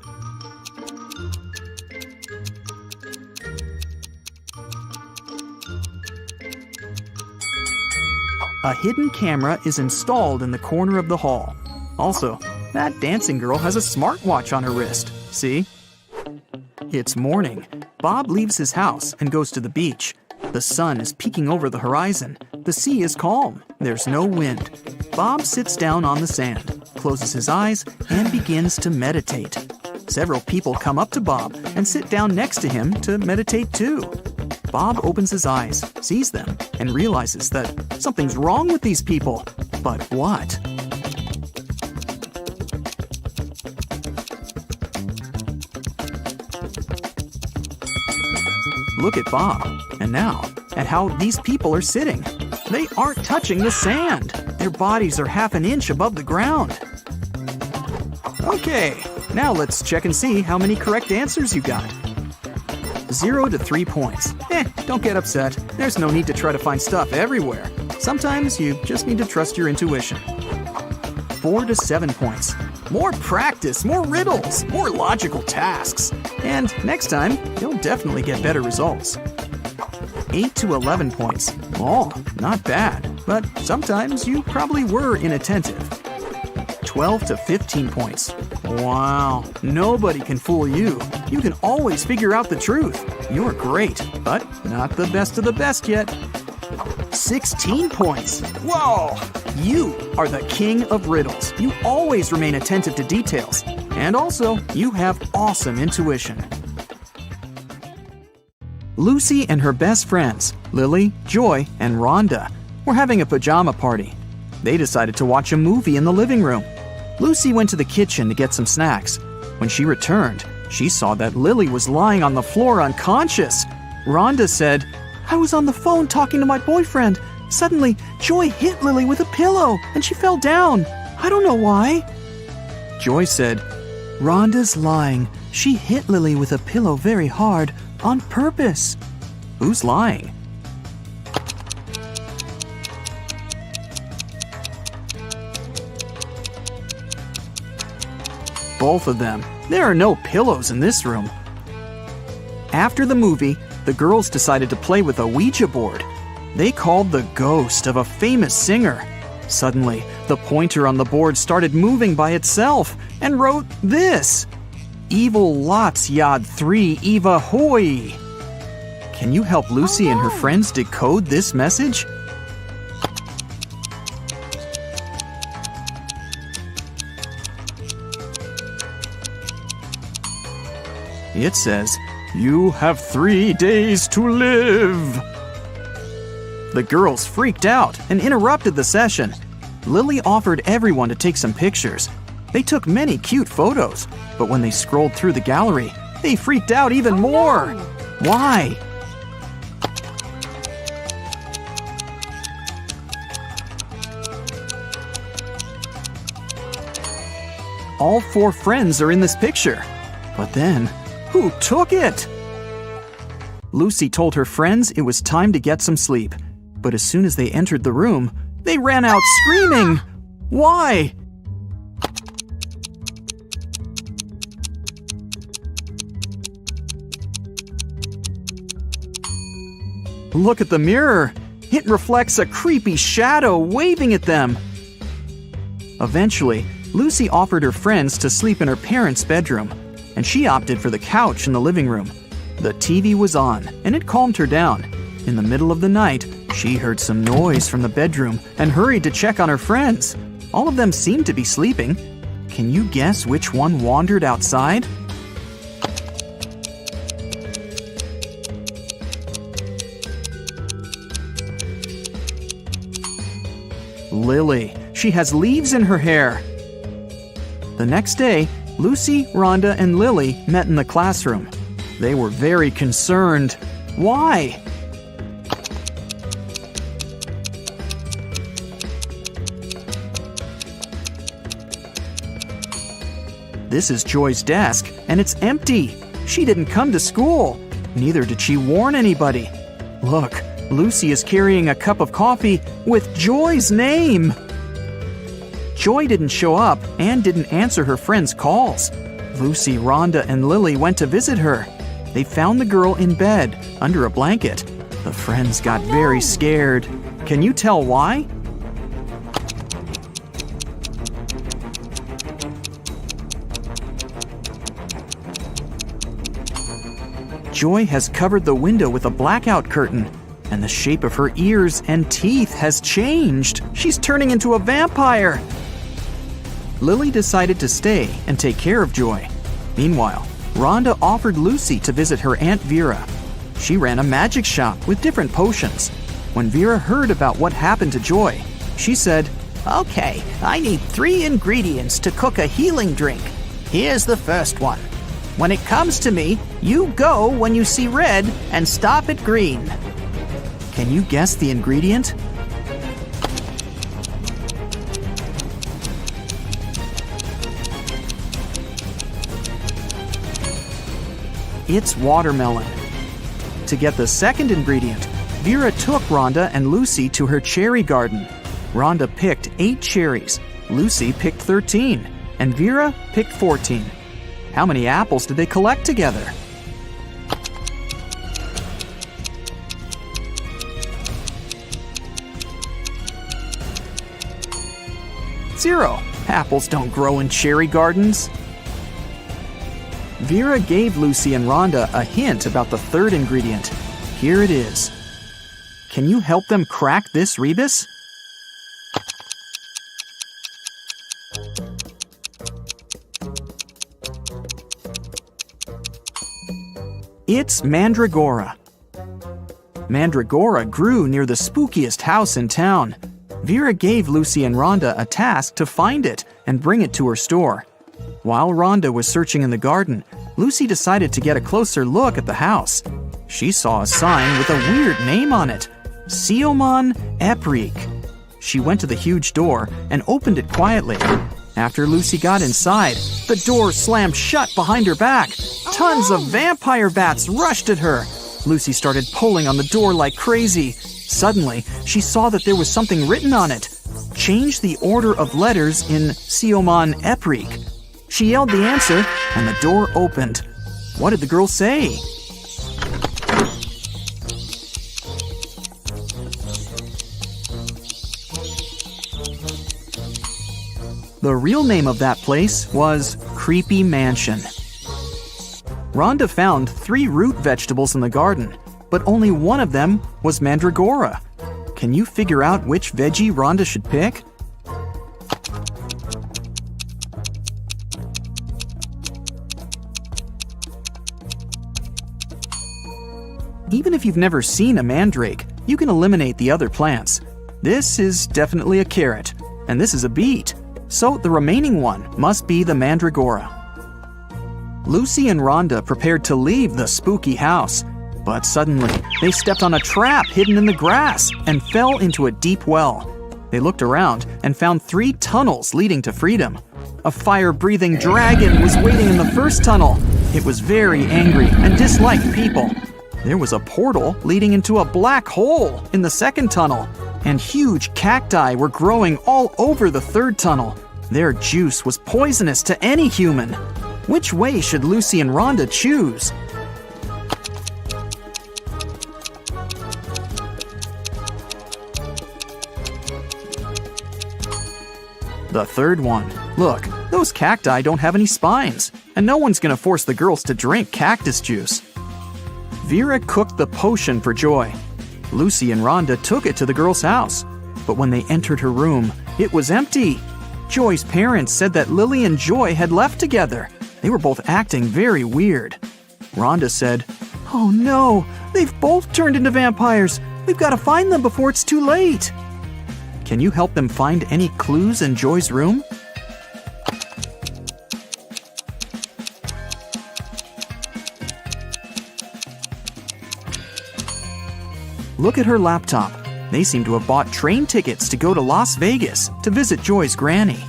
Speaker 1: A hidden camera is installed in the corner of the hall. Also, that dancing girl has a smartwatch on her wrist. See? It's morning. Bob leaves his house and goes to the beach. The sun is peeking over the horizon. The sea is calm. There's no wind. Bob sits down on the sand, closes his eyes, and begins to meditate. Several people come up to Bob and sit down next to him to meditate too. Bob opens his eyes, sees them, and realizes that something's wrong with these people. But what? Look at Bob, and now at how these people are sitting. They aren't touching the sand. Their bodies are half an inch above the ground. Okay, now let's check and see how many correct answers you got. 0 to 3 points. Don't get upset. There's no need to try to find stuff everywhere. Sometimes you just need to trust your intuition. 4 to 7 points. More practice, more riddles, more logical tasks. And next time, you'll definitely get better results. 8 to 11 points. Oh, not bad. But sometimes you probably were inattentive. 12 to 15 points. Wow, nobody can fool you. You can always figure out the truth. You're great, but not the best of the best yet. 16 points. Whoa! You are the king of riddles. You always remain attentive to details. And also, you have awesome intuition. Lucy and her best friends, Lily, Joy, and Rhonda, were having a pajama party. They decided to watch a movie in the living room. Lucy went to the kitchen to get some snacks. When she returned, she saw that Lily was lying on the floor unconscious. Rhonda said, "I was on the phone talking to my boyfriend. Suddenly, Joy hit Lily with a pillow and she fell down. I don't know why." Joy said, "Rhonda's lying. She hit Lily with a pillow very hard, on purpose." Who's lying? Both of them. There are no pillows in this room. After the movie, the girls decided to play with a Ouija board. They called the ghost of a famous singer. Suddenly, the pointer on the board started moving by itself and wrote this: "Evil lots yad 3 Eva hoi." Can you help Lucy and her friends decode this message? It says, "You have 3 days to live." The girls freaked out and interrupted the session. Lily offered everyone to take some pictures. They took many cute photos, but when they scrolled through the gallery, they freaked out even more. Why? All 4 friends are in this picture. But then, who took it? Lucy told her friends it was time to get some sleep. But as soon as they entered the room, they ran out screaming. Why? Look at the mirror. It reflects a creepy shadow waving at them. Eventually, Lucy offered her friends to sleep in her parents' bedroom, and she opted for the couch in the living room. The TV was on, and it calmed her down. In the middle of the night, she heard some noise from the bedroom and hurried to check on her friends. All of them seemed to be sleeping. Can you guess which one wandered outside? Lily. She has leaves in her hair. The next day, Lucy, Rhonda, and Lily met in the classroom. They were very concerned. Why? This is Joy's desk, and it's empty. She didn't come to school. Neither did she warn anybody. Look, Lucy is carrying a cup of coffee with Joy's name. Joy didn't show up and didn't answer her friends' calls. Lucy, Rhonda, and Lily went to visit her. They found the girl in bed, under a blanket. The friends got very scared. Can you tell why? Joy has covered the window with a blackout curtain, and the shape of her ears and teeth has changed. She's turning into a vampire. Lily decided to stay and take care of Joy. Meanwhile, Rhonda offered Lucy to visit her Aunt Vera. She ran a magic shop with different potions. When Vera heard about what happened to Joy, she said,
Speaker 3: Okay, I need 3 ingredients to cook a healing drink. Here's the first one. When it comes to me, you go when you see red and stop at green.
Speaker 1: Can you guess the ingredient? It's watermelon. To get the second ingredient, Vera took Rhonda and Lucy to her cherry garden. Rhonda picked 8 cherries, Lucy picked 13, and Vera picked 14. How many apples did they collect together? Zero. Apples don't grow in cherry gardens. Vera gave Lucy and Rhonda a hint about the third ingredient. Here it is. Can you help them crack this rebus? It's mandragora. Mandragora grew near the spookiest house in town. Vera gave Lucy and Rhonda a task to find it and bring it to her store. While Rhonda was searching in the garden, Lucy decided to get a closer look at the house. She saw a sign with a weird name on it, Siomon Eprik. She went to the huge door and opened it quietly. After Lucy got inside, the door slammed shut behind her back. Tons of vampire bats rushed at her. Lucy started pulling on the door like crazy. Suddenly, she saw that there was something written on it. Change the order of letters in Siomon Eprik. She yelled the answer, and the door opened. What did the girl say? The real name of that place was Creepy Mansion. Rhonda found 3 root vegetables in the garden, but only one of them was mandragora. Can you figure out which veggie Rhonda should pick? Even if you've never seen a mandrake, you can eliminate the other plants. This is definitely a carrot, and this is a beet. So the remaining one must be the mandragora. Lucy and Rhonda prepared to leave the spooky house, but suddenly they stepped on a trap hidden in the grass and fell into a deep well. They looked around and found 3 tunnels leading to freedom. A fire-breathing dragon was waiting in the first tunnel. It was very angry and disliked people. There was a portal leading into a black hole in the second tunnel, and huge cacti were growing all over the third tunnel. Their juice was poisonous to any human. Which way should Lucy and Rhonda choose? The third one. Look, those cacti don't have any spines, and no one's gonna force the girls to drink cactus juice. Vera cooked the potion for Joy. Lucy and Rhonda took it to the girl's house, but when they entered her room, it was empty. Joy's parents said that Lily and Joy had left together. They were both acting very weird. Rhonda said, "Oh no, they've both turned into vampires. We've got to find them before it's too late." Can you help them find any clues in Joy's room? Look at her laptop. They seem to have bought train tickets to go to Las Vegas to visit Joy's granny.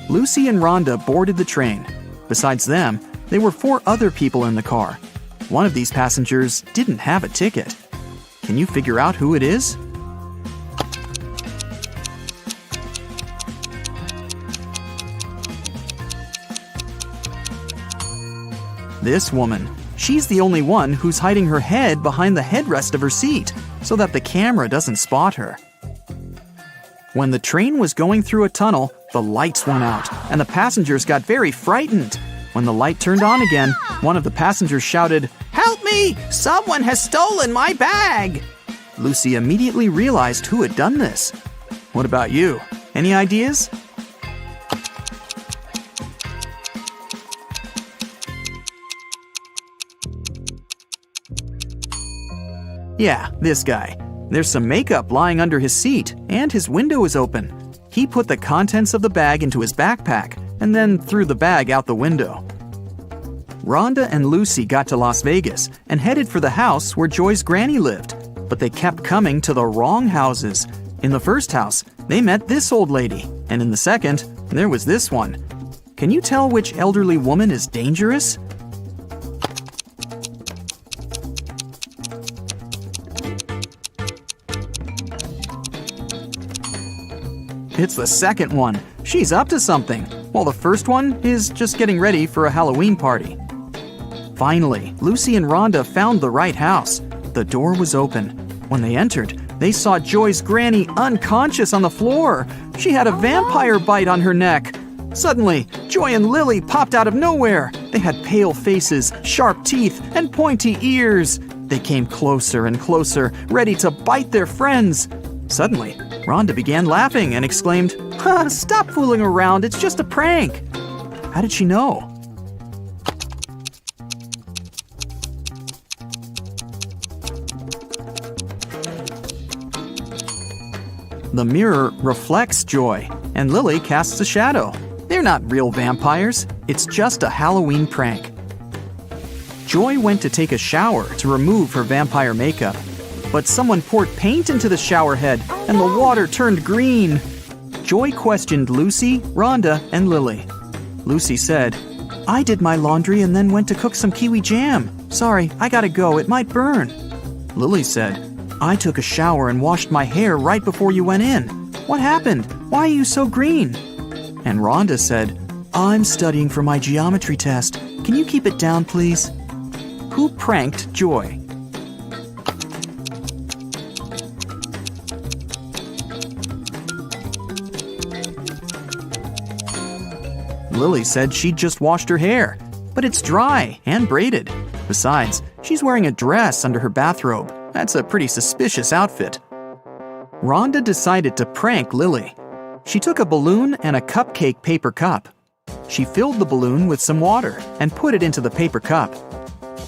Speaker 1: Lucy and Rhonda boarded the train. Besides them, there were 4 other people in the car. One of these passengers didn't have a ticket. Can you figure out who it is? This woman. She's the only one who's hiding her head behind the headrest of her seat so that the camera doesn't spot her. When the train was going through a tunnel, the lights went out and the passengers got very frightened. When the light turned on again, one of the passengers shouted,
Speaker 3: "Help me! Someone has stolen my bag!"
Speaker 1: Lucy immediately realized who had done this. What about you? Any ideas? Yeah, this guy. There's some makeup lying under his seat, and his window is open. He put the contents of the bag into his backpack and then threw the bag out the window. Rhonda and Lucy got to Las Vegas and headed for the house where Joy's granny lived, but they kept coming to the wrong houses. In the first house, they met this old lady, and in the second, there was this one. Can you tell which elderly woman is dangerous? It's the second one. She's up to something, while the first one is just getting ready for a Halloween party. Finally, Lucy and Rhonda found the right house. The door was open. When they entered, they saw Joy's granny unconscious on the floor. She had a vampire bite on her neck. Suddenly, Joy and Lily popped out of nowhere. They had pale faces, sharp teeth, and pointy ears. They came closer and closer, ready to bite their friends. Suddenly, Rhonda began laughing and exclaimed, "Stop fooling around, it's just a prank." How did she know? The mirror reflects Joy, and Lily casts a shadow. They're not real vampires, it's just a Halloween prank. Joy went to take a shower to remove her vampire makeup, but someone poured paint into the shower head and the water turned green. Joy questioned Lucy, Rhonda, and Lily. Lucy said, "I did my laundry and then went to cook some kiwi jam. Sorry, I gotta go, it might burn." Lily said, "I took a shower and washed my hair right before you went in. What happened? Why are you so green?" And Rhonda said, "I'm studying for my geometry test. Can you keep it down, please?" Who pranked Joy? Lily said she'd just washed her hair, but it's dry and braided. Besides, she's wearing a dress under her bathrobe. That's a pretty suspicious outfit. Rhonda decided to prank Lily. She took a balloon and a cupcake paper cup. She filled the balloon with some water and put it into the paper cup.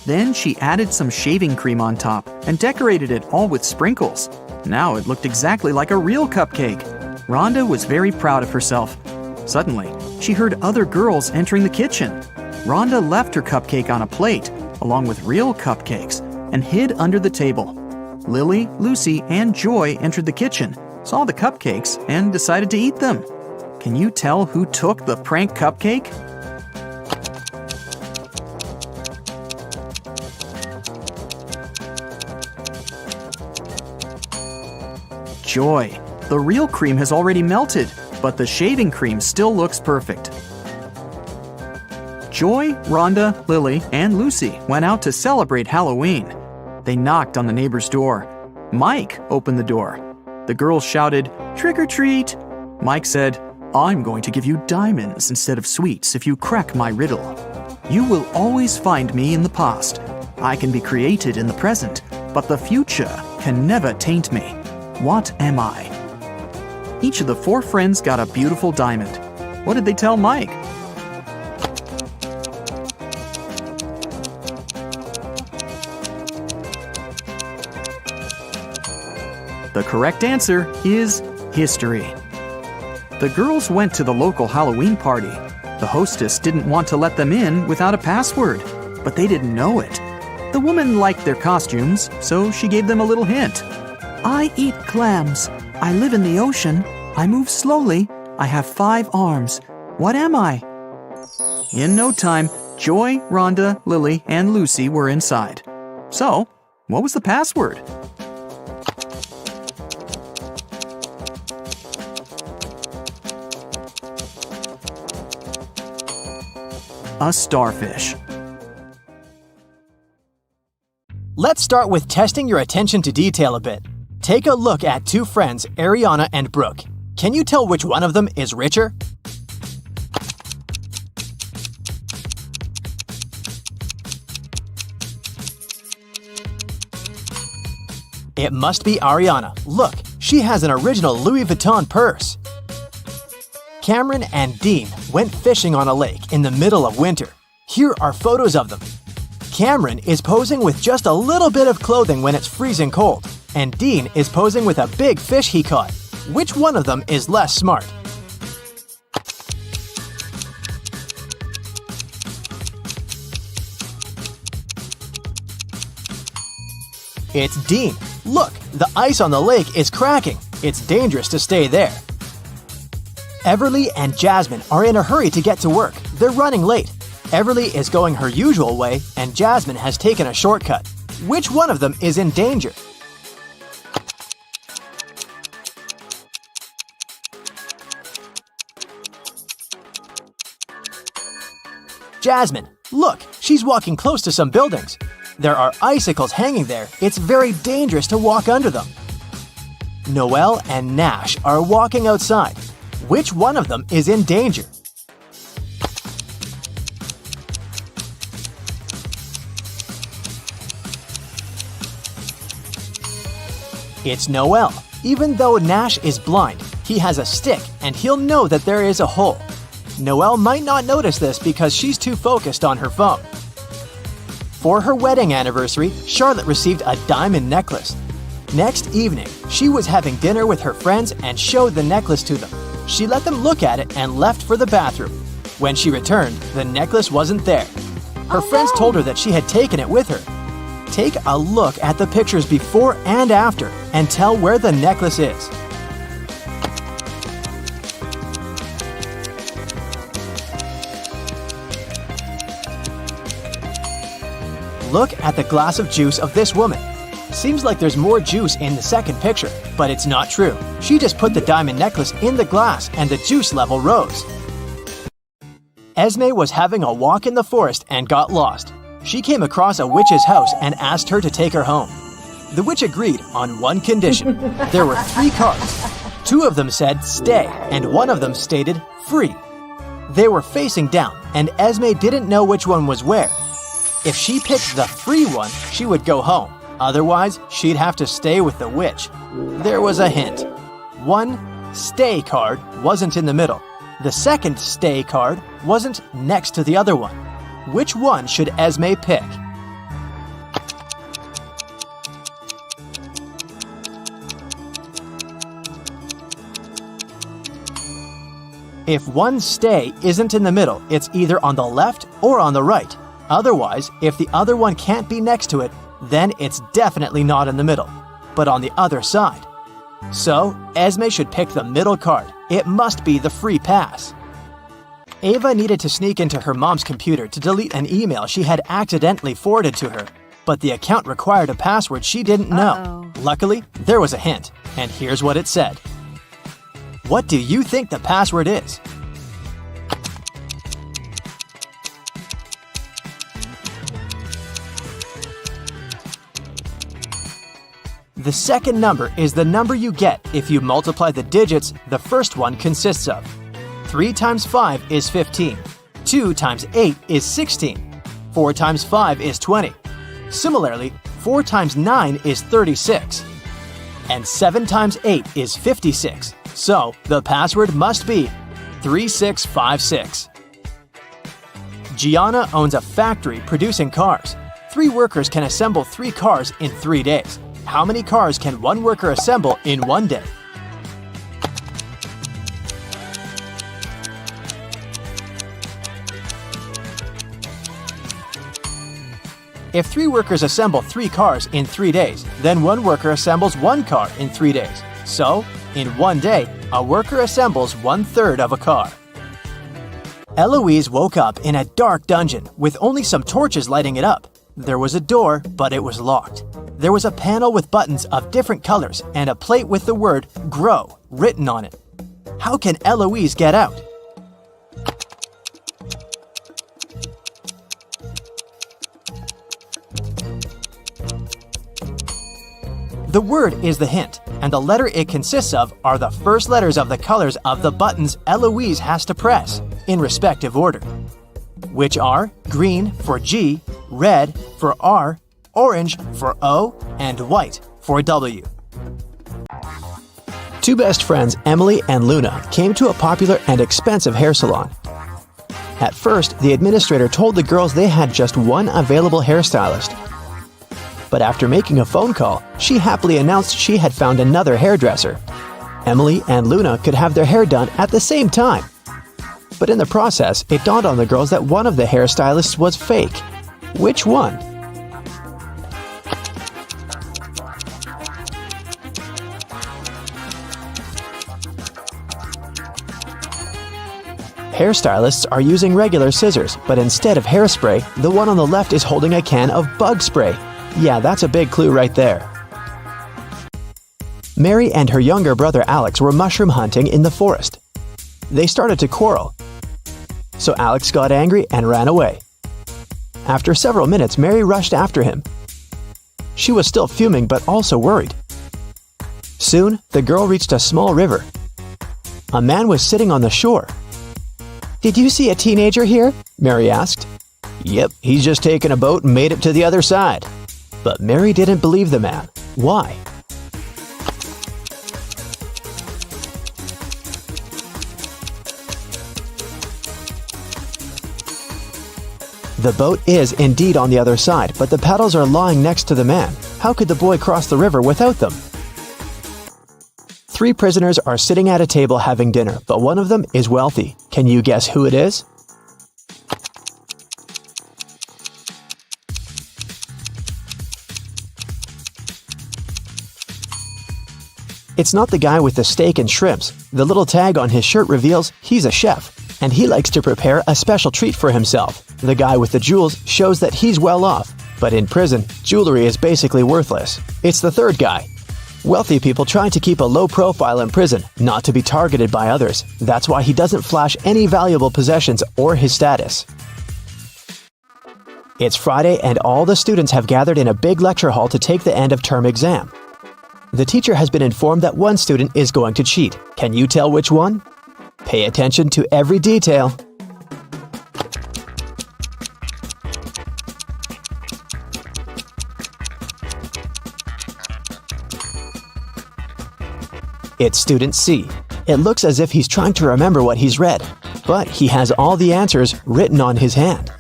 Speaker 1: Then she added some shaving cream on top and decorated it all with sprinkles. Now it looked exactly like a real cupcake. Rhonda was very proud of herself. Suddenly, she heard other girls entering the kitchen. Rhonda left her cupcake on a plate, along with real cupcakes, and hid under the table. Lily, Lucy, and Joy entered the kitchen, saw the cupcakes, and decided to eat them. Can you tell who took the prank cupcake? Joy. The real cream has already melted, but the shaving cream still looks perfect. Joy, Rhonda, Lily, and Lucy went out to celebrate Halloween. They knocked on the neighbor's door. Mike opened the door. The girls shouted, "Trick or treat!" Mike said, "I'm going to give you diamonds instead of sweets if you crack my riddle. You will always find me in the past. I can be created in the present, but the future can never taint me. What am I?" Each of the four friends got a beautiful diamond. What did they tell Mike? The correct answer is history. The girls went to the local Halloween party. The hostess didn't want to let them in without a password, but they didn't know it. The woman liked their costumes, so she gave them a little hint. "I eat clams. I live in the ocean. I move slowly. I have 5 arms. What am I?" In no time, Joy, Rhonda, Lily, and Lucy were inside. So, what was the password? A starfish.
Speaker 4: Let's start with testing your attention to detail a bit. Take a look at two friends, Ariana and Brooke. Can you tell which one of them is richer? It must be Ariana. Look, she has an original Louis Vuitton purse. Cameron and Dean went fishing on a lake in the middle of winter. Here are photos of them. Cameron is posing with just a little bit of clothing when it's freezing cold, and Dean is posing with a big fish he caught. Which one of them is less smart? It's Dean. Look, the ice on the lake is cracking. It's dangerous to stay there. Everly and Jasmine are in a hurry to get to work. They're running late. Everly is going her usual way, and Jasmine has taken a shortcut. Which one of them is in danger? Jasmine, look, she's walking close to some buildings. There are icicles hanging there. It's very dangerous to walk under them. Noelle and Nash are walking outside. Which one of them is in danger? It's Noelle. Even though Nash is blind, he has a stick and he'll know that there is a hole. Noelle might not notice this because she's too focused on her phone. For her wedding anniversary, Charlotte received a diamond necklace. Next evening, she was having dinner with her friends and showed the necklace to them. She let them look at it and left for the bathroom. When she returned, the necklace wasn't there. Her friends told her that she had taken it with her. Take a look at the pictures before and after and tell where the necklace is. Look at the glass of juice of this woman. Seems like there's more juice in the second picture, but it's not true. She just put the diamond necklace in the glass and the juice level rose. Esme was having a walk in the forest and got lost. She came across a witch's house and asked her to take her home. The witch agreed on one condition. There were 3 cards. 2 of them said stay and 1 of them stated free. They were facing down and Esme didn't know which one was where. If she picked the free one, she would go home. Otherwise, she'd have to stay with the witch. There was a hint. 1 stay card wasn't in the middle. The second stay card wasn't next to the other one. Which one should Esme pick? If 1 stay isn't in the middle, it's either on the left or on the right. Otherwise, if the other one can't be next to it, then it's definitely not in the middle, but on the other side. So, Esme should pick the middle card. It must be the free pass. Ava needed to sneak into her mom's computer to delete an email she had accidentally forwarded to her, but the account required a password she didn't know. Luckily, there was a hint, and here's what it said. What do you think the password is? The second number is the number you get if you multiply the digits the first one consists of. 3 times 5 is 15. 2 times 8 is 16. 4 times 5 is 20. Similarly, 4 times 9 is 36. And 7 times 8 is 56. So, the password must be 3656. Gianna owns a factory producing cars. 3 workers can assemble 3 cars in 3 days. How many cars can 1 worker assemble in 1 day? If 3 workers assemble 3 cars in 3 days, then 1 worker assembles 1 car in 3 days. So, in 1 day, a worker assembles 1/3 of a car. Eloise woke up in a dark dungeon with only some torches lighting it up. There was a door, but it was locked. There was a panel with buttons of different colors and a plate with the word GROW written on it. How can Eloise get out? The word is the hint, and the letter it consists of are the first letters of the colors of the buttons Eloise has to press, in respective order, which are green for G, red for R, orange for O, and white for W. 2 best friends, Emily and Luna, came to a popular and expensive hair salon. At first, the administrator told the girls they had just one available hairstylist. But after making a phone call, she happily announced she had found another hairdresser. Emily and Luna could have their hair done at the same time. But in the process, it dawned on the girls that one of the hairstylists was fake. Which one? Hairstylists are using regular scissors, but instead of hairspray, the one on the left is holding a can of bug spray. Yeah, that's a big clue right there. Mary and her younger brother Alex were mushroom hunting in the forest. They started to quarrel. So Alex got angry and ran away. After several minutes, Mary rushed after him. She was still fuming but also worried. Soon, the girl reached a small river. A man was sitting on the shore. "Did you see a teenager here?" Mary asked. "Yep, he's just taken a boat and made it to the other side." But Mary didn't believe the man. Why? The boat is indeed on the other side, but the paddles are lying next to the man. How could the boy cross the river without them? 3 prisoners are sitting at a table having dinner, but one of them is wealthy. Can you guess who it is? It's not the guy with the steak and shrimps. The little tag on his shirt reveals he's a chef, and he likes to prepare a special treat for himself. The guy with the jewels shows that he's well off, but in prison, jewelry is basically worthless. It's the third guy. Wealthy people try to keep a low profile in prison, not to be targeted by others. That's why he doesn't flash any valuable possessions or his status. It's Friday and all the students have gathered in a big lecture hall to take the end of term exam. The teacher has been informed that one student is going to cheat. Can you tell which one? Pay attention to every detail. It's student C. It looks as if he's trying to remember what he's read, but he has all the answers written on his hand.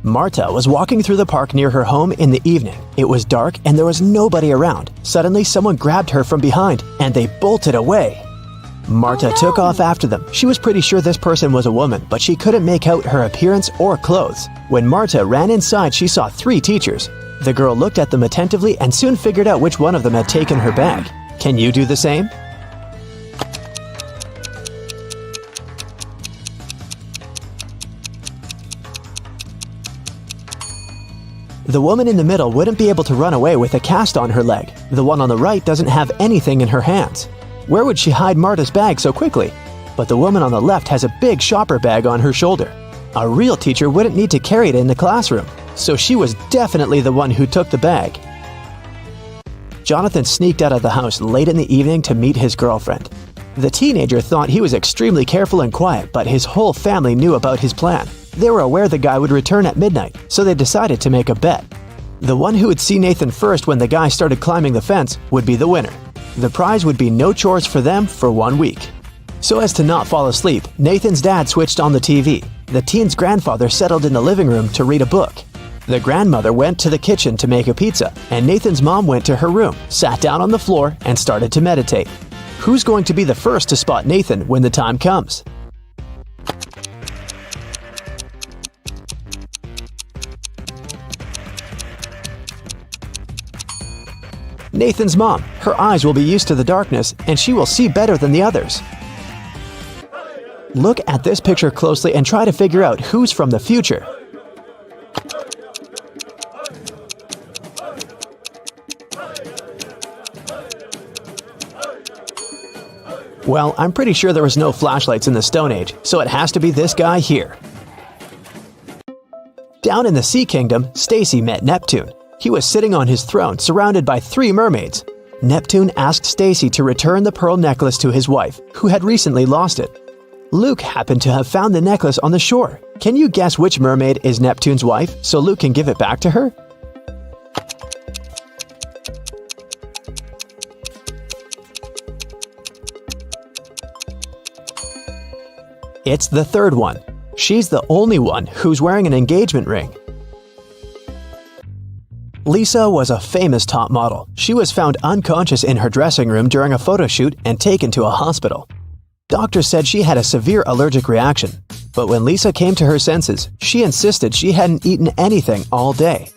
Speaker 4: Marta was walking through the park near her home in the evening. It was dark and there was nobody around. Suddenly, someone grabbed her from behind and they bolted away. Marta took off after them. She was pretty sure this person was a woman, but she couldn't make out her appearance or clothes. When Marta ran inside, she saw 3 teachers. The girl looked at them attentively and soon figured out which one of them had taken her bag. Can you do the same? The woman in the middle wouldn't be able to run away with a cast on her leg. The one on the right doesn't have anything in her hands. Where would she hide Marta's bag so quickly? But the woman on the left has a big shopper bag on her shoulder. A real teacher wouldn't need to carry it in the classroom, so she was definitely the one who took the bag. Jonathan sneaked out of the house late in the evening to meet his girlfriend. The teenager thought he was extremely careful and quiet, but his whole family knew about his plan. They were aware the guy would return at midnight, so they decided to make a bet. The one who would see Nathan first when the guy started climbing the fence would be the winner. The prize would be no chores for them for 1 week. So as to not fall asleep, Nathan's dad switched on the TV. The teen's grandfather settled in the living room to read a book. The grandmother went to the kitchen to make a pizza, and Nathan's mom went to her room, sat down on the floor, and started to meditate. Who's going to be the first to spot Nathan when the time comes? Nathan's mom. Her eyes will be used to the darkness, and she will see better than the others. Look at this picture closely and try to figure out who's from the future. Well, I'm pretty sure there was no flashlights in the Stone Age, so it has to be this guy here. Down in the Sea Kingdom, Stacy met Neptune. He was sitting on his throne, surrounded by 3 mermaids. Neptune asked Stacy to return the pearl necklace to his wife, who had recently lost it. Luke happened to have found the necklace on the shore. Can you guess which mermaid is Neptune's wife, so Luke can give it back to her? It's the third one. She's the only one who's wearing an engagement ring. Lisa was a famous top model. She was found unconscious in her dressing room during a photo shoot and taken to a hospital. Doctors said she had a severe allergic reaction, but when Lisa came to her senses, she insisted she hadn't eaten anything all day.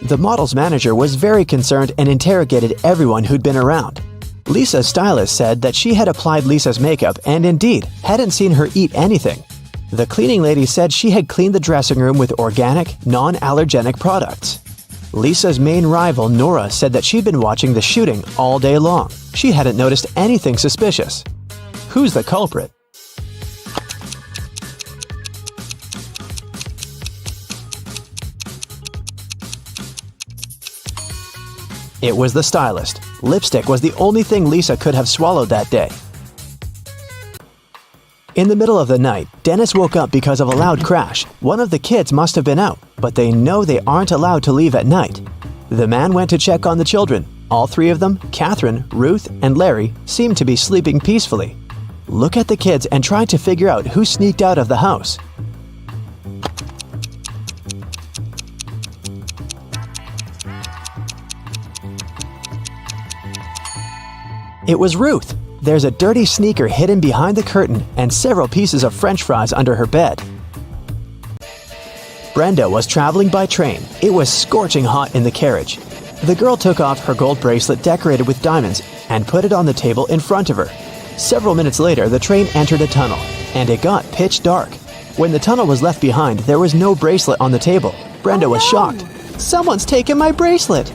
Speaker 4: The model's manager was very concerned and interrogated everyone who'd been around. Lisa's stylist said that she had applied Lisa's makeup and indeed hadn't seen her eat anything. The cleaning lady said she had cleaned the dressing room with organic, non-allergenic products. Lisa's main rival, Nora, said that she'd been watching the shooting all day long. She hadn't noticed anything suspicious. Who's the culprit? It was the stylist. Lipstick was the only thing Lisa could have swallowed that day. In the middle of the night, Dennis woke up because of a loud crash. One of the kids must have been out, but they know they aren't allowed to leave at night. The man went to check on the children. All three of them, Catherine, Ruth, and Larry, seemed to be sleeping peacefully. Look at the kids and try to figure out who sneaked out of the house. It was Ruth. There's a dirty sneaker hidden behind the curtain and several pieces of French fries under her bed. Brenda was traveling by train. It was scorching hot in the carriage. The girl took off her gold bracelet decorated with diamonds and put it on the table in front of her. Several minutes later, the train entered a tunnel, and it got pitch dark. When the tunnel was left behind, there was no bracelet on the table. Brenda was shocked. "Someone's taken my bracelet!"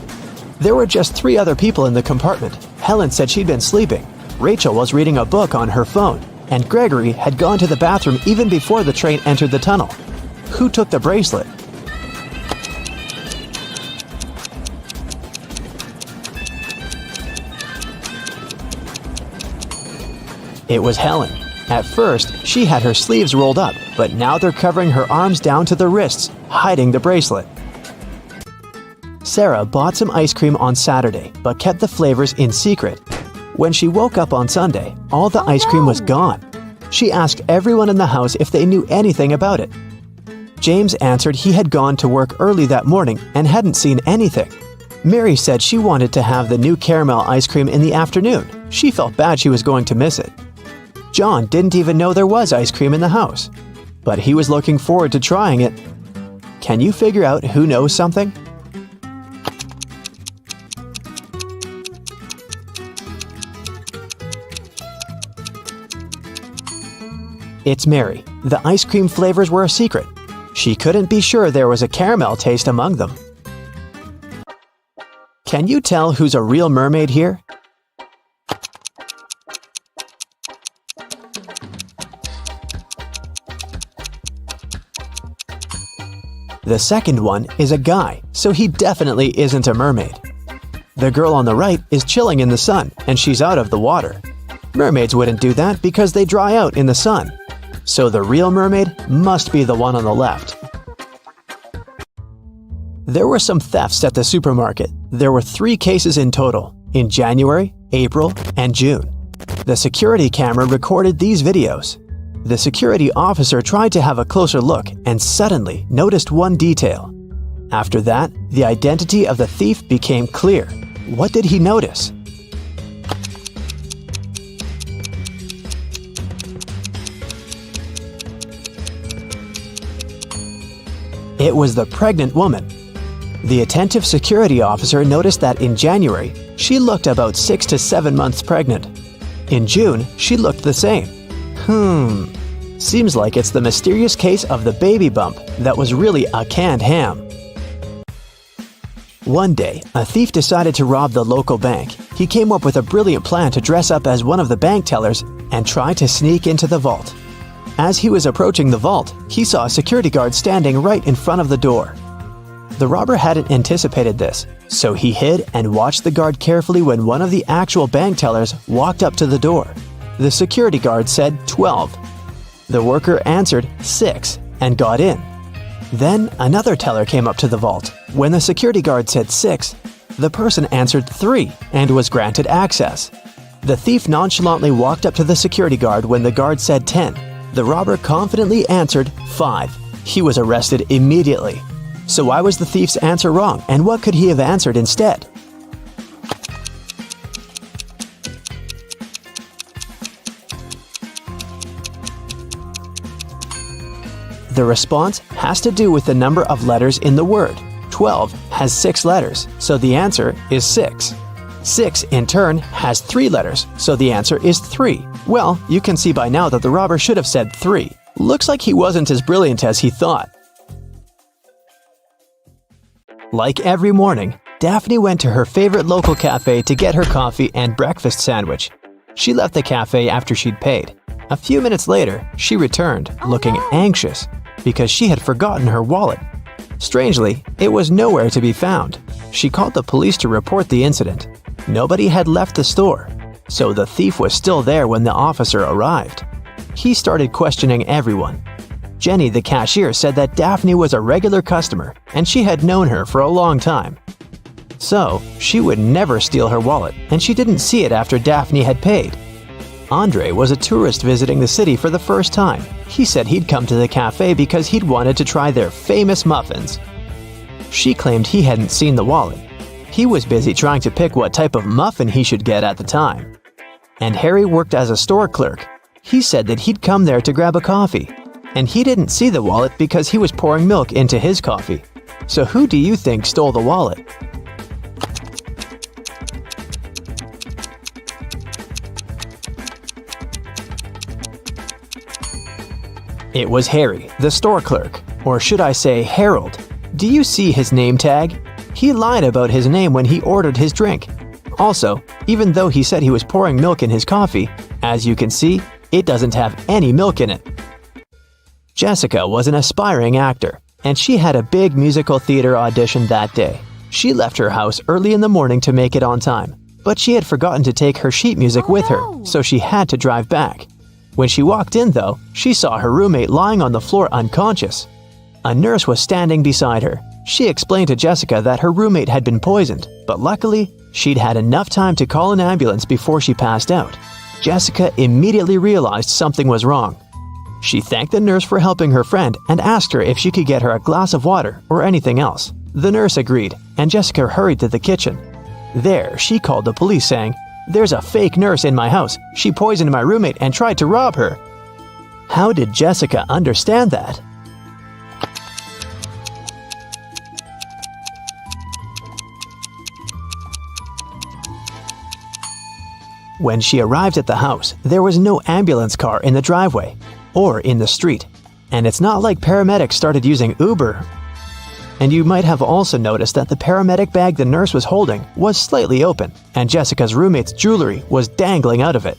Speaker 4: There were just 3 other people in the compartment. Helen said she'd been sleeping. Rachel was reading a book on her phone, and Gregory had gone to the bathroom even before the train entered the tunnel. Who took the bracelet? It was Helen. At first, she had her sleeves rolled up, but now they're covering her arms down to the wrists, hiding the bracelet. Sarah bought some ice cream on Saturday, but kept the flavors in secret. When she woke up on Sunday, all the ice cream was gone. She asked everyone in the house if they knew anything about it. James answered he had gone to work early that morning and hadn't seen anything. Mary said she wanted to have the new caramel ice cream in the afternoon. She felt bad she was going to miss it. John didn't even know there was ice cream in the house, but he was looking forward to trying it. Can you figure out who knows something? It's Mary. The ice cream flavors were a secret. She couldn't be sure there was a caramel taste among them. Can you tell who's a real mermaid here? The second one is a guy, so he definitely isn't a mermaid. The girl on the right is chilling in the sun, and she's out of the water. Mermaids wouldn't do that because they dry out in the sun. So the real mermaid must be the one on the left. There were some thefts at the supermarket. There were 3 cases in total, in January, April, and June. The security camera recorded these videos. The security officer tried to have a closer look and suddenly noticed one detail. After that, the identity of the thief became clear. What did he notice? It was the pregnant woman. The attentive security officer noticed that in January, she looked about 6 to 7 months pregnant. In June, she looked the same. Seems like it's the mysterious case of the baby bump that was really a canned ham. One day, a thief decided to rob the local bank. He came up with a brilliant plan to dress up as one of the bank tellers and try to sneak into the vault. As he was approaching the vault, he saw a security guard standing right in front of the door. The robber hadn't anticipated this, so he hid and watched the guard carefully when one of the actual bank tellers walked up to the door. The security guard said 12. The worker answered 6 and got in. Then another teller came up to the vault. When the security guard said 6, the person answered 3 and was granted access. The thief nonchalantly walked up to the security guard when the guard said 10. The robber confidently answered 5. He was arrested immediately. So why was the thief's answer wrong, and what could he have answered instead? The response has to do with the number of letters in the word. 12 has 6 letters, so the answer is 6. 6 in turn has 3 letters, so the answer is 3. Well, you can see by now that the robber should have said 3. Looks like he wasn't as brilliant as he thought. Like every morning, Daphne went to her favorite local cafe to get her coffee and breakfast sandwich. She left the cafe after she'd paid. A few minutes later, she returned, looking anxious, because she had forgotten her wallet. Strangely, it was nowhere to be found. She called the police to report the incident. Nobody had left the store, so the thief was still there when the officer arrived. He started questioning everyone. Jenny, the cashier, said that Daphne was a regular customer and she had known her for a long time. So, she would never steal her wallet, and she didn't see it after Daphne had paid. Andre was a tourist visiting the city for the first time. He said he'd come to the cafe because he'd wanted to try their famous muffins. She claimed he hadn't seen the wallet. He was busy trying to pick what type of muffin he should get at the time. And Harry worked as a store clerk. He said that he'd come there to grab a coffee, and he didn't see the wallet because he was pouring milk into his coffee. So who do you think stole the wallet? It was Harry, the store clerk, or should I say Harold. Do you see his name tag? He lied about his name when he ordered his drink. Also, even though he said he was pouring milk in his coffee, as you can see, it doesn't have any milk in it. Jessica was an aspiring actor, and she had a big musical theater audition that day. She left her house early in the morning to make it on time, but she had forgotten to take her sheet music with her, so she had to drive back. When she walked in, though, she saw her roommate lying on the floor unconscious. A nurse was standing beside her. She explained to Jessica that her roommate had been poisoned, but luckily, she'd had enough time to call an ambulance before she passed out. Jessica immediately realized something was wrong. She thanked the nurse for helping her friend and asked her if she could get her a glass of water or anything else. The nurse agreed, and Jessica hurried to the kitchen. There, she called the police saying, "There's a fake nurse in my house. She poisoned my roommate and tried to rob her." How did Jessica understand that? When she arrived at the house, there was no ambulance car in the driveway or in the street. And it's not like paramedics started using Uber. And you might have also noticed that the paramedic bag the nurse was holding was slightly open, and Jessica's roommate's jewelry was dangling out of it.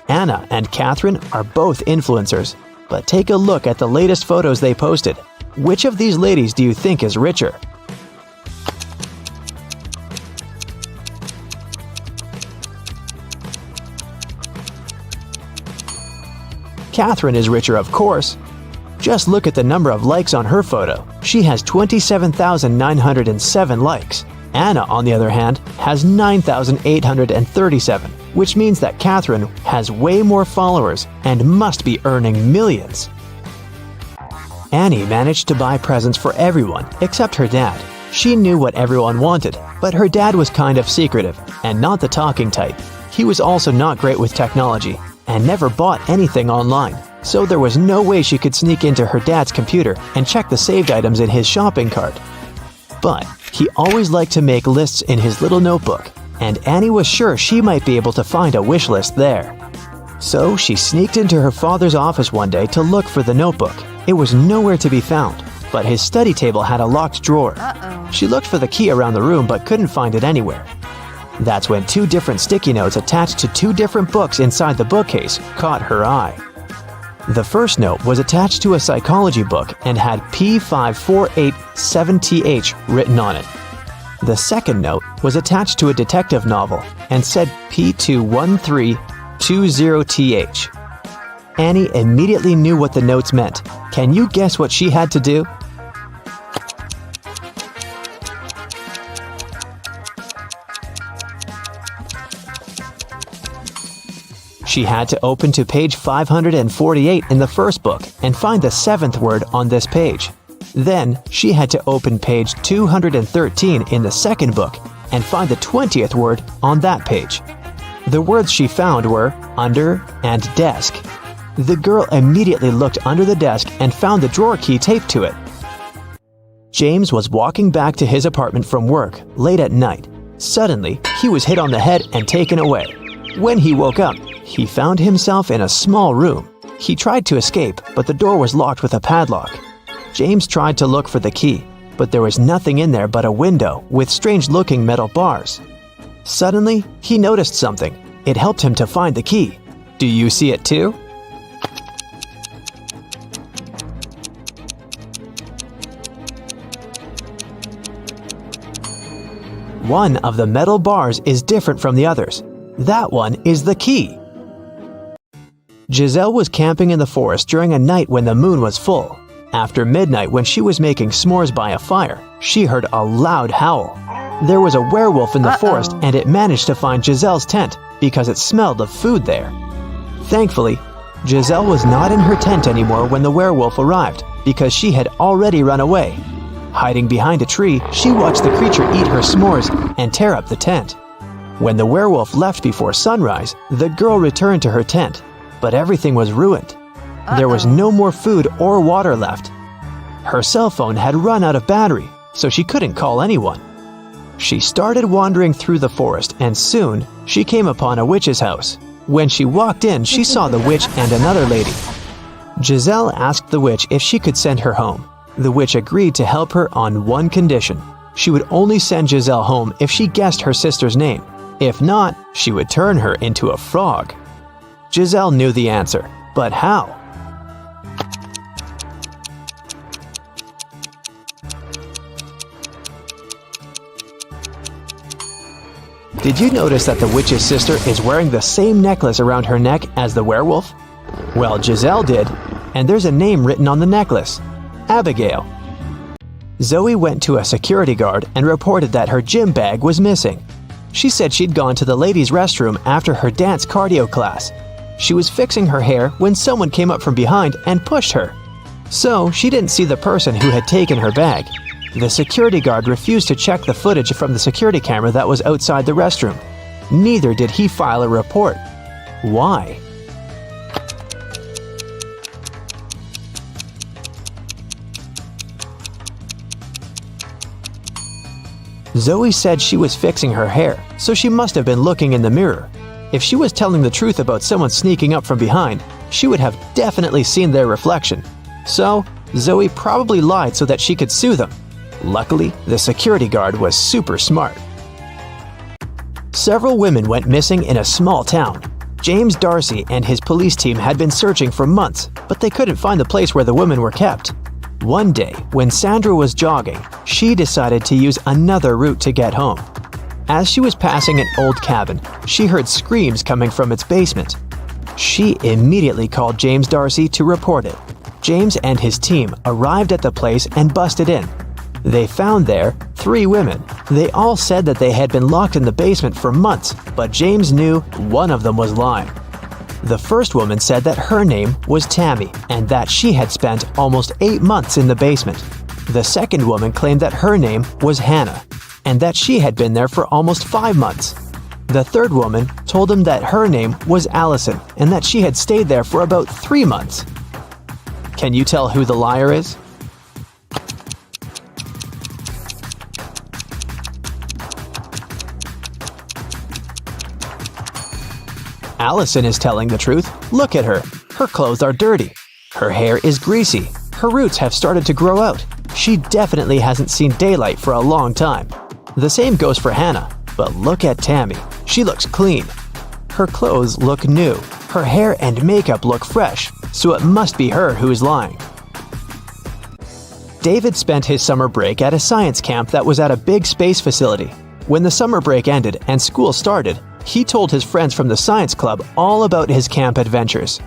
Speaker 4: Anna and Catherine are both influencers, but take a look at the latest photos they posted. Which of these ladies do you think is richer? Catherine is richer, of course. Just look at the number of likes on her photo. She has 27,907 likes. Anna, on the other hand, has 9,837, which means that Catherine has way more followers and must be earning millions. Annie managed to buy presents for everyone except her dad. She knew what everyone wanted, but her dad was kind of secretive and not the talking type. He was also not great with technology and never bought anything online, so there was no way she could sneak into her dad's computer and check the saved items in his shopping cart. But he always liked to make lists in his little notebook, and Annie was sure she might be able to find a wish list there. So she sneaked into her father's office one day to look for the notebook. It was nowhere to be found, but his study table had a locked drawer. She looked for the key around the room but couldn't find it anywhere. That's when 2 different sticky notes attached to 2 different books inside the bookcase caught her eye. The first note was attached to a psychology book and had P5487TH written on it. The second note was attached to a detective novel and said P21320TH. Annie immediately knew what the notes meant. Can you guess what she had to do? She had to open to page 548 in the first book and find the 7th word on this page. Then, she had to open page 213 in the second book and find the 20th word on that page. The words she found were under and desk. The girl immediately looked under the desk and found the drawer key taped to it. James was walking back to his apartment from work late at night. Suddenly, he was hit on the head and taken away. When he woke up, he found himself in a small room. He tried to escape, but the door was locked with a padlock. James tried to look for the key, but there was nothing in there but a window with strange-looking metal bars. Suddenly, he noticed something. It helped him to find the key. Do you see it too? One of the metal bars is different from the others. That one is the key. Giselle was camping in the forest during a night when the moon was full. After midnight, when she was making s'mores by a fire, she heard a loud howl. There was a werewolf in the forest, and it managed to find Giselle's tent because it smelled of food there. Thankfully, Giselle was not in her tent anymore when the werewolf arrived because she had already run away. Hiding behind a tree, she watched the creature eat her s'mores and tear up the tent. When the werewolf left before sunrise, the girl returned to her tent, but everything was ruined. There was no more food or water left. Her cell phone had run out of battery, so she couldn't call anyone. She started wandering through the forest, and soon she came upon a witch's house. When she walked in, she saw the witch and another lady. Giselle asked the witch if she could send her home. The witch agreed to help her on one condition. She would only send Giselle home if she guessed her sister's name. If not, she would turn her into a frog. Giselle knew the answer, but how? Did you notice that the witch's sister is wearing the same necklace around her neck as the werewolf? Well, Giselle did, and there's a name written on the necklace: Abigail. Zoe went to a security guard and reported that her gym bag was missing. She said she'd gone to the ladies' restroom after her dance cardio class. She was fixing her hair when someone came up from behind and pushed her. So she didn't see the person who had taken her bag. The security guard refused to check the footage from the security camera that was outside the restroom. Neither did he file a report. Why? Zoe said she was fixing her hair, so she must have been looking in the mirror. If she was telling the truth about someone sneaking up from behind, she would have definitely seen their reflection. So, Zoe probably lied so that she could sue them. Luckily, the security guard was super smart. Several women went missing in a small town. James Darcy and his police team had been searching for months, but they couldn't find the place where the women were kept. One day, when Sandra was jogging, she decided to use another route to get home. As she was passing an old cabin, she heard screams coming from its basement. She immediately called James Darcy to report it. James and his team arrived at the place and busted in. They found there 3 women. They all said that they had been locked in the basement for months, but James knew one of them was lying. The first woman said that her name was Tammy and that she had spent almost 8 months in the basement. The second woman claimed that her name was Hannah and that she had been there for almost 5 months. The third woman told him that her name was Allison and that she had stayed there for about 3 months. Can you tell who the liar is? Allison is telling the truth. Look at her. Her clothes are dirty. Her hair is greasy. Her roots have started to grow out. She definitely hasn't seen daylight for a long time. The same goes for Hannah. But look at Tammy. She looks clean. Her clothes look new. Her hair and makeup look fresh. So it must be her who is lying. David spent his summer break at a science camp that was at a big space facility. When the summer break ended and school started, he told his friends from the science club all about his camp adventures.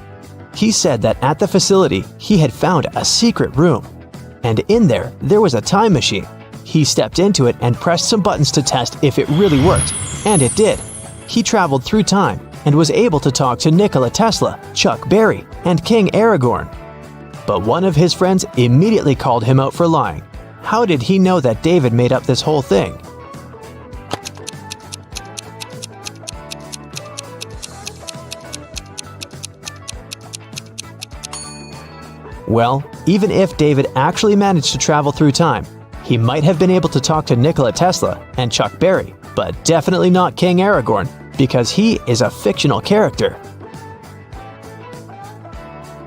Speaker 4: He said that at the facility, he had found a secret room. And in there was a time machine. He stepped into it and pressed some buttons to test if it really worked. And it did. He traveled through time, and was able to talk to Nikola Tesla, Chuck Berry, and King Aragorn. But one of his friends immediately called him out for lying. How did he know that David made up this whole thing? Well, even if David actually managed to travel through time, he might have been able to talk to Nikola Tesla and Chuck Berry, but definitely not King Aragorn, because he is a fictional character.